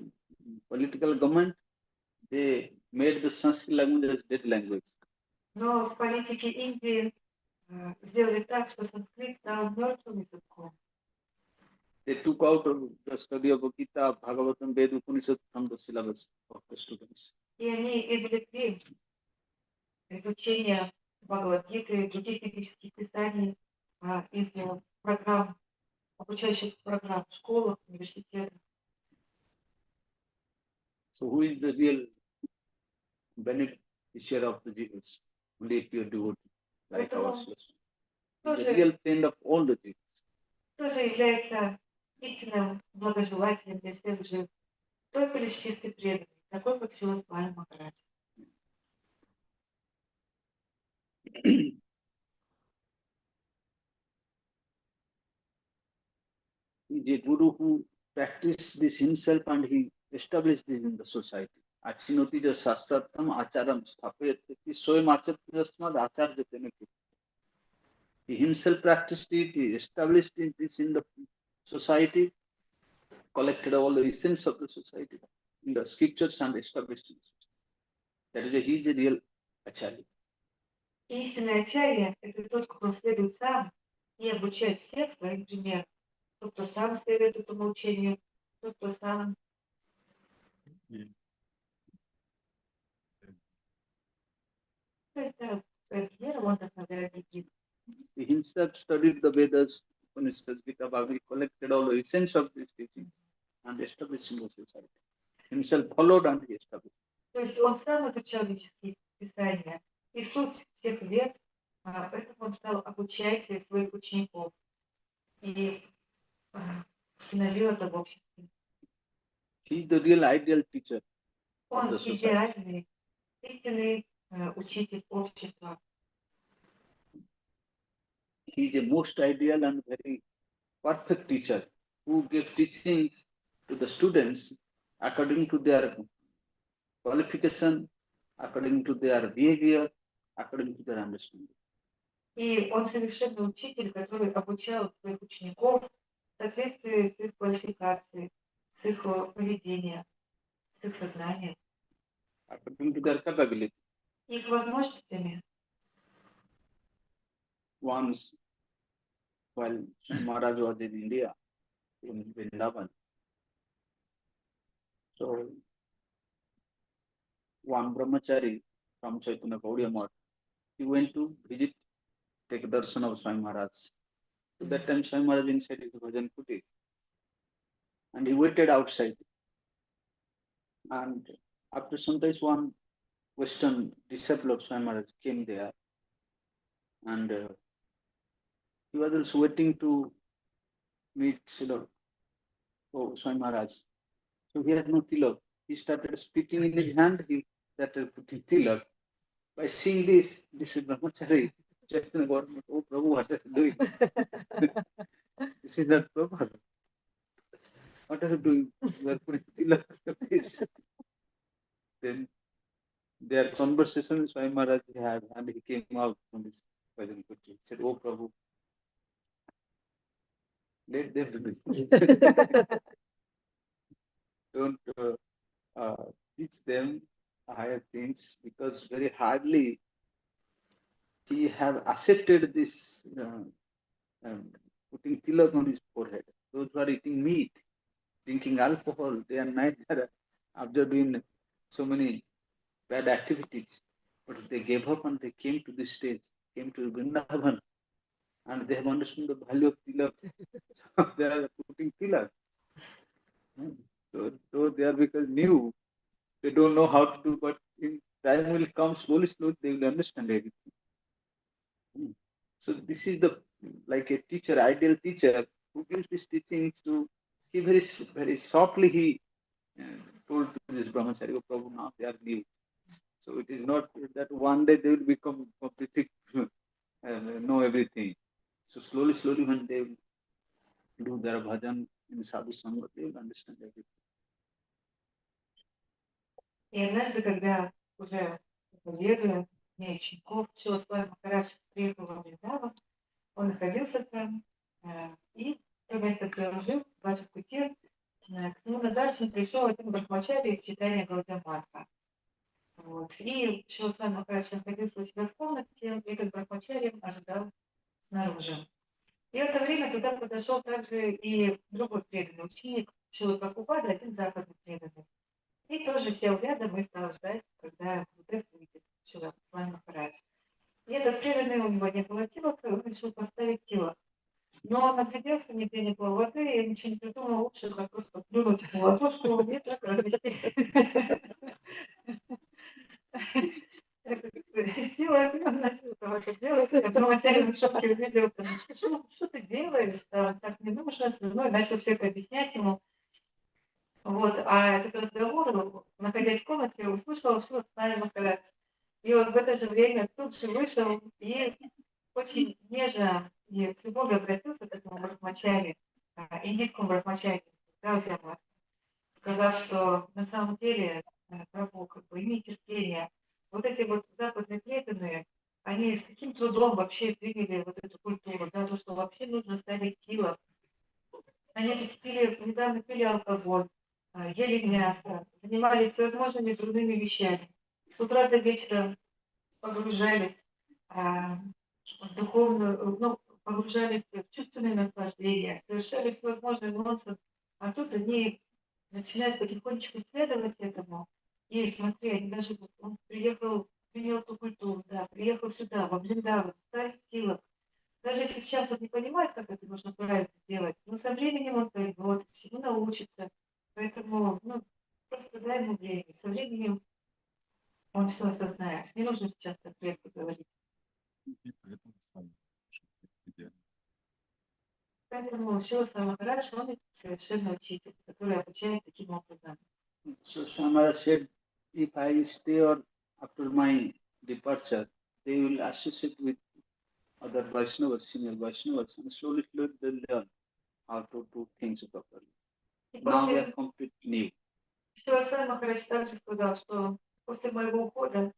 political government, they made the Sanskrit language as dead language. Но в политике Индии сделали так, что санскрит стал мертвым языком. They took out of the study of Gita, Bhagavatam, Veda, Upanishad from the syllabus of the students. И они извлекли изучение Бхагавад-гиты и других ведических писаний из программ, обучающих программ в школах, университетах. So who is the real beneficiary of the Jesus? Only a pure devotee, like ourselves. The real friend of all the Jesus. Кто же является истинным благожелателем для всех живых? Только лишь чистый преданный, такой, как Свами Махарадж. He is a guru who practiced this himself and he established this in the society. Achinoti ja shastratam acharam sthapayati soyam achartasmad acharjatena. He himself practiced it, he established this in the society, collected all the essence of the society in the scriptures and established. That is, he is a real acharya. Истинный ачарья – это тот, кто следует сам и обучает всех своим примером. Тот, кто сам следует этому учению, тот, кто сам... То есть, да, своим примером он вдохновляет других. He himself studied the Vedas, Upanishads, Gita, Bhagavad, he collected all the essence of these teachings and established in the society. Himself followed and he established. То есть он сам изучал ведические писания и суть всех вед, поэтому он стал обучать своих учеников и установил это в обществе. He is the real ideal teacher of Он the society. идеальный, истинный учитель общества. He is a most ideal and very perfect teacher who gave teachings to the students according to their qualification, according to their behavior, according to their understanding. И он совершенный учитель, который обучал своих учеников в соответствии с их квалификацией, с их поведением, с их сознанием, According to their capability. их возможностями. Once, while Maharaj was in India, in Vrindavan, so one brahmachari from Chaitanya Gaudiya Math, he went to visit, take darshan of Swami Maharaj. So that time Swami Maharaj inside his bhajan kuti, and he waited outside. And after some time, one Western disciple of Swami Maharaj came there, and he was also waiting to meet Swami Maharaj. So he had no tilak. He started spitting in his hand, he started putting tilak. By seeing this is brahmachari. Chaitanya Government, oh Prabhu, what are you doing? This is not proper. What are you doing? You are putting tilak like this. Then their conversation Swami Maharaj had, and he came out from his bhajan kuti. He said, oh Prabhu, let them do it. Don't teach them higher things, because very hardly he have accepted this putting tilak on his forehead. Those who are eating meat, drinking alcohol, day and night, they are observing so many bad activities. But they gave up and they came to this stage, came to Vrindavan, and they have understood the value of tilak. So they are putting tilak. So they are because new, they don't know how to do, but in time will come, slowly, they will understand everything. So this is the, like a teacher, ideal teacher, who gives these teachings to, he very, very softly he told to this brahmachari, oh Prabhu, now they are new. So it is not that one day they will become completely know everything. So slowly, when they will do their bhajan in sadhu sangha, they will understand everything. И однажды, когда уже веруя, имея учеников, Шрила Махарадж приехал во Вриндаван, он находился там, и в то место, где он жил, в Баджапуте, к нему на даршан пришел один брахмачари из читания Гаудия Матха. Вот. И Шрила Махарадж находился у себя в комнате, и этот брахмачари ожидал снаружи. И в это время туда подошел также и другой преданный ученик Шрилы Прабхупады, один западный преданный. И тоже сел рядом и стал ждать, когда внутрь выйдет Шрила Махарадж. И этот преданный, у него не было тилока, и он решил поставить тилок. Но он огляделся, нигде не было воды, и ничего не придумал, лучше как просто плюнуть в ладошку и так развести тилок. И он начал это делать. Я в шоке увидел, что ты делаешь, так не нужно, ну, и начал все это объяснять ему. Вот, а этот разговор, находясь в комнате, услышал Свами Махарадж. И он в это же время тут же вышел и очень нежно и с любовью обратился к этому брахмачари, индийскому брахмачари, Гаудия Матха, сказав, что на самом деле, Прабху, имей терпение. Вот эти вот западные преданные, они с каким трудом вообще приняли вот эту культуру, да, то, что вообще нужно ставить тилок. Они тут недавно пили алкоголь, ели мясо, занимались всевозможными трудными вещами. С утра до вечера погружались в духовную, ну, погружались в чувственные наслаждения, совершали всевозможные нонсы, а тут они начинают потихонечку следовать этому. И смотри, они даже, он приехал, принял эту культуру, да, приехал сюда, во Вриндаван, в силах. Даже если сейчас он не понимает, как это нужно правильно делать, но со временем он поймет, всему научится. Поэтому, ну, просто дай ему время. Со временем он все осознает. Не нужно сейчас так резко говорить. Поэтому Шрила Махарадж, он совершенно учитель, который обучает таким образом. So Swami said, if I stay or after my departure, they will associate with other Vaishnavas, senior Vaishnavas, and slowly they'll learn how to do things properly. И Now they после are completely new. Шрила Махарадж также сказал, что после моего ухода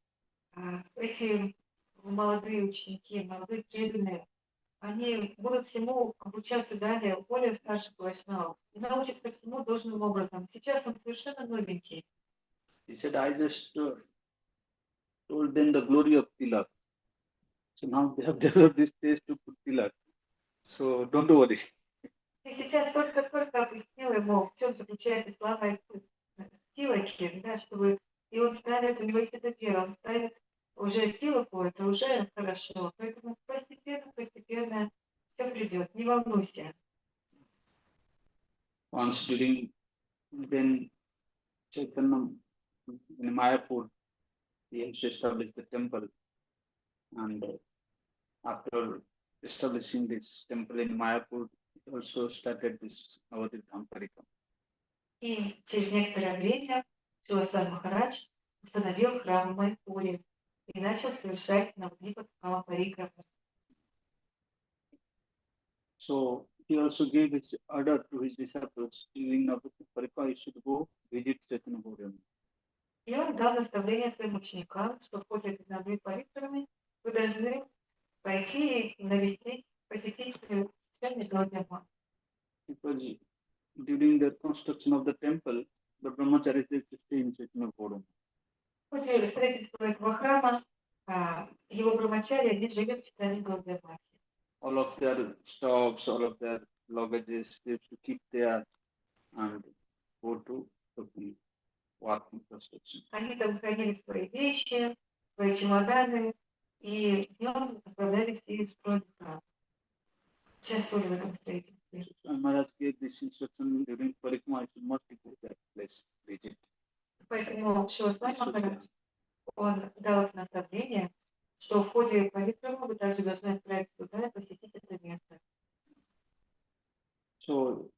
эти молодые ученики, молодые преданные, они будут всему обучаться далее у более старших вайшнавов и научатся всему должным образом. Сейчас он совершенно новенький. He said, I just told them the glory of tilak. So now they have developed this taste to put tilak. So don't worry. И сейчас только объяснил ему, в чем заключается слава тилаки, да, чтобы и он ставит, у него есть это вера, он ставит уже тилаку, это уже хорошо. Поэтому постепенно все придет, не волнуйся. Once during then Chaitanya in Mayapur, he also established the temple, and after establishing this temple in Mayapur, he also started this Navadvip Dham Parikram. И через некоторое время Шрила Махарадж установил храм в Майпуре и начал совершать Навадвипа Дхама Парикраму. So he also gave his order to his disciples during Navadvip Parikram, you should go visit Chaitanya Gauriya. И он дал наставление своим ученикам, что в ходе этой Навадвипа Парикрамы вы должны пойти и навестить, посетить священный Гаудиама. Because during the construction of the temple, the brahmacharis used to stay in Chaitanya Gauriya. В ходе строительства этого храма его брамачари, они жили в Чайтанье Гаудиамахе. All of their stuffs, all of their luggages, they used to keep there and go to the work in construction. Они там хранили свои вещи, свои чемоданы, и днем отправлялись и строить храм. Участвовали в этом строительстве. So Maharaj gave this instruction during Parikrama, you must go to that place, visit. Поэтому Шрила Махарадж, он дал это наставление, что в ходе парикрамы вы также должны отправиться туда и посетить это место. So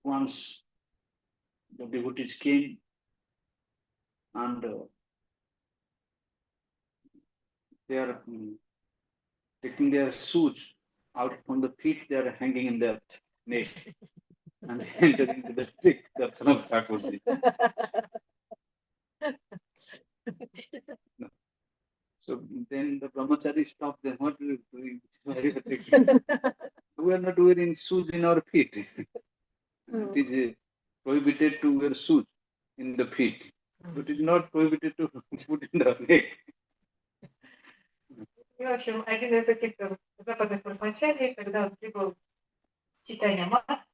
once the devotees came and they are taking their shoes out from the feet, they are hanging in their neck and entering into the stick. That's not Thakurji. So then the brahmachari stopped them. What are you doing? We are not wearing shoes in our feet. It is prohibited to wear shoes in the feet, but it is not prohibited to put in the neck. И, в общем, один из этих западных брамачарий, когда он прибыл в Чайтанья Мат,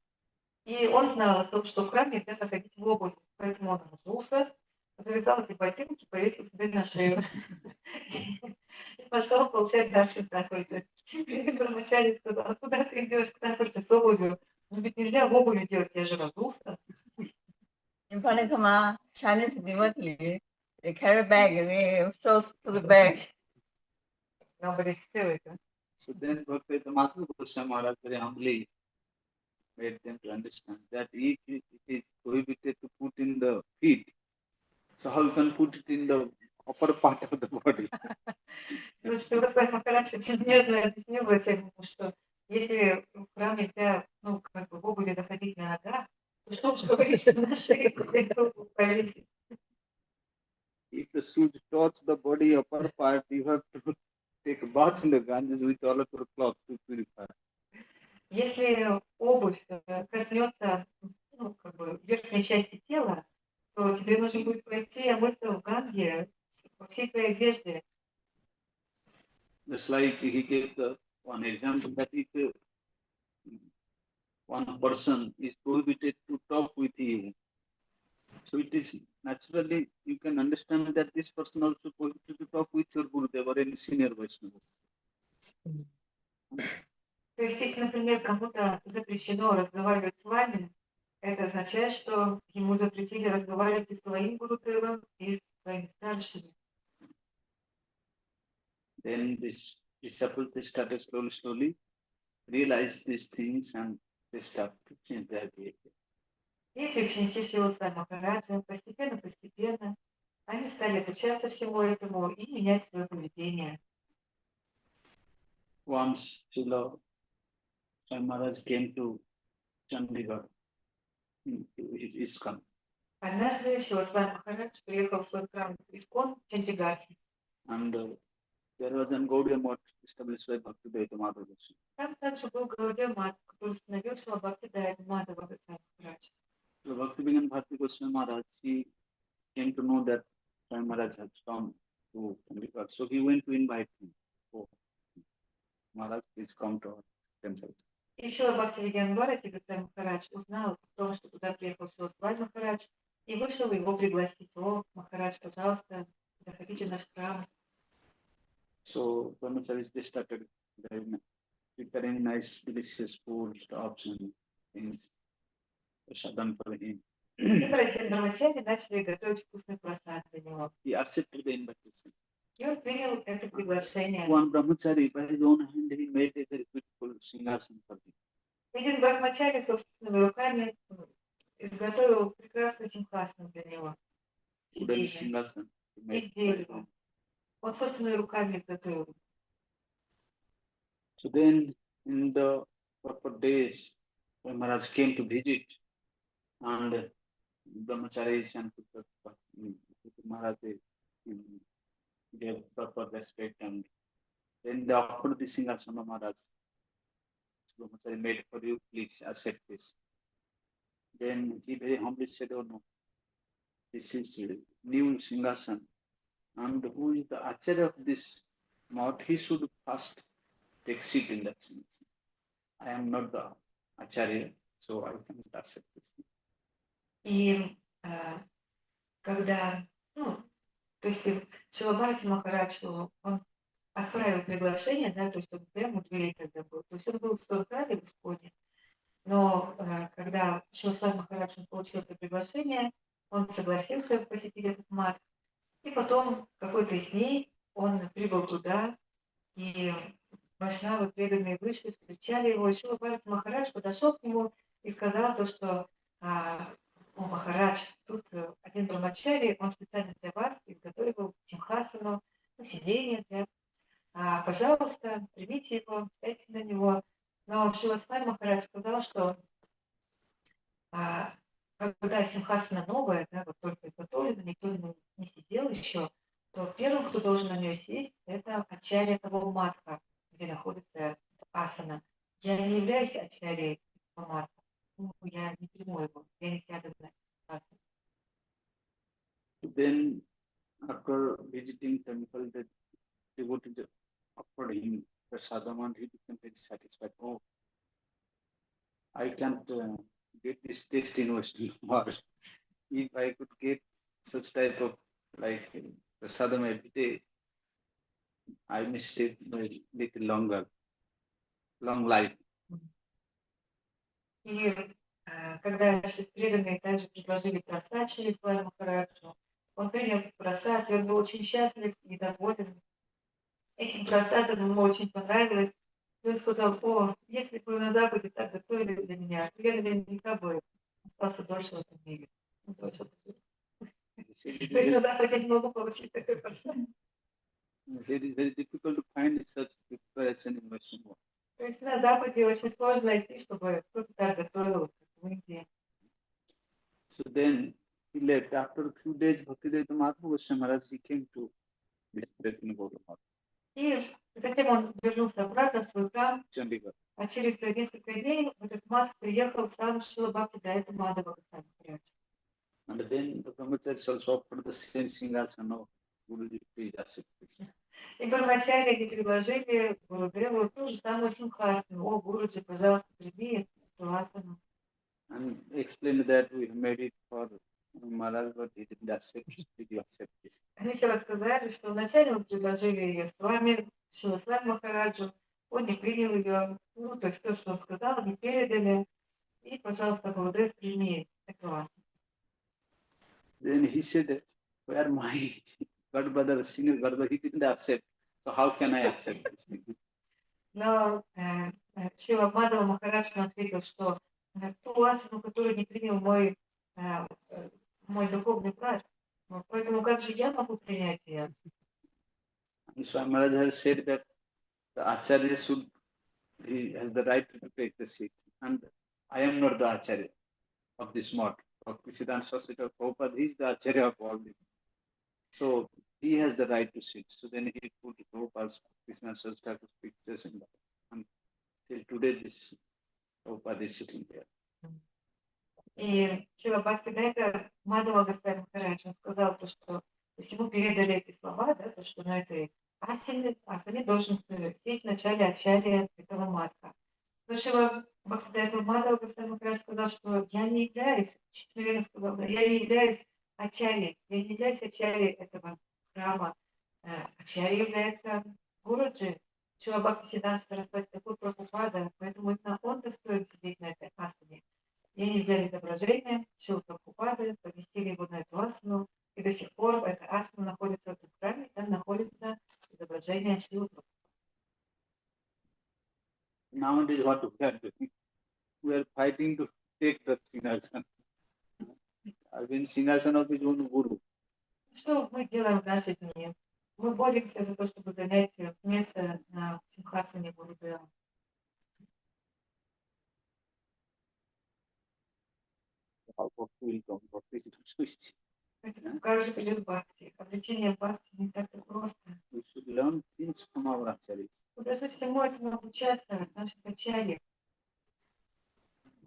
и он знал о том, что в храм нельзя заходить в обувь, поэтому он разулся, завязал эти ботинки, повесил себе на шею. И пошел получать дальше Тхакурджи. И брамачарий сказал, а куда ты идешь, Тхакурджи, с обувью? Ну ведь нельзя в обуви делать, я же разулся. In Palikama, Chinese devotee, they carry bag, they shows to the bag. Nobody still it. So then Bhakti Goswami Maharaj very humbly made them to understand that if it is prohibited to put in the feet, so how you can put it in the upper part of the body? Ну, Шрила Махарадж очень нежно объяснил этим, что если в храм нельзя, ну, как бы в обуви заходить на ногах, то что уж говорить на шее, куда-то повесить. If the shoes touch the body upper part, you have to take a bath in the Ganges with all of your clothes to purify. Если обувь коснется, ну, как бы верхней части тела, то тебе нужно будет пойти омыться в Ганге во всей своей одежде. Just like he gave the one example that if one person is prohibited to talk with you, so it is naturally you can understand that this person also prohibited to talk with your Gurudev or any senior Vaishnavas. То есть, если, например, кому-то запрещено разговаривать с вами, это означает, что ему запретили разговаривать и с своим гурудевом, и с своими старшими. Then this disciples they started slowly realize these things and they start to change their behavior. И эти ученики Шрилы Свами Махараджа постепенно, они стали обучаться всему этому и менять свое поведение. Once Srila Swami Maharaj came to Chandigarh, to his ISKCON. Однажды Шрила Свами Махарадж приехал в свой храм Искон в Чандигархе. And there was an Gaudiya Math established by Bhaktivedanta Madhava. Там также был Гаудия Мат, который установил Шрила Бхактивиданта Мадхава Госвами Махарадж. So Bhaktivedanta Bharati Goswami Maharaj, he came to know that Swami Maharaj had come to Chandigarh. So he went to invite him. Oh, Maharaj, please come to our temple. И Шрила Бхактивиданта Бхарати Госвами Махарадж узнал о том, что туда приехал Шрила Свами Махарадж, и вышел его пригласить. О, Махарадж, пожалуйста, заходите в наш храм. So brahmacharis, they started preparing nice, delicious food, stuffs and things, prasadam for him. И братья-брамачари начали готовить вкусный просад для него. He accepted the invitation. И он принял это приглашение. One brahmachari, by his own hand, he made a very beautiful singhasan for him. Один брахмачари собственными руками изготовил прекрасный симхасну для него. Wooden Сиденье singhasan. He made из дерева. Он собственными руками изготовил. So then, in the proper days, when Maharaj came to visit, and brahmacharis and Maharaj gave proper respect, and then they offered the Singhasan Maharaj. So brahmachari made for you, please accept this. Then he very humbly said, oh no, this is new Singhasan, and who is the acharya of this mouth, he should first take seat in that Singhasan. I am not the acharya, so I cannot accept this. И когда, то есть Шрила Бхарати Махарадж, он отправил приглашение, да, то есть он прямо у дверей тогда был. То есть он был в своем храме в Исконе. Но когда Шрила Свами Махарадж получил это приглашение, он согласился посетить этот мат. И потом, какой-то из дней, он прибыл туда, и вайшнавы преданные вышли, встречали его. И Шрила Бхарати Махарадж подошел к нему и сказал то, что о, Махарадж, тут один брамачари, он специально для вас изготовил симхасану, сиденье для... пожалуйста, примите его, дайте на него. Но Шрила Свами Махарадж сказал, что когда симхасана новая, да, вот только изготовлена, никто не сидел еще, то первым, кто должен на нее сесть, это ачарья того матха, где находится асана. Я не являюсь ачарьей этого матха. Я не приму его, я не сяду на асану. Then, after visiting temple, the devotee offered him prasadam and he became very satisfied. Oh, I can't get this taste in Western world. If I could get such type of like prasadam every day, I may stay a little longer, long life. И когда преданные также предложили просад Шриле Свами Махараджу, он принял этот просад, и он был очень счастлив и доволен. Этим просадом ему очень понравилось. И он сказал, о, если бы на Западе так готовили для меня, то я наверняка бы остался дольше в этом мире. То есть на Западе не могу получить такой просад. It is very difficult to find such preparation in Western world. То есть на Западе очень сложно найти, чтобы кто-то так готовил, как в Индии. So then he left. After a few days, Bhaktivedanta Madhava Goswami Maharaj he came to this Bhakti Gaudiya Math, И затем он вернулся обратно в свой храм, Chandigarh. А через несколько дней в этот мат приехал сам Шрила Бхактидайта Мадхава Госвами Махарадж. And then the brahmacharis also offered the same singhasan. Guruji, please accept this. И Брахмачари они предложили Гурудеву ту же самую симхасану. О, Гуруджи, пожалуйста, прими эту асану. And explained that we made it for Maharaj, but he didn't accept. Did you accept this? Они все рассказали, что вначале мы предложили ее Свами, Свами Махараджу, он не принял ее, ну, то есть то, что он сказал, не передали, и, пожалуйста, Гурудев, прими эту асану. Then he said, where my god brother, senior brother, he didn't accept. So how can I accept this thing? Но Шрила Мадхава Махарадж нам ответил, что ту асану, которую не принял мой духовный брат, ну, поэтому как же я могу принять ее? And Swami Maharaj has said that the Acharya should, he has the right to take the seat. And I am not the Acharya of this mode. Bhaktisiddhanta Saraswati Prabhupada, he is the Acharya of all this. So he has the right to sit. So then he put Prabhupada's Bhaktisiddhanta Saraswati pictures in that. And till today this Prabhupada is sitting there. И Шрила Бхактидайта Мадхава Госвами Махарадж, он сказал то, что то есть ему передали эти слова, да, то, что на этой асане должен сесть в начале ачарья этого матха. Но Шрила Бхактидайта Мадхава Госвами Махарадж сказал, что я не являюсь, чуть наверное сказал, да, я не являюсь ачарьей, я не являюсь ачарьей этого храма. Ачарьей является Гуруджи, Шрила Бхактисиддханта Сарасвати такой Прабхупада, поэтому именно он достоин сидеть на этой асане. И они взяли изображение Шрилы Прабхупады, поместили его на эту асану, и до сих пор эта асана находится в этом храме, там находится изображение Шрилы Прабхупады. Nowadays what we are doing? We are fighting to take the Singhasan. Again, Singhasan of his own Guru. Что мы делаем в наши дни? Мы боремся за то, чтобы занять место на симхасане Гурудева. How will come? What is it? Switch. Как же придет бхакти? Обретение бхакти не так-то просто. We should learn things from our acharyas. Мы должны всему этому обучаться от наших ачарьев.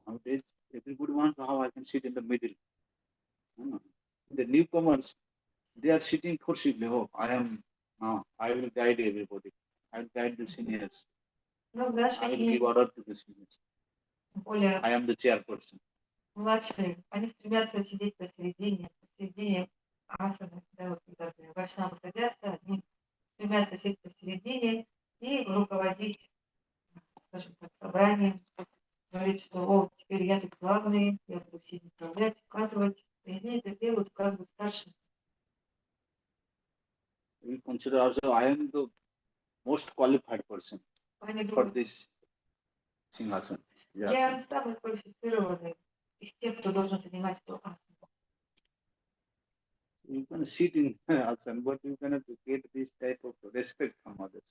Nowadays, everybody wants how I can sit in the middle. The newcomers, they are sitting forcibly. Oh, I will guide everybody. I will guide the seniors. Но в наши I will дни give order to the seniors. более I am the chairperson. младшие, они стремятся сидеть посередине асаны, да, вот когда вайшнавы садятся, они стремятся сидеть посередине и руководить, скажем так, собранием, говорить, что о, теперь я тут главный, я буду всем управлять, указывать, и они это делают, указывают старшим. We consider also I am the most qualified person Они for думают, this Singhasan. я самый квалифицированный из тех, кто должен занимать эту асану. You can sit in asan, but you cannot get this type of respect from others.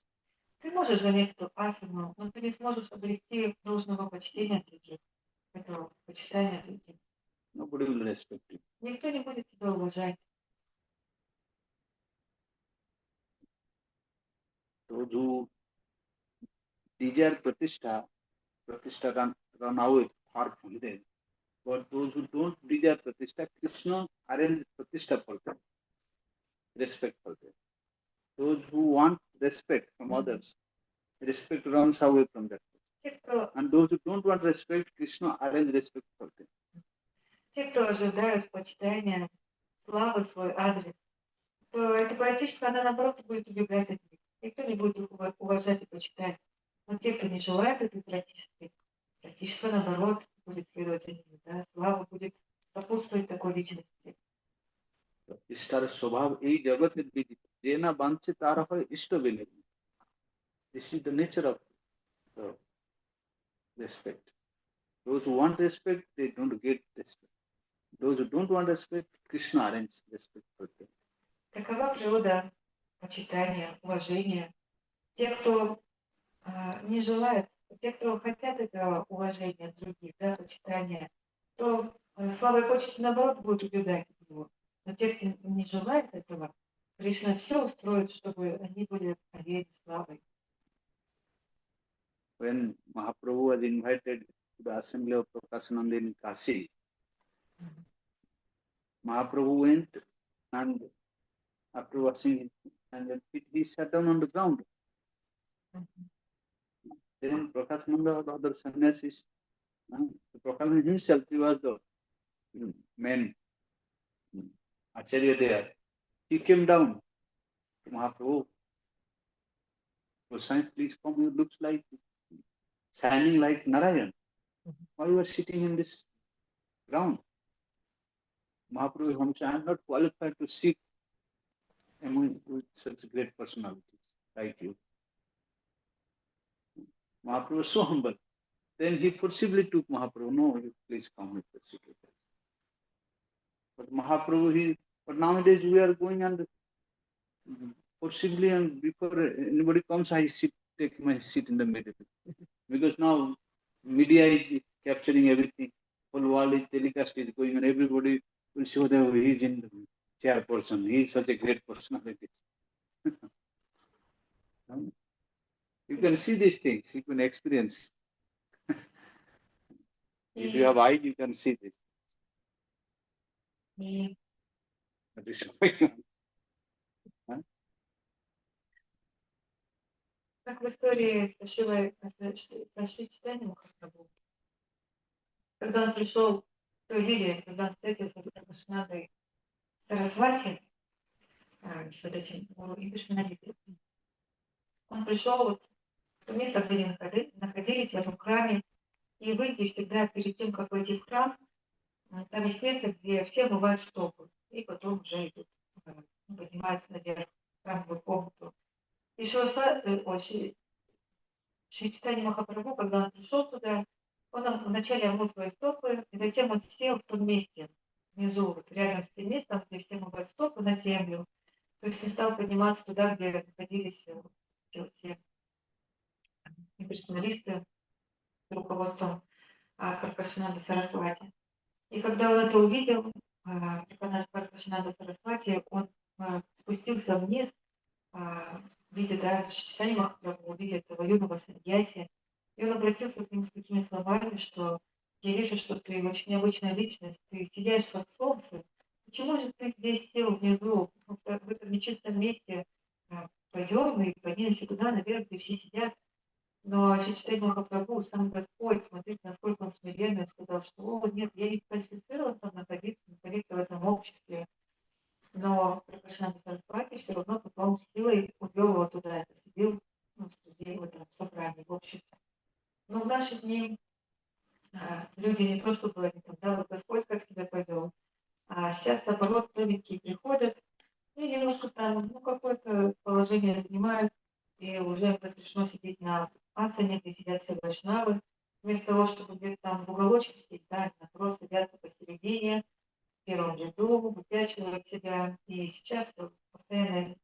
Ты можешь занять эту асану, но ты не сможешь обрести должного почтения от других, этого почитания от других. Nobody will respect you. Никто не будет тебя уважать. Those who desire pratishtha run away far from them. But those who don't desire pratishtha, Krishna arrange pratishtha for them, respect for them. Those who want respect from others, respect runs away from that. And those who don't want respect, Krishna arrange respect for them. Те, кто ожидают почитания, славы в свой адрес, то эта братишка, она наоборот будет убегать от них. Никто не будет их уважать и почитать. Но те, кто не желает этой братишка, наоборот, будет следовать за ними. Да? Слава будет сопутствовать такой личности. Ishtar Swabhav ei jagat vidit jena banche tara hoy ishta bene. This is the nature of respect. Those who want respect, they don't get respect. Those who don't want respect, Krishna arranges respect for them. Такова природа почитания, уважения. Те, кто не желают, те, кто хотят этого уважения от других, да, почитания, то слава и почести, наоборот, будут убегать от него. Но те, кто не желает этого, Кришна все устроит, чтобы они были овеяны славой. when Mahaprabhu was invited to the assembly of Prakashananda in Kashi, Mahaprabhu went and after washing his hands and feet, he sat down on the ground. Then Prakashananda or the other sannyasis, Prakashananda himself, he was the main acharya there. He came down to Mahaprabhu. Goswami, please come, you looks like shining like Narayan. Why you are sitting in this ground? Mahaprabhu said, I am not qualified to sit among with such great personalities like you. Mahaprabhu was so humble. Then he forcibly took Mahaprabhu, no, you please come with us. But Mahaprabhu, but nowadays we are going and forcibly, and before anybody comes, I take my seat in the middle. Because now media is capturing everything. Whole world is telecast is going on. Everybody will show that he is in the chairperson. He is such a great personality. You can see these things. You can experience. If you have eyes, you can see this. That is going on. Как в истории с Шрилой читанием Махапрабху. Когда он пришел в той лилии, когда он встретился с Кришнадой Сарасвати, с вот этим гуру и Кришнадой, он пришел вот в то место, где они находились, в этом храме, и выйти всегда перед тем, как войти в храм, там есть место, где все бывают стопы, и потом уже идут, поднимаются наверх, в храмовую комнату. И Шри Чайтанья Махапрабху, когда он пришел туда, он вначале омыл свои стопы, и затем он сел в том месте, внизу, вот рядом с тем местом, где все омывают стопы, на землю. То есть не стал подниматься туда, где находились все имперсоналисты под руководством Парпашинада Сарасвати. И когда он это увидел, Парпашинада Сарасвати, он спустился вниз, видя, Чайтанью Махапрабху, видя этого юного саньяси, и он обратился к нему с такими словами, что я вижу, что ты очень необычная личность, ты сияешь под солнцем. Почему же ты здесь сел внизу, в этом нечистом месте? Пойдем и поднимемся туда, наверх, где все сидят. Но Чайтанья Махапрабху, сам Господь, смотрите, насколько он смиренный, он сказал, что нет, я не квалифицирован там находиться в этом обществе. Но Прабхупада Сарасвати все равно потом силой увел его туда, и посадил в студии, в этом собрании, в обществе. Но в наши дни люди не то чтобы они там, вот Господь как себя повел, а сейчас наоборот новенькие приходят и немножко там, какое-то положение занимают, и уже им разрешено сидеть на асане, где сидят все вайшнавы, вместо того, чтобы где-то там в уголочке сидеть, наоборот садятся посередине, в первом ряду, выпячивают себя. И сейчас постоянно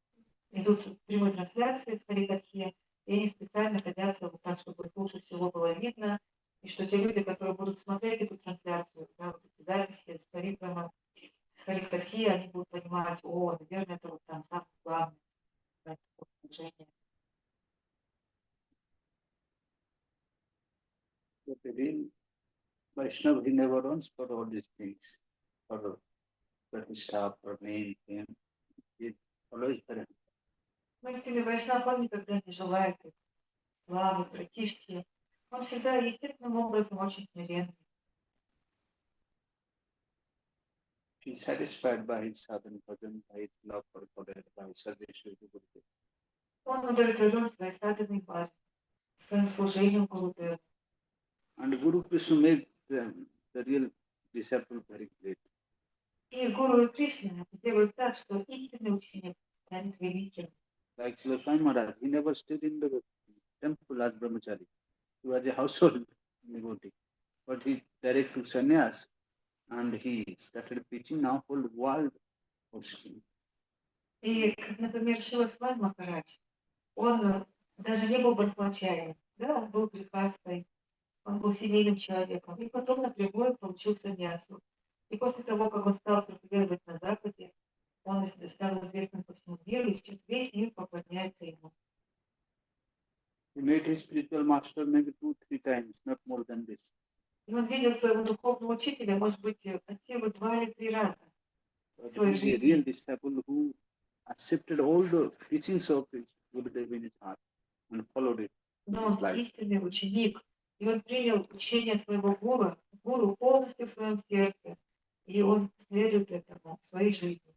идут прямые трансляции с Харикатхи, и они специально садятся вот так, чтобы лучше всего было видно, и что те люди, которые будут смотреть эту трансляцию, вот эти записи с Харикатхи, они будут понимать, наверное, это вот там самое главное, служение. But the real Vaishnava, he never runs for all these things, for pratishtha, for name, fame. He follows the Но истинный Вайшнав, он никогда не желает славы, братишки. Он всегда естественным образом очень смиренный. He is satisfied by his sadhana bhajan, by his love for God, by his service to Gurudeva. Он удовлетворен своей садханой баджаной, своим служением Гурудеву. And Guru Krishna make the real disciple very great. И Гуру и Кришна сделают так, что истинный ученик станет великим. Like Swami Maharaj, he never stayed in the temple as brahmachari. He was a household devotee. But he direct to sannyas and he started preaching now whole world worshiping. И, как, например, Свами Махарадж, он даже не был брахмачарием, он был грехастой, он был семейным человеком, и потом напрямую получил саньясу. И после того, как он стал проповедовать на Западе, он стал известным по всему миру, и сейчас весь мир поклоняется ему. He met his spiritual master maybe 2-3 times, not more than this. И он видел своего духовного учителя, может быть, от силы 2 или 3 раза в But своей he is a real жизни. disciple who accepted all the teachings of his Gurudev in his heart and followed it in Но his он life. истинный ученик, и он принял учение своего гуру полностью в своем сердце, и он следует этому в своей жизни.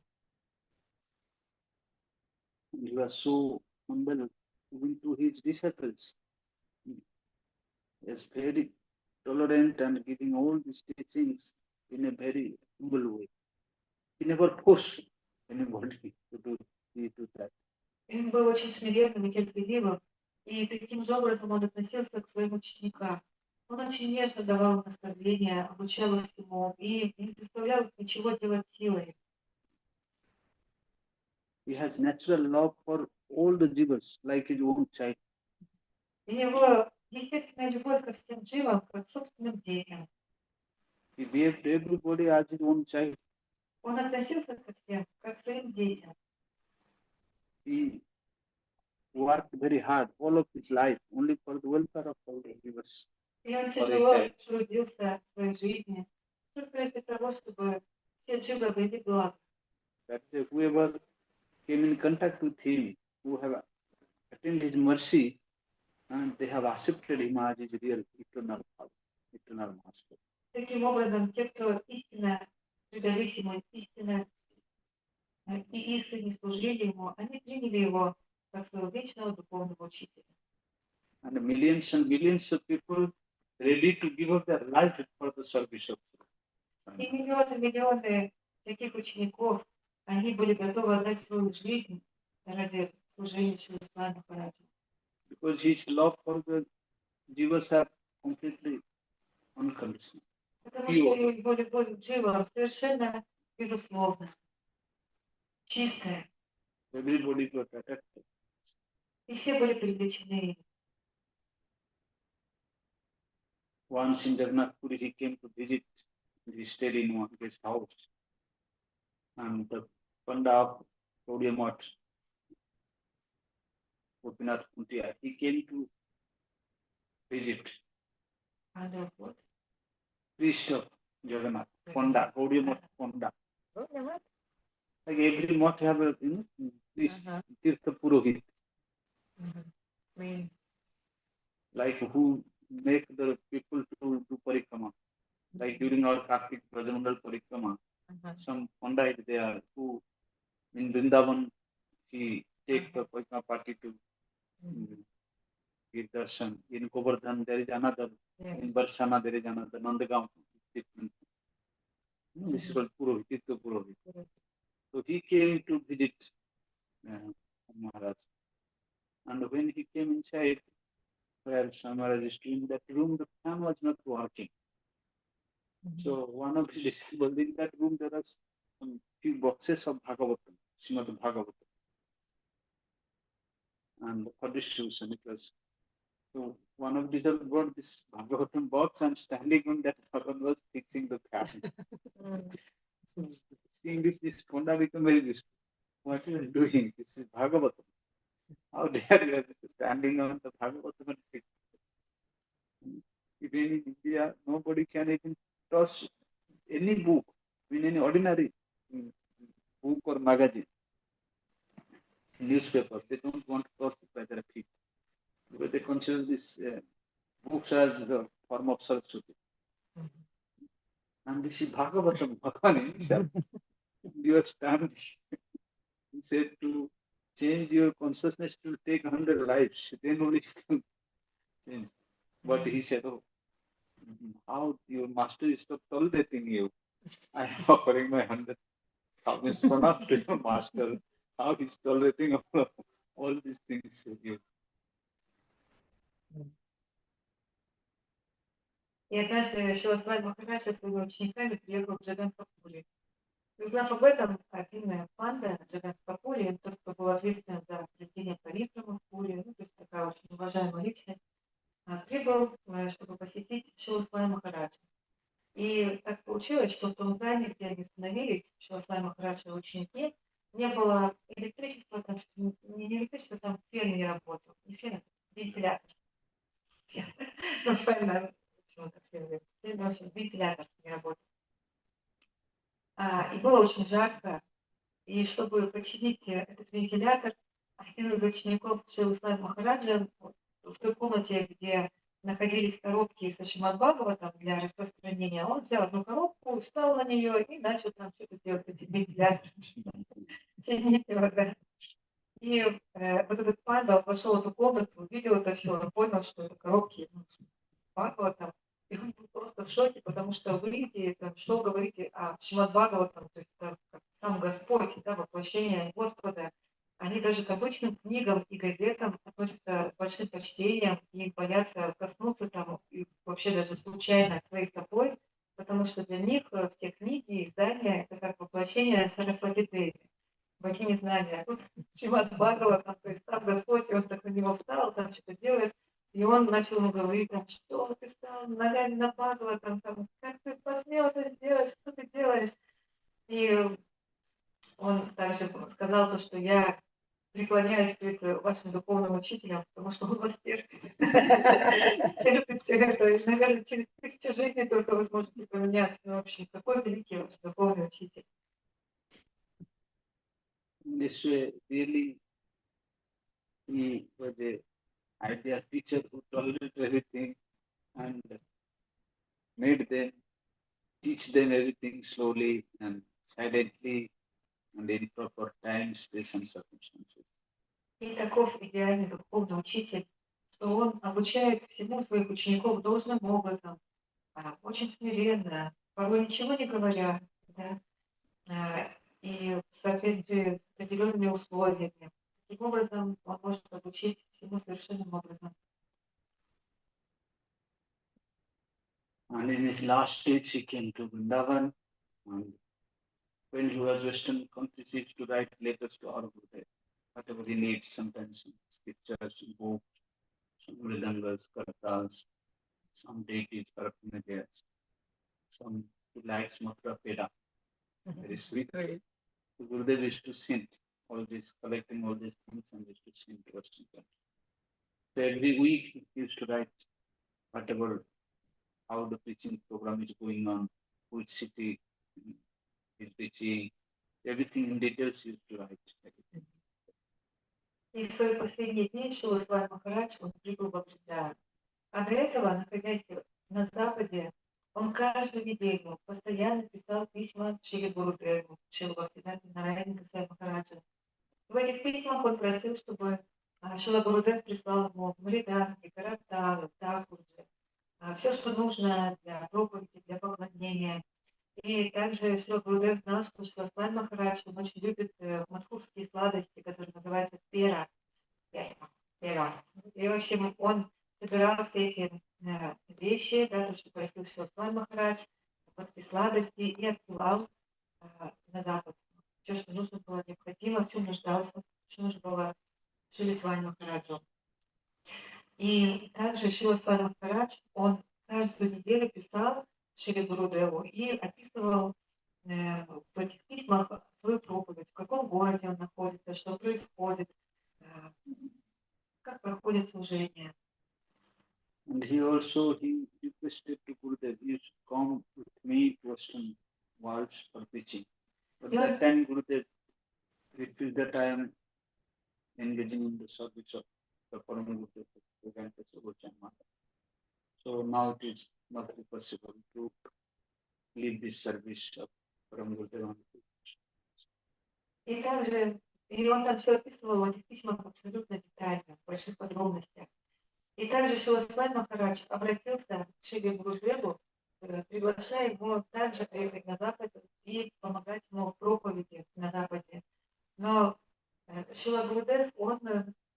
And he was so humble even to his disciples. He is very tolerant and giving all these teachings in a very humble way. He never forced anybody to do that. И он был очень смиренным и терпеливым, и таким же образом он относился к своим ученикам. Он очень нежно давал им наставления, обучал их всему и не заставлял их ничего делать силой. He has natural love for all the jivas like his own child. У него естественная любовь ко всем дживам, как к собственным детям. He behaved everybody as his own child. Он относился ко всем, как к своим детям. He worked very hard all of his life only for the welfare of all the jivas. И он For тяжело a child. трудился в своей жизни, только для того, чтобы все дживы были благо. That whoever came in contact with him, who have attained his mercy, and they have accepted him as his real eternal Father, eternal Master. Таким образом, те, кто истинно предались ему, истинно и искренне служили ему, они приняли его как своего вечного духовного учителя. And millions of people ready to give up their life for the service of И God. миллионы таких учеников, они были готовы отдать свою жизнь ради служения Шрилы Свами Махараджа. Because his love for the jivas are completely unconditional. Потому что его любовь к дживам совершенно безусловна, чистая. Everybody got attracted. И все были привлечены им. Once in Jagannath Puri, he came to visit. He stayed in one guest house. And the Panda of Gaudiya Gopinath Kuntiya, he came to visit. And вот. Priest of Jagannath, Panda, Gaudiya Panda. Like every month have a priest, Tirtha Purohit, like who make the people to do parikrama. Like during our Kartik Brajamandal parikrama, some Panda is there who in Vrindavan he take the parikrama party to give darshan. In Govardhan there is another. In Barsana there is another. Nandagam different. This is called Purohit, Tirtha Purohit. So he came to visit Maharaj. And when he came inside, where Maharaj is doing that room, the fan was not working. So one of his disciples, in that room there are some few boxes of Bhagavatam, Srimad Bhagavatam. And for distribution it was. So one of the disciples brought this Bhagavatam box and standing on that Bhagavatam was fixing the fan. So seeing this Panda became very disturbed. What are you doing? This is Bhagavatam. How dare you are standing on the Bhagavatam and fixing? Even in India, nobody can even touch any book, in any ordinary book or magazine, newspaper. They don't want to touch it by their feet because they consider these books as the form of Saraswati. And this is Bhagavatam, Bhagavan himself. You are standing. He said to change your consciousness to take 100 lives, then only you can change. But he said, oh, how your master is not tolerating you. I am offering my 100,000 pranam to your master. How he's tolerating all these things with you. И однажды Шрила Свами Махарадж со своими учениками приехал в Джаганнатхапури. И узнав об этом, один панда Джаганнатхапури, тот, кто был ответственен за проведение парикрамы в Пури, то есть такая очень уважаемая личность, прибыл, чтобы посетить Шрилу Свами Махараджа. И так получилось, что в том здании, где они остановились, Шрила Свами Махараджа и ученики, не было электричества, там, не электричество, там фен не работал. Не фен, вентилятор. Ну, правильно, почему-то все говорят. В общем, вентилятор не работал. И было очень жарко. И чтобы починить этот вентилятор, один из учеников Шрилы Свами Махараджа в той комнате, где находились коробки со Шримад Бхагаватам для распространения, он взял одну коробку, встал на нее и начал там что-то делать, эти вентиляторы. Чинить его, да. И вот этот панда пошел в эту комнату, увидел это все, он понял, что это коробки Бхагаватам. И он был просто в шоке, потому что вы видите, там, что говорите о Шримад Бхагаватам, то есть это как сам Господь, да, воплощение Господа. Они даже к обычным книгам и газетам относятся с большим почтением и боятся коснуться там и вообще даже случайно своей стопой, потому что для них все книги и издания это как воплощение Сарасвати Деви, богини знания. А тут Шримад Бхагаватам, то есть там Господь, и он так на него встал, там что-то делает, и он начал ему говорить, там, что ты стал ногами на Бхагаватам, там, как ты посмел это сделать, что ты делаешь? И он также сказал то, что я преклоняюсь перед вашим духовным учителем, потому что он вас терпит. Терпит все это. И, наверное, через 1000 жизней только вы сможете поменяться. Но вообще, какой великий ваш духовный учитель. This way, really, he was a ideal teacher who tolerated everything and made them teach them everything slowly and silently and in proper time, space and circumstances. И таков идеальный духовный учитель, что он обучает всему своих учеников должным образом, очень смиренно, порой ничего не говоря, да, и в соответствии с определенными условиями. Таким образом, он может обучить всему совершенным образом. And in his last stage, he came to Vrindavan. And when he was Western countries, he used to write letters to our Gurudev. Whatever he needs, sometimes some scriptures, some books, some mridangas, kartas, some deities, paraphernalia, some he likes Mathura Peda. Very sweet. So Gurudev used to send all this, collecting all these things and used to send to Western countries. So every week he used to write whatever, how the preaching program is going on, which city is preaching, everything in details he used to write. Everything. И в свои последние дни Шрила Свами Махарадж, он прибыл в Вриндаван. А до этого, находясь на Западе, он каждую неделю постоянно писал письма Шриле Гурудеву, Шриле Бхактивинода Нараяне Свами Махараджа. В этих письмах он просил, чтобы Шрила Гурудев прислал ему мриданги, караталы, такурджи, все, что нужно для проповеди, для поклонения. И также Шрила Гурудев знал, что Шрила Свами Махарадж, он очень любит мадхурские сладости, которые называются пера. И, в общем, он собирал все эти вещи, да, то, что просил Шрила Свами Махарадж, вот эти сладости, и отсылал на Запад. Все, что нужно было, необходимо, в чем нуждался, что нужно было Шриле Свами Махараджу. И также Шрила Свами Махарадж, он каждую неделю писал Шриле Гурудеву и описывал в этих письмах свою проповедь, в каком городе он находится, что происходит, как проходит служение. And he requested to Gurudev, you should come with me to Western world for preaching. But that time Gurudev refused that I am engaging in the service of the Param Gurudev program. So now it is not possible to leave this service of Param Gurudev. И также, и он там все описывал в этих письмах абсолютно детально, в больших подробностях. И также Шрила Свами Махарадж обратился к Шриле Гурудеву, приглашая его также приехать на Запад и помогать ему в проповеди на Западе. Но Шрила Гурудев, он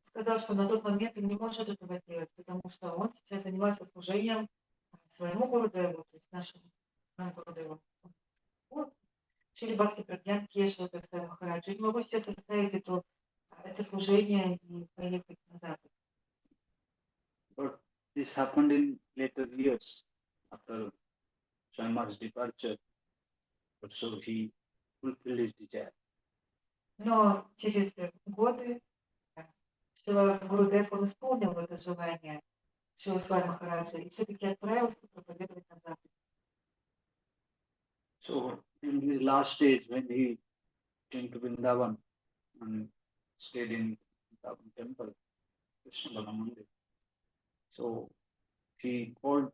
сказал, что на тот момент он не может этого сделать, потому что он сейчас занимается служением своему Гурудеву, то есть нашему Гурудеву. Вот. Шриле Бхакти Прагьян Кешава Свами Махараджа. Я не могу сейчас оставить это служение и поехать на Запад. But this happened in later years after Swami's departure. But so he fulfilled his desire. Но через годы Шрила Гурудев, он исполнил это желание Шрила Свами Махараджа и все-таки отправился проповедовать на Запад. So in his last stage, when he came to Vrindavan and stayed in Vrindavan temple, Krishna Mandir, so he called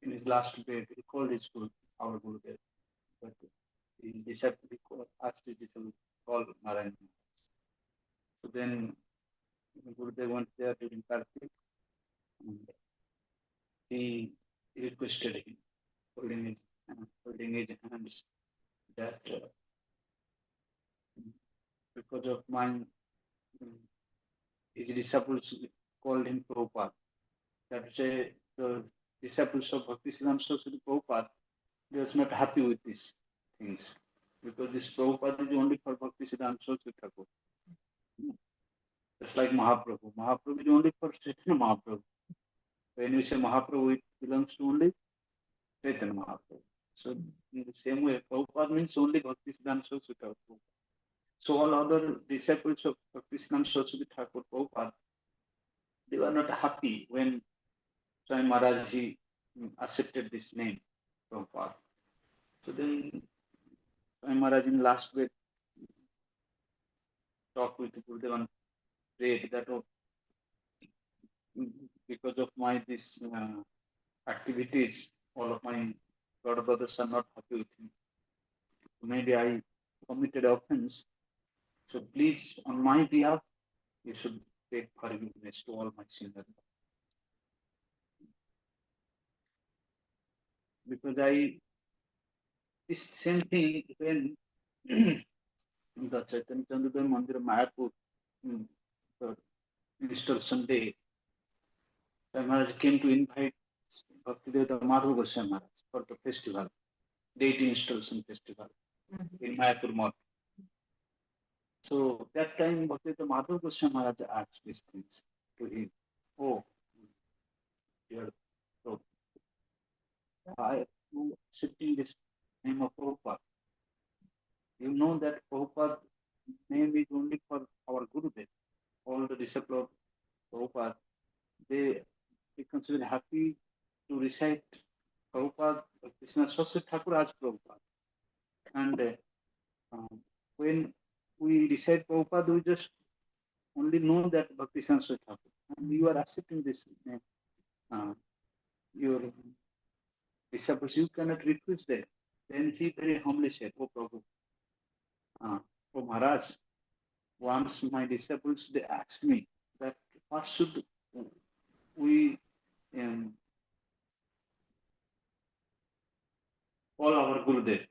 in his last breath, he called his Guru, our Gurudev, but he asked his disciple to call Narayan. So then Gurudev went there during Kartik and he requested him, holding his hands, that because of my his disciples called him Prabhupada. That the disciples of Bhaktisiddhanta Saraswati Prabhupada, they was not happy with these things, because this Prabhupada is only for Bhaktisiddhanta Saraswati Thakur. Just like Mahaprabhu. Mahaprabhu is only for Chaitanya Mahaprabhu. When we say Mahaprabhu, it belongs to only Chaitanya Mahaprabhu. So in the same way, Prabhupada means only Bhaktisiddhanta Saraswati Thakur. So all other disciples of Bhaktisiddhanta Saraswati Thakur Prabhupada, they were not happy when Swami Maharaj ji accepted this name, Prabhupada. So then Swami Maharaj in last breath talked with Gurudev and prayed that because of my this activities, all of my God brothers are not happy with me. Maybe I committed offense. So please, on my behalf, you should take forgiveness to all my sinners. Because this same thing when the Chaitanya Chandrodaya Mandir Mayapur, the installation day, Maharaj came to invite Bhaktivedanta Madhava Goswami Maharaj for the festival, deity installation festival in Mayapur Math. So that time Bhaktivedanta Madhava Goswami Maharaj asked these things to him. Oh, dear, so I am accepting this name of Prabhupada. You know that Prabhupada's name is only for our Gurudev. All the disciples of Prabhupada, they become very happy to recite Prabhupada, Krishna Saraswati Thakur as Prabhupada. And when we recite Prabhupada, we just only know that Bhakti Saraswati Thakur. And you are accepting this name. Your disciples, you cannot refuse that. Then he very humbly said, Oh Prabhu, oh Maharaj, once my disciples, they asked me that what should we call our Gurudev.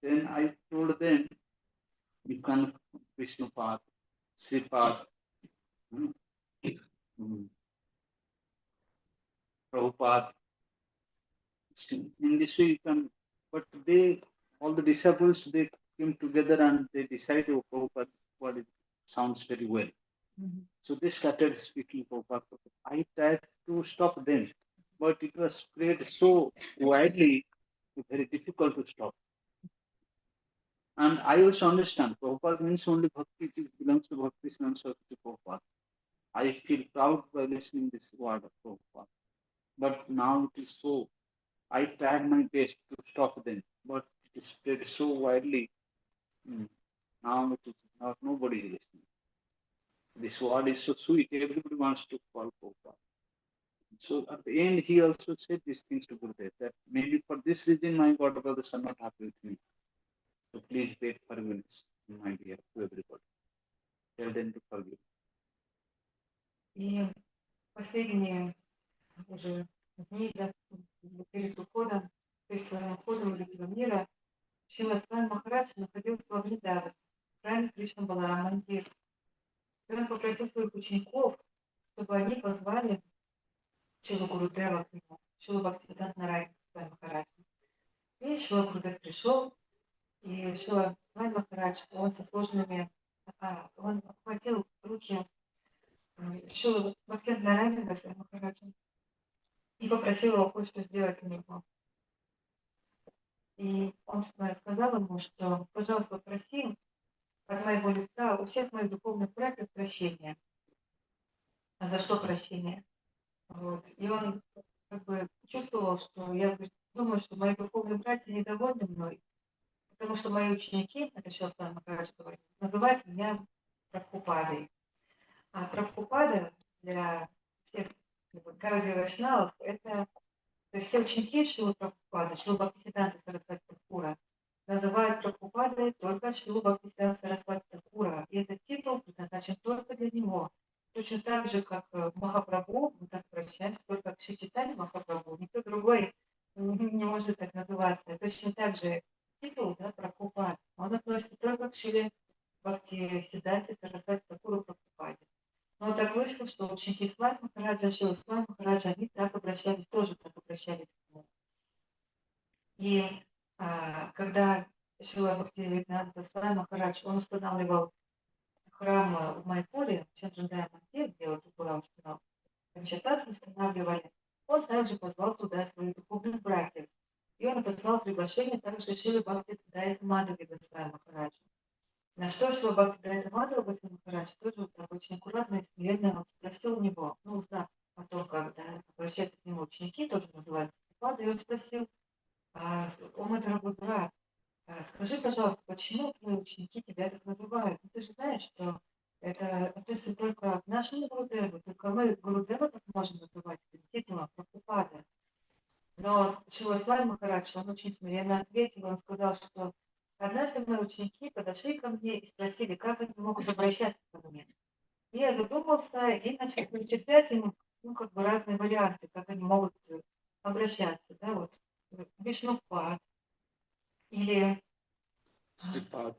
Then I told them, you can Vishnupad, Sripad, Prabhupada. In this way you can, but all the disciples, they came together and they decided, oh Prabhupada, what it sounds very well. So they started speaking Prabhupada. I tried to stop them, but it was spread so widely, very difficult to stop. And I also understand, Prabhupada means only Bhakti, it belongs to Bhakti Saraswati Prabhupada. I feel proud by listening this word of Prabhupada. But now it is so, I tried my best to stop them, but it is spread so widely. Now it is not, nobody is listening. This word is so sweet, everybody wants to call Prabhupada. So at the end, he also said these things to Gurudev, that maybe for this reason my God brothers are not happy with me. So please beg forgiveness in my behalf to everybody. Tell them to forgive. И последние уже дни, перед уходом, перед своим уходом из этого мира, Шрила Свами Махарадж находился во Вриндаване, в храме Кришна Баларама Мандир. И он попросил своих учеников, чтобы они позвали Шрилу Гурудева к нему, Шрилу Бхактивиданта Свами Махараджа. И Шрила Гурудев пришел, и Шрила Свами Махарадж, он со сложными, он обхватил руки Шрилу Бхактивиданта Свами Махараджа и попросил его кое-что сделать для него. И он сказал ему, что, пожалуйста, проси от моего лица у всех моих духовных братьев прощения. а за что прощение? Вот. И он как бы чувствовал, что я говорит, думаю, что мои духовные братья недовольны мной, потому что мои ученики, это сейчас Свами Махарадж говорит, называют меня Прабхупадой. А Прабхупада для всех Гаудия Вайшнавов это, то есть все ученики Шрилы Прабхупады, Шрилы Бхактисиданты Сарасвати Такура, называют Прабхупадой только Шрилу Бхактисиданты Сарасвати Такура. И этот титул предназначен только для него. Точно так же, как Махапрабху, мы так обращаемся, только к Шри Чайтанье Махапрабху, никто другой не может так называться. Точно так же титул, да, Прабхупад, он относится только к Шри Бхактисиданте Сарасвати Такуру Прабхупаде. Но так вышло, что ученики Свами Махараджа, Шрилы Свами Махараджа, они так обращались, тоже так обращались к нему. И когда Шрила Бхактивиданта Свами Махарадж, он устанавливал храм в Майпуре, в Чандрандая Мандир, где вот Тупура устанавливал, Панчататху устанавливали, он также позвал туда своих духовных братьев. И он отослал приглашение также Шриле Бхактивиданта Мадхави Госвами Махараджу. На что Шрила Бхактивиданта Мадхави Госвами Махарадж тоже вот так очень аккуратно и смиренно вот спросил у него, ну, узнав о том, как обращаются к нему ученики, тоже называют Прабхупада, и он спросил, о мой дорогой брат, скажи, пожалуйста, почему твои ученики тебя так называют? Ну, ты же знаешь, что это относится только к нашему Гурудеву, только мы Гурудева так можем называть этим титулом Прабхупада. Но Шрила Свами Махарадж, он очень смиренно ответил, он сказал, что однажды мои ученики подошли ко мне и спросили, как они могут обращаться ко мне. И я задумался и начал перечислять им, ну, как бы разные варианты, как они могут обращаться, да, вот Вишнупад или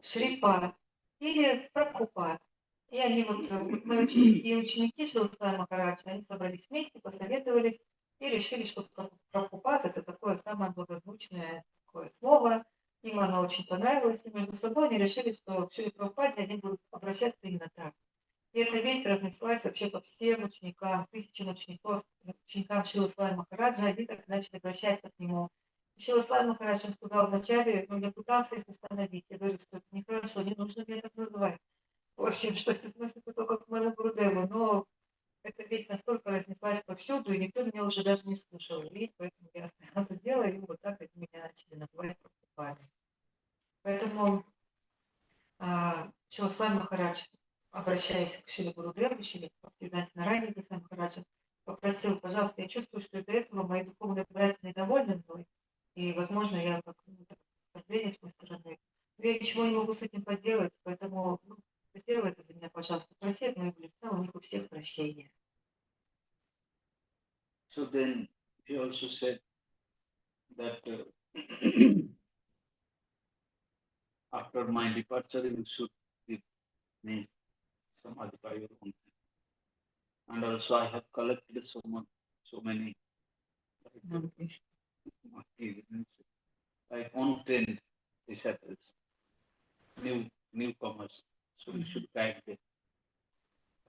Шрипад или Прабхупад. И они вот, мои ученики, и ученики Шрилы Свами Махараджа, они собрались вместе, посоветовались и решили, что Прабхупад это такое самое благозвучное такое слово. Им оно очень понравилось, и между собой они решили, что в Шриле Прабхупаде они будут обращаться именно так. И эта весть разнеслась вообще по всем ученикам, тысячам учеников, ученикам Шрилы Свами Махараджа, они так начали обращаться к нему. Шрила Свами Махарадж, он сказал вначале, ну, я пытался их остановить, я говорю, что это нехорошо, не нужно меня так называть. В общем, что это относится только к моему Гурудеву, но эта весть настолько разнеслась повсюду, и никто меня уже даже не слушал. И поэтому я оставила это дело, и вот так они меня начали называть Прабхупадой. Поэтому Шрила Свами Махарадж, обращаясь к Шриле Гурудеву, Шриле Бхактивиданте Нарайане Госвами Махараджа, попросил, пожалуйста, я чувствую, что из-за этого мои духовные братья недовольны мной, и, возможно, я как оскорбление с моей стороны. Но я ничего не могу с этим поделать, поэтому сделай это для меня, пожалуйста. Проси от моего лица, у них у всех прощения. So then he also said that after my departure, you should give me some advice on that. And also, I have collected so many like 110 disciples, newcomers. So you should guide them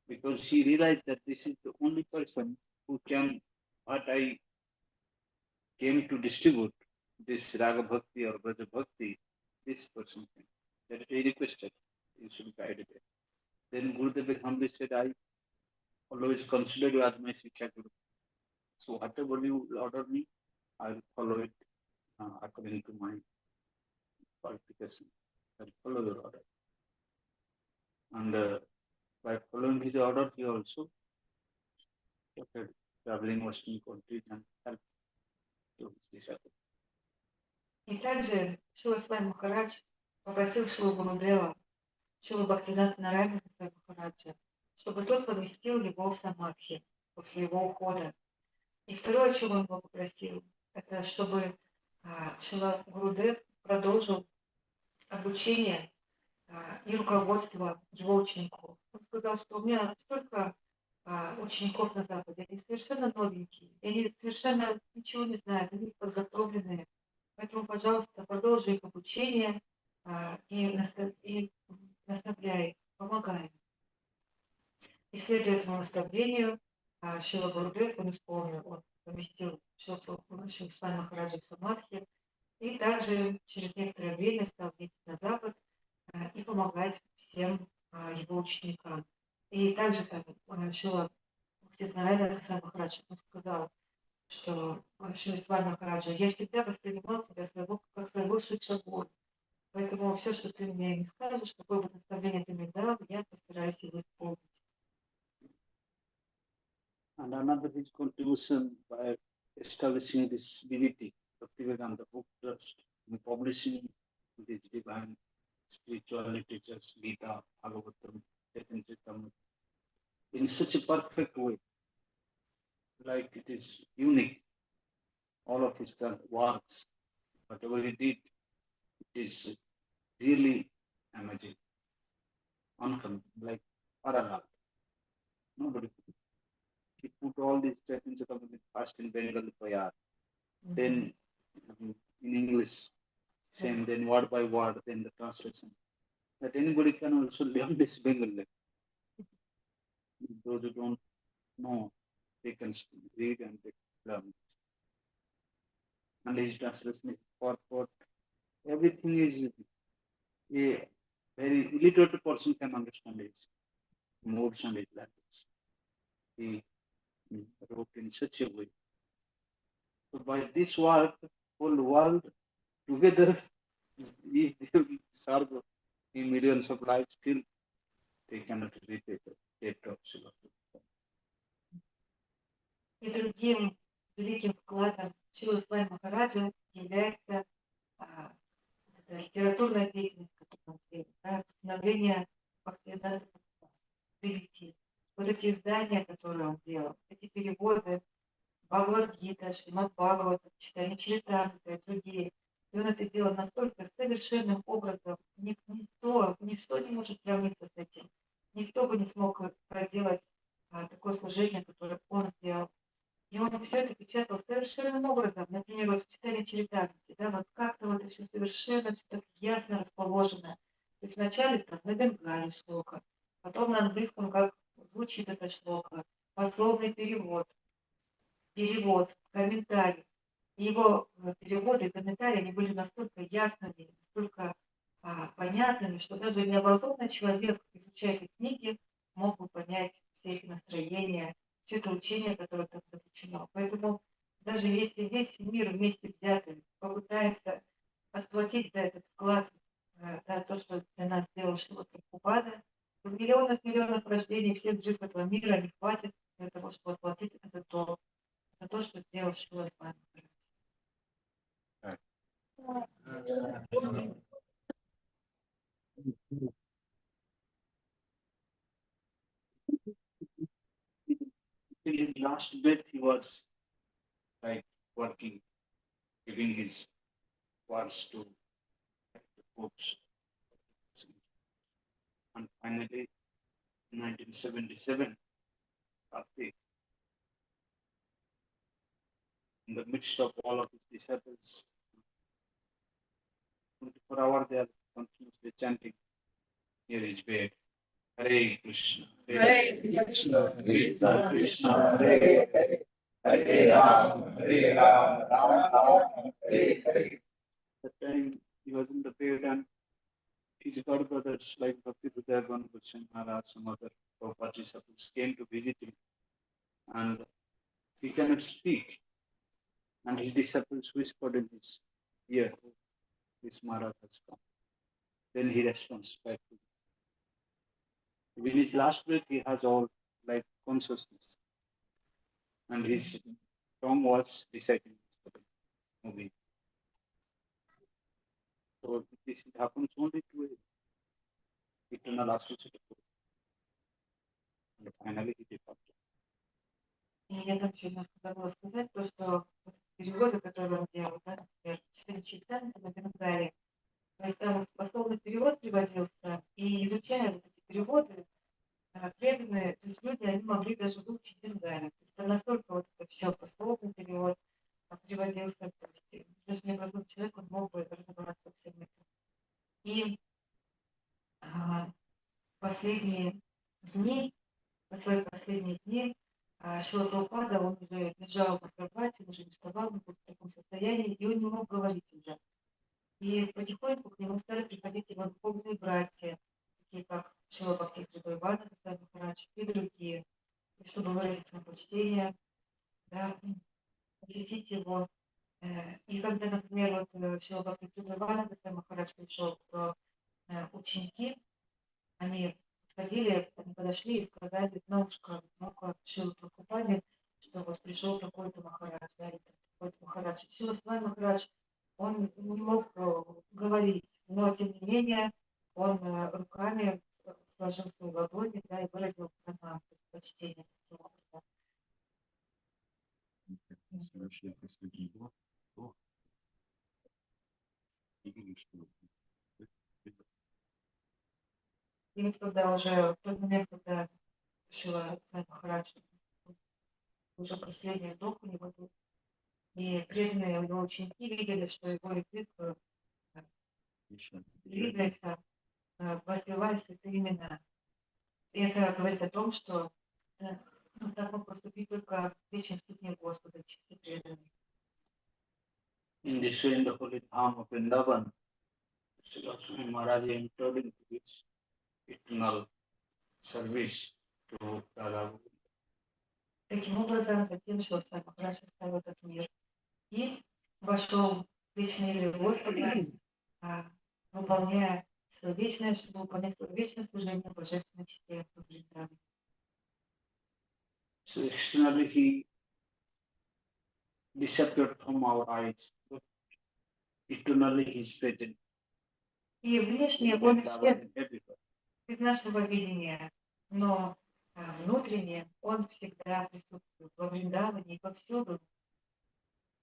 because she realized that this is the only person who can what I came to distribute this Raga Bhakti or Braja Bhakti. This person can. That he requested you should guide them. Then Gurudev humbly said, I always consider you as my Siksha Guru. So whatever you order me, I will follow it according to my qualification. I will follow your order. And by following his order, he also started traveling Western countries and helped to his disciples. И также Шрила Свами Махарадж попросил Шрилу Гурудева, Шрилу Бхактивиданта Нарайана Госвами Махараджа, чтобы тот поместил его в Самадхи после его ухода. И второе, о чем он его попросил, это чтобы Шрила Гурудев продолжил обучение и руководство его учеников. Он сказал, что у меня столько учеников на Западе, они совершенно новенькие, и они совершенно ничего не знают, они подготовленные. Поэтому, пожалуйста, продолжи их обучение и наставляй их, помогай им. И следуя этому наставлению, Шрила Гурудев, он исполнил, он поместил Шрилу Свами Махараджа в Самадхи, и также через некоторое время стал ездить на Запад и помогать всем его ученикам. И также там Шрила Махарадж, он сказал, что Свами Махараджа, я всегда воспринимал тебя как своего шикшагуру. Поэтому все, что ты мне не скажешь, какое бы наставление ты мне дал, я постараюсь его исполнить. And another his contribution by establishing this divinity, Bhaktivedanta book trust, and publishing these divine spiritual literatures, Gita, Bhagavatam, Chaitanya Charitamrita, in such a perfect way, like it is unique. All of his works, whatever he did, it is really amazing, uncommon, like parallel. Nobody. He put all these Chaitanya Charitamrita first in Bengali Payar, then in English, same, then word by word, then the translation. That anybody can also learn this Bengali. Those who don't know, they can read and they learn. And his translation is purport. Everything is a very illiterate person can understand it. Modes and his language. He wrote in such a way. So by this work, whole world together, if they will serve in millions of lives, still they cannot repay the debt of Srila Prabhupada. И другим великим вкладом Шрилы Свами Махараджа является вот эта литературная деятельность, которую он делает, да, становление Бхактивиданта Прилити. Вот эти издания, которые он делал, эти переводы Бхагавад-гита, Шримад Бхагавата, читание Чаритамрита и другие. И он это делал настолько совершенным образом, ничто не может сравниться с этим. Никто бы не смог проделать такое служение, которое он сделал. И он все это печатал совершенным образом. Например, вот в читании Чаритамрити, да, вот как-то вот это все совершенно, все так ясно расположено. То есть вначале там на бенгале шлока, потом на английском, как звучит это шлока, пословный перевод, комментарий. И его переводы и комментарии, они были настолько ясными, настолько понятными, что даже необразованный человек, изучая эти книги, мог бы понять все эти настроения, все это учение, которое там заключено. Поэтому даже если весь мир вместе взятый попытается отплатить за этот вклад, за то, что для нас сделал Шрила Прабхупада, то миллионов рождений всех жив этого мира не хватит для того, чтобы отплатить этот долг за то, что сделал Шрила Свами. Till his last breath, he was like working, giving his words to the folks. And finally, in 1977, Kartik, in the midst of all of his disciples, 24 hours they are continuously chanting near his bed, Hare Krishna, Hare Krishna, Krishna, Krishna, Hare Hare, Hare Ram, Ram Ram, Hare Hare. That time he was in the bed and his god brothers like Bhakti Hridayavan, Goswami Maharaj, some other Prabhupada disciples came to visit him and he cannot speak. And his disciples whispered in his ear, this Maharaj has come. Then he responds back to them. In his last breath, he has all like consciousness. And his tongue was reciting this movie. So this happens only to eternal associate. And finally he departed. И я там еще немножко забыла сказать, то, что переводы, которые он делал, да, например, читали Чаритамриту на бенгале, то есть там вот пословный перевод приводился, и изучая вот эти переводы, преданные, то есть люди, они могли даже выучить бенгале. То есть там настолько вот это все пословный перевод приводился, то есть даже необразованный человек, он мог бы разобраться во всем этом. И последние дни, на свои последние дни, Шрила Прабхупада, он уже лежал на кровати, он уже не вставал, он был в таком состоянии, и он не мог говорить уже. И потихоньку к нему стали приходить его духовные братья, такие как Шрила Бхакти Хридоевана, Махарадж и другие, чтобы выразить свое почтение да, посетить его. И когда, например, вот Шрила Бхактивinoда Свами Махарадж пришел, то ученики, они подошли и сказали на ушко Шрилы Прабхупаде, что вот пришел такой-то Махарадж, да, или такой-то Махарадж. Шрила Свами Махарадж, он не мог говорить, но тем не менее он руками сложил свои ладони, да, и выразил почтение таким образом. Совершили последний год, то видели, что И вот когда уже, в тот момент, когда Шрила Свами Махарадж, уже последний вдох у него был, и преданные его ученики видели, что его язык еще двигается, воспевая святые имена. И это говорит о том, что так мог поступить только вечный спутник Господа, чистый преданный. In this way, in the holy Dham of Vrindavan, Srila Swami Maharaj entered into this eternal service to Radha. Таким образом, затем Шрила Свами Махарадж оставил этот мир и вошел в вечные игры Господа, выполняя свое вечное, чтобы выполнять свое вечное служение божественной чте в Вриндаване. So externally he disappeared from our eyes, but eternally he is present. И внешне in он Vrindavan исчез and everywhere. из нашего видения, но внутренне он всегда присутствует во Вриндаване и повсюду.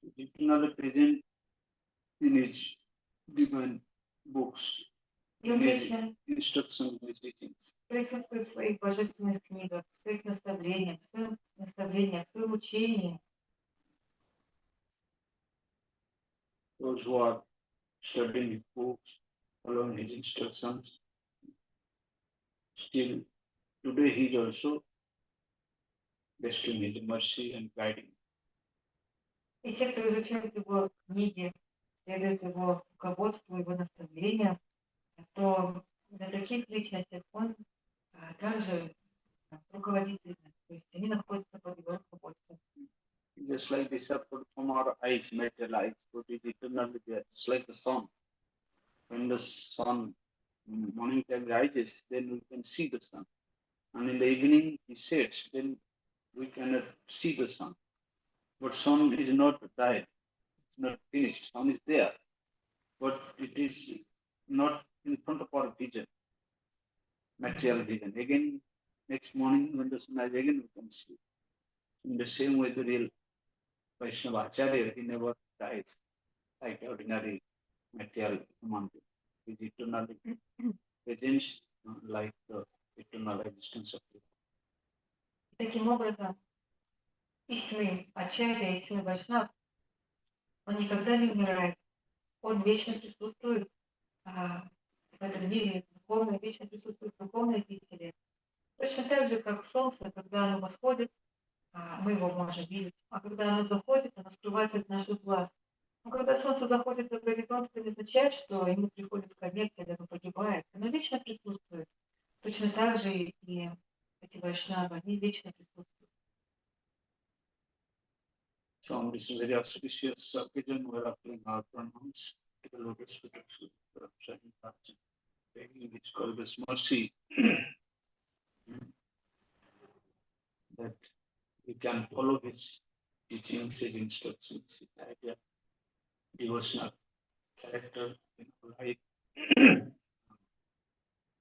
Eternally present in his divine books, И он in his вечно instructions, in his teachings. присутствует в своих божественных книгах, в своих наставлениях, в своем учении. Those who are studying his books, following his instructions, still today he is also bestowing his mercy and guiding. И те, кто изучают его книги, следуют его руководству, его наставлениям, то для таких личностей он также руководитель, то есть они находятся под его руководством. Just like this from our eyes, material eyes, but it is eternally there. Just like the sun. When the sun morning time rises, then we can see the sun. And in the evening it sets, then we cannot see the sun. But sun is not died, it's not finished. Sun is there, but it is not in front of our vision, material vision. Again, next morning when the sun rises, again we can see. In the same way, the real Vaishnava Acharya, he never dies like ordinary material human being. He is eternally present like the eternal existence of the. Таким образом, истинный ачарья, истинный вайшнав, он никогда не умирает, он вечно присутствует в этом мире, вечно присутствует в духовной обители. Точно так же, как солнце, когда оно восходит, мы его можем видеть, а когда оно заходит, оно скрывается от наших глаз. Но когда солнце заходит за горизонт, это не означает, что ему приходит конец или оно погибает. Оно вечно присутствует. Точно так же и эти вайшнавы, они вечно присутствуют. So on this very auspicious occasion, we are offering our pranams to the lotus feet of Swami Maharaj, begging his glorious mercy that we can follow his teachings, his instructions, his idea, devotional character in our life.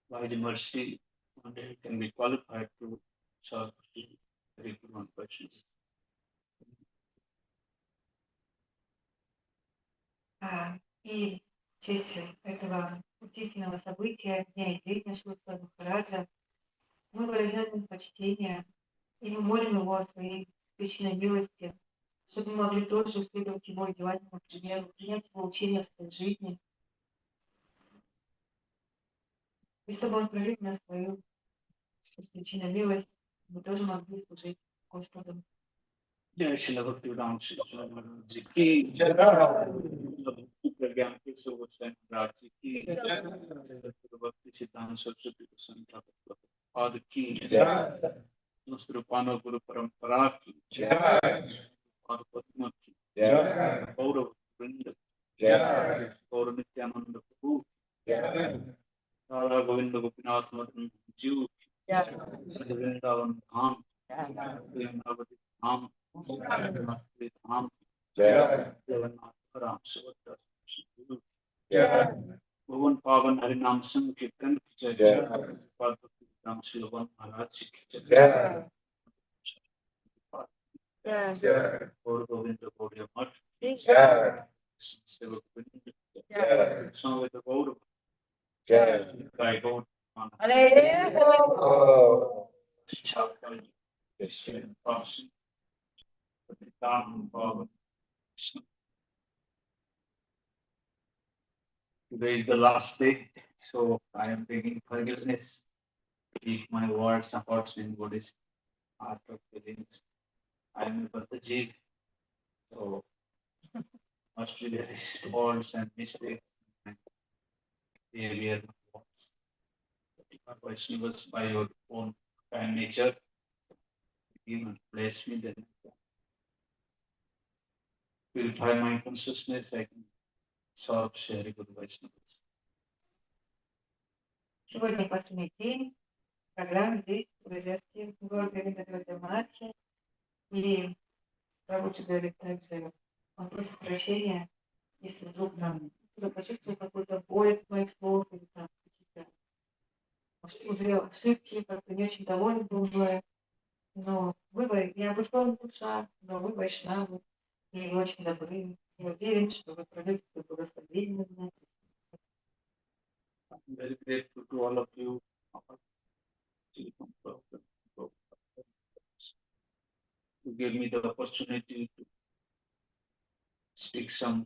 By the mercy, one day we can be qualified to serve the very good persons. И в честь этого удивительного события, Дня Игритня Шрилы Махараджа, мы выражаем им почтение, и мы молим его о своей вечной милости, чтобы мы могли тоже следовать его идеальному примеру, принять его учение в своей жизни, и чтобы он пролил на свою бесконечную милость, мы тоже могли служить Господу. Jai Shri Bhaktivedanta Swami Maharaj Ki Jai. Pragyan Ki Sogo Swami Maharaj Ki Bhakti Siddhanta Saraswati Goswami Prabhupada Ki Namaste Rupana Guru Parampara Ki Jai. Padmati, Jai, Gaurav Vrinda, Jai, Gaurav Nityananda Prabhu, Jai, Radha Govinda Gopinath Madan Jew, Yeah. Vrindavan Dham, Vrindavan Dham, Vrindavan Dham, Jai, Jagannath Ram Subhadra, Jai, Bhuvan Pavan Harinam Sankirtan ki Jai. jai, Parvati Ram Shilvan Maharaj ki jai, Jai, Yeah. Jai, Gaur Govinda Gauriya Math, Jai, Sevak Vrinda, Jai, Samveda Gaurav, Jai. Kai Gaur, Hare Oh, Chakal, Krishna. Pasi, Patitam Pavan. Today is the last day, so I am begging forgiveness. If my words are hurts anybody's heart or feelings, I am but the jig, so must be there is faults and mistakes and behavior. Vaishnavas by your own kind nature, even bless me, then purify my consciousness, I can solve sharing with Vaishnavas. Сегодня последний день программы здесь, в Ижевске, в городе Махараджа. И рабочий говорит также, он просит прощения, если вдруг там кто-то почувствовал какую-то боль от моих слов, или там какие-то, может, узрел ошибки, как-то не очень доволен был мной. Но я обусловлена душа, но вы вайшнавы, и вы очень добры. Я уверен, что вы пройдете свое благословение. I'm very grateful to all of you. To give me the opportunity to speak some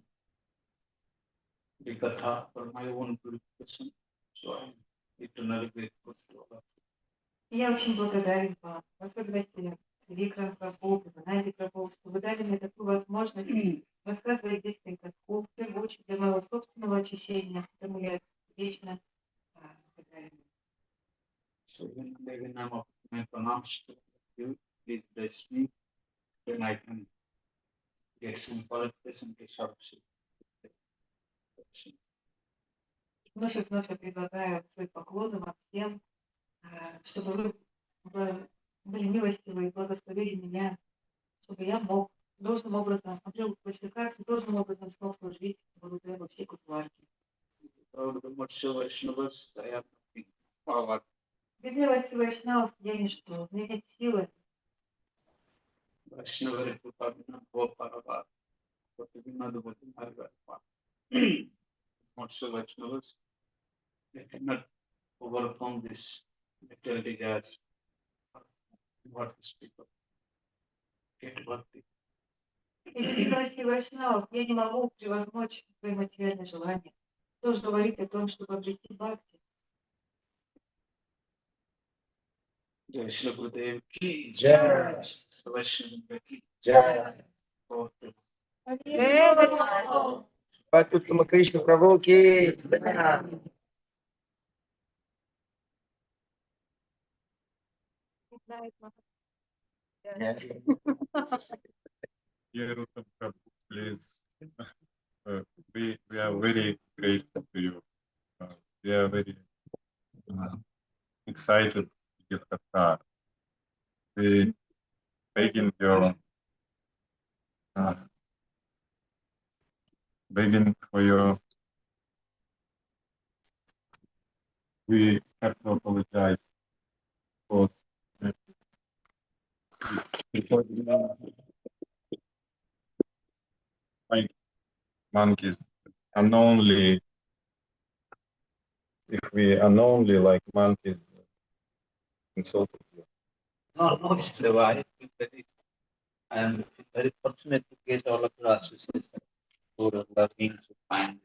Vikatha for my own purification. So I'm eternally grateful to all of you. Я очень благодарен вам, в особенности Викрам Прабху, Бхаванади Прабху, что вы дали мне такую возможность рассказывать здесь Прикаску, в первую очередь для моего собственного очищения, которому я вечно благодарен. So when I'm of my pranams to you, please bless me, then I can get some qualification to service. Вновь и вновь я предлагаю свои поклоны вам всем, чтобы вы были милостивы и благословили меня, чтобы я мог должным образом, обрел квалификацию, должным образом смог служить благодаря во всей культуарке. Без милости вайшнавов я ничто, у меня нет силы. Most of Vaishnavas, they cannot overcome this material desires. What is people get bhakti. И без милости вайшнавов я не могу превозмочь свои материальные желания. Что же говорить о том, чтобы обрести бхакти? Jai Shri Gurudev ki Jai. Vaishnava ki Jai. Патуттама Кришна Прабху ки. Dear Prabhu, please, we are very grateful to you. We are very excited to give Katha. We begging for your. We have to apologize for because like monkeys, unknowingly, if we unknowingly like monkeys insulted you. No, it's I am very fortunate to get all of your association who are loving to find